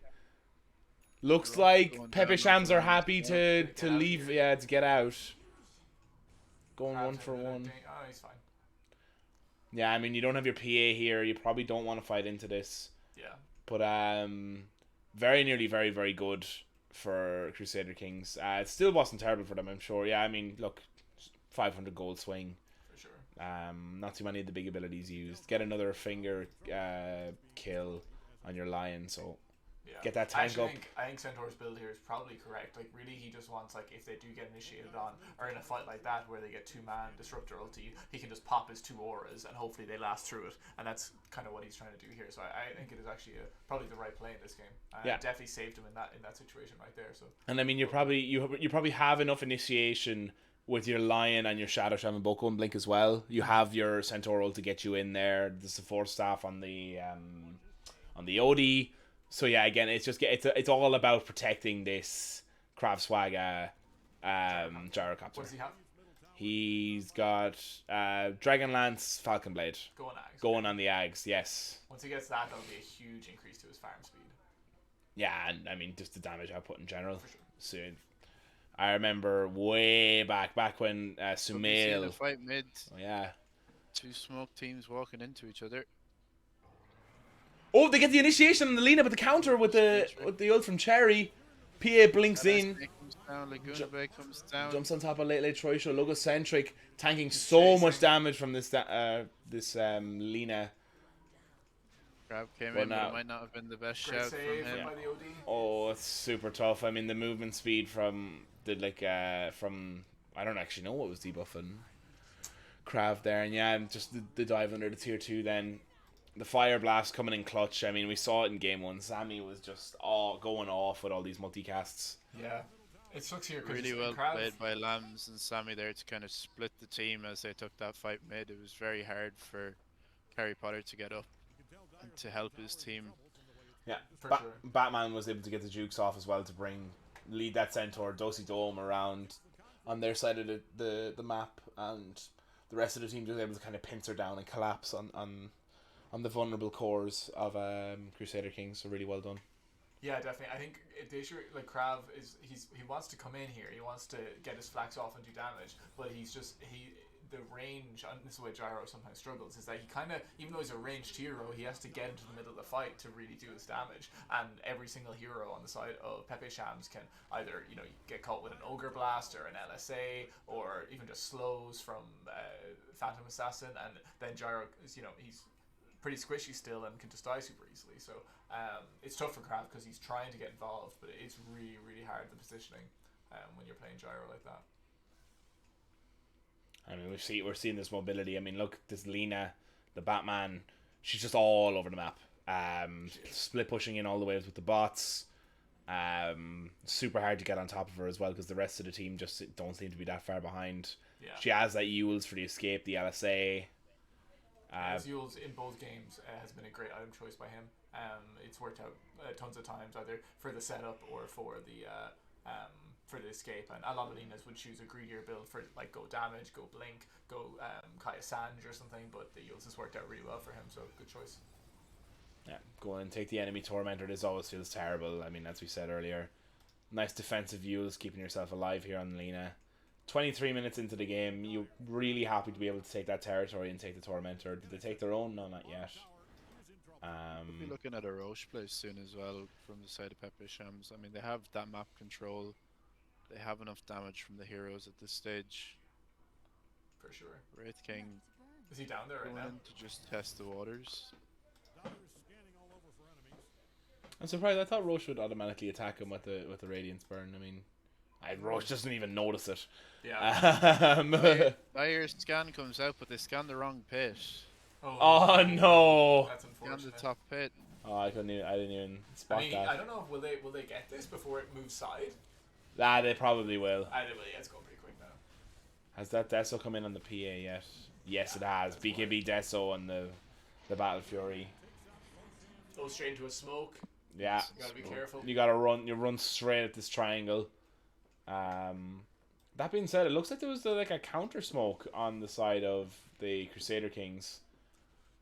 Speaker 1: Looks
Speaker 2: Rock
Speaker 1: like
Speaker 2: going down
Speaker 1: PepeShams
Speaker 2: onto
Speaker 1: are
Speaker 2: Lambs.
Speaker 1: happy to
Speaker 3: Get out
Speaker 1: leave.
Speaker 3: here.
Speaker 1: Yeah, to get out. Going
Speaker 3: Crab's
Speaker 1: one for
Speaker 3: in a
Speaker 1: one.
Speaker 3: Oh, he's fine.
Speaker 1: Yeah, I mean, you don't have your PA here. You probably don't want to fight into this.
Speaker 3: Yeah.
Speaker 1: But very nearly very, very good for Crusader Kings. It still wasn't terrible for them, I'm sure. Yeah, I mean, look, 500 gold swing.
Speaker 3: For sure.
Speaker 1: Not too many of the big abilities used. Get another finger kill on your Lion, so
Speaker 3: Yeah.
Speaker 1: get that
Speaker 3: I
Speaker 1: tank
Speaker 3: actually
Speaker 1: up.
Speaker 3: I think Centaur's build here is probably correct. Like, really, he just wants, like, if they do get initiated on, or in a fight like that where they get 2-man Disruptor ulti, he can just pop his 2 auras and hopefully they last through it. And that's kind of what he's trying to do here. So I think it is actually probably the right play in this game.
Speaker 1: Yeah.
Speaker 3: Definitely saved him in that situation right there. So
Speaker 1: And I mean, you probably have enough initiation with your Lion and your Shadow Shaman Boko and Blink as well. You have your Centaur to get you in there. There's the 4 staff on the OD. So yeah, again, it's all about protecting this Krav Swagger Gyrocopter.
Speaker 3: what does he have?
Speaker 1: He's got Dragonlance Falcon Blade
Speaker 3: Going Ags.
Speaker 1: going on the Ags. Yes.
Speaker 3: Once he gets that, that'll be a huge increase to his farm speed.
Speaker 1: Yeah, and I mean just the damage output in general.
Speaker 3: For sure.
Speaker 1: Soon. I remember way back when
Speaker 2: Could be seeing a
Speaker 1: Sumail.
Speaker 2: fight mid.
Speaker 1: Oh, yeah.
Speaker 2: Two smoke teams walking into each other.
Speaker 1: Oh, they get the initiation on the Lena, but the counter with the ult from Cherry. PA blinks in,
Speaker 2: LSA comes down, Laguna Bay comes down.
Speaker 1: jumps on top of late Troy show. Logocentric tanking so much damage from this Lena.
Speaker 2: Crab came
Speaker 1: But
Speaker 2: in, but
Speaker 1: now-
Speaker 2: it might not have been the best
Speaker 3: Great
Speaker 2: shout
Speaker 3: save
Speaker 2: from him.
Speaker 3: by the OD.
Speaker 1: Oh, it's super tough. I mean, the movement speed from I don't actually know what was debuffing Krav there, and yeah, and just the dive under the tier 2 then. The Fire Blast coming in clutch. I mean, we saw it in game 1. Sammy was just going off with all these multicasts.
Speaker 3: Yeah. It sucks here because
Speaker 2: Really well played by Lambs and Sammy there to kind of split the team as they took that fight mid. It was very hard for Harry Potter to get up and to help his team.
Speaker 1: Yeah,
Speaker 3: For sure.
Speaker 1: Batman was able to get the jukes off as well to lead that Centaur Dosey Dome around on their side of the map, and the rest of the team just able to kind of pincer down and collapse on the vulnerable cores of Crusader Kings. So really well done.
Speaker 3: Yeah, definitely. I think the issue, like, Krav is he wants to come in here. He wants to get his flax off and do damage, but he's just the range, and this is why Gyro sometimes struggles, is that he kind of, even though he's a ranged hero, he has to get into the middle of the fight to really do his damage. And every single hero on the side of PepeShams can either, get caught with an Ogre Blast or an LSA, or even just slows from Phantom Assassin, and then Gyro is, he's pretty squishy still and can just die super easily. So it's tough for Krav because he's trying to get involved, but it's really, really hard, the positioning, when you're playing Gyro like that.
Speaker 1: I mean, we're seeing this mobility. I mean, look, this Lena, the Batman, she's just all over the map. Split pushing in all the ways with the bots. Super hard to get on top of her as well because the rest of the team just don't seem to be that far behind.
Speaker 3: Yeah.
Speaker 1: She has that Yules for the escape, the LSA.
Speaker 3: Yules in both games has been a great item choice by him. It's worked out tons of times, either for the setup or for the escape, and a lot of Lenas would choose a greedier build for like go damage, go blink, go Kaya Sanj or something, but the Yules has worked out really well for him, so good choice.
Speaker 1: Yeah, go and take the enemy Tormentor. This always feels terrible. I mean, as we said earlier, nice defensive Yules, keeping yourself alive here on Lena. 23 minutes into the game, you're really happy to be able to take that territory and take the Tormentor. Did they take their own? No, not yet.
Speaker 2: We'll be looking at a Roche play soon as well from the side of PepeShams. I mean, they have that map control. They have enough damage from the heroes at this stage.
Speaker 3: For sure.
Speaker 2: Wraith King
Speaker 3: Is he down there right
Speaker 2: going
Speaker 3: now?
Speaker 2: in to just test the waters.
Speaker 4: Dyer's scanning all over for enemies.
Speaker 1: I'm surprised. I thought Roche would automatically attack him with the Radiance Burn. I mean, Roche doesn't even notice it.
Speaker 3: Yeah.
Speaker 2: Dyer's scan comes out, but they scan the wrong pit.
Speaker 1: Oh no!
Speaker 3: That's
Speaker 2: Scan
Speaker 3: unfortunate.
Speaker 2: the top pit.
Speaker 1: Oh, I didn't even spot
Speaker 3: I mean,
Speaker 1: that.
Speaker 3: I don't know. Will they get this before it moves side?
Speaker 1: They probably will.
Speaker 3: Yeah, it's going pretty quick now.
Speaker 1: Has that Deso come in on the PA yet? Yes, it has. BKB Deso on the Battle Fury.
Speaker 3: Go straight into a smoke.
Speaker 1: Yeah.
Speaker 3: You gotta be careful.
Speaker 1: You gotta run. You run straight at this triangle. That being said, it looks like there was like a counter smoke on the side of the Crusader Kings.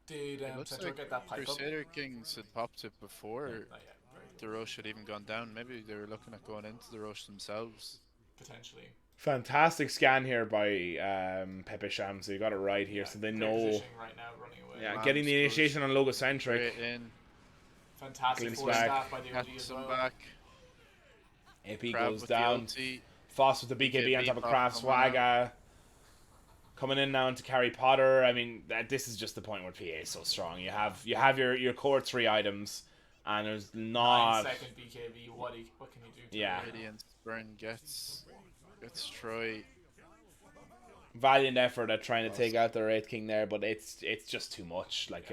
Speaker 3: Did
Speaker 2: It looks
Speaker 3: Central
Speaker 2: like
Speaker 3: get that pipe
Speaker 2: Crusader Kings had popped it before
Speaker 3: up? Not yet. Very good.
Speaker 2: the Roche had even gone down. Maybe they were looking at going into the Roche themselves.
Speaker 3: Potentially.
Speaker 1: Fantastic scan here by PepeShams. So you got it right here, so they
Speaker 3: They're
Speaker 1: know.
Speaker 3: positioning right now, running away.
Speaker 1: Yeah,
Speaker 2: Rams
Speaker 1: getting the
Speaker 2: goes
Speaker 1: initiation on Logocentric.
Speaker 2: Straight in,
Speaker 3: Fantastic
Speaker 1: Glimpse
Speaker 3: force
Speaker 1: back.
Speaker 3: staff by the OG
Speaker 2: catches
Speaker 3: as
Speaker 2: them
Speaker 3: well.
Speaker 2: back.
Speaker 1: AP
Speaker 2: Crab
Speaker 1: goes
Speaker 2: with
Speaker 1: down.
Speaker 2: the ulti.
Speaker 1: Foss with the BKB on
Speaker 2: BKB
Speaker 1: top of
Speaker 2: pop
Speaker 1: Kraft
Speaker 2: coming out.
Speaker 1: Swagger. Coming in now to carry Potter. I mean, this is just the point where PA is so strong. You have your core 3 items, and there's
Speaker 3: 9
Speaker 1: not.
Speaker 3: second BKB. What can you do? To
Speaker 1: Yeah.
Speaker 3: it?
Speaker 2: Radiant Burn gets Troy.
Speaker 1: Valiant effort at trying to take out the Wraith King there, but it's just too much. Like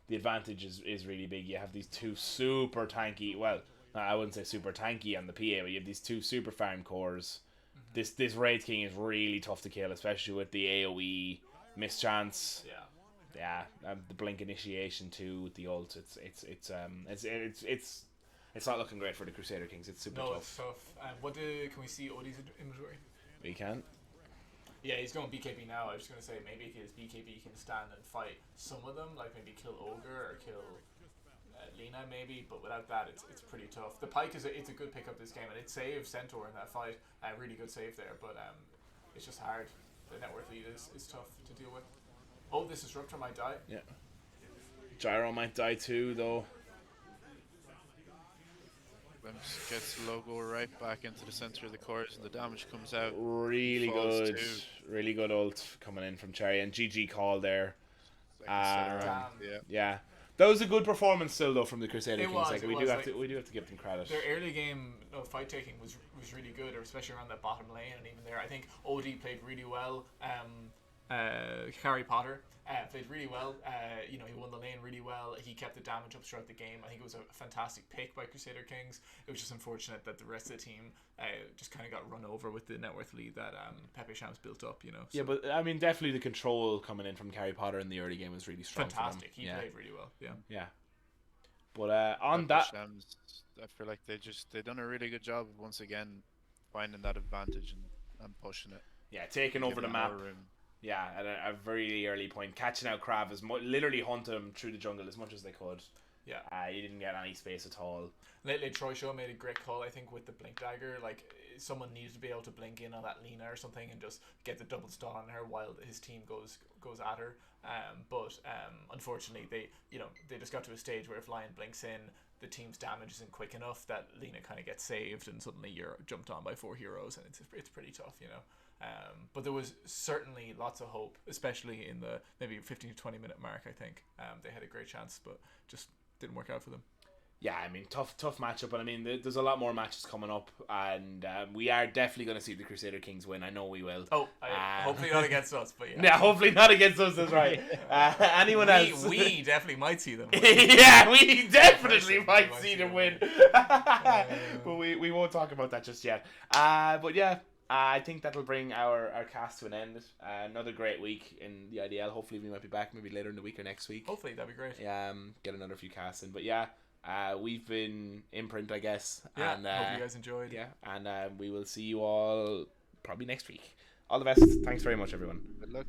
Speaker 1: the advantage is really big. You have these 2 super tanky. Well, I wouldn't say super tanky on the PA, but you have these 2 super farm cores. This Wraith King is really tough to kill, especially with the AOE mischance.
Speaker 3: Yeah.
Speaker 1: Yeah, the blink initiation too with the ult. It's not looking great for the Crusader Kings. It's super
Speaker 3: No,
Speaker 1: tough.
Speaker 3: it's tough. Can we see Odie's inventory?
Speaker 1: We can.
Speaker 3: Yeah, he's going BKB now. I was just going to say, maybe if he has BKB, he can stand and fight some of them, like maybe kill Ogre or kill Lena maybe, but without that, it's pretty tough. The Pike it's a good pickup this game, and it saved Centaur in that fight. Really good save there, but it's just hard. The network lead is tough to deal with. Oh, this Disruptor might die.
Speaker 1: Yeah. Gyro might die too, though.
Speaker 2: Glimpse gets Logo right back into the center of the course, and the damage comes out.
Speaker 1: Really
Speaker 2: Falls
Speaker 1: good.
Speaker 2: too.
Speaker 1: Really good ult coming in from Cherry, and GG call there.
Speaker 2: Second set
Speaker 1: Um,
Speaker 2: around,
Speaker 3: Damn.
Speaker 2: yeah.
Speaker 1: Yeah. That was a good performance still, though, from the Crusader
Speaker 3: It
Speaker 1: Kings.
Speaker 3: was,
Speaker 1: Like,
Speaker 3: it
Speaker 1: we
Speaker 3: was,
Speaker 1: do have to give them credit.
Speaker 3: Their early game fight taking was really good, or especially around that bottom lane, and even there, I think OD played really well. Harry Potter played really well. He won the lane really well. He kept the damage up throughout the game. I think it was a fantastic pick by Crusader Kings. It was just unfortunate that the rest of the team just kind of got run over with the net worth lead that PepeShams built up.
Speaker 1: Yeah, but I mean, definitely the control coming in from Harry Potter in the early game was really strong.
Speaker 3: fantastic.
Speaker 1: For
Speaker 3: He
Speaker 1: them.
Speaker 3: played really well. Yeah.
Speaker 1: Yeah. But on that,
Speaker 2: PepeShams, I feel like they done a really good job of once again finding that advantage and pushing it.
Speaker 1: yeah, taking over the
Speaker 2: giving
Speaker 1: map.
Speaker 2: more room.
Speaker 1: Yeah, at a very early point, catching out Krav literally hunting him through the jungle as much as they could.
Speaker 3: Yeah.
Speaker 1: He didn't get any space at all.
Speaker 3: Lately, Troy Shaw made a great call, I think, with the blink dagger. Like, someone needed to be able to blink in on that Lena or something and just get the double stun on her while his team goes at her. But unfortunately, they just got to a stage where if Lion blinks in, the team's damage isn't quick enough that Lena kind of gets saved, and suddenly you're jumped on by 4 heroes, and it's pretty tough, But there was certainly lots of hope, especially in the maybe 15 to 20 minute mark. I think they had a great chance, but just didn't work out for them.
Speaker 1: Yeah, I mean, tough matchup, but I mean, there's a lot more matches coming up, and we are definitely going to see the Crusader Kings win. I know we will.
Speaker 3: Oh, hopefully not against us, but yeah.
Speaker 1: Yeah, hopefully not against us. That's right. Anyone else?
Speaker 3: We definitely might see them.
Speaker 1: Yeah, we definitely might see them win. But we won't talk about that just yet. But yeah. I think that'll bring our cast to an end. Another great week in the IDL. Hopefully we might be back maybe later in the week or next week.
Speaker 3: Hopefully, that'd be great.
Speaker 1: Get another few casts in. But yeah, we've been Imprint, I guess.
Speaker 3: Yeah,
Speaker 1: and,
Speaker 3: hope you guys enjoyed.
Speaker 1: Yeah, and we will see you all probably next week. All the best. Thanks very much, everyone.
Speaker 2: Good luck.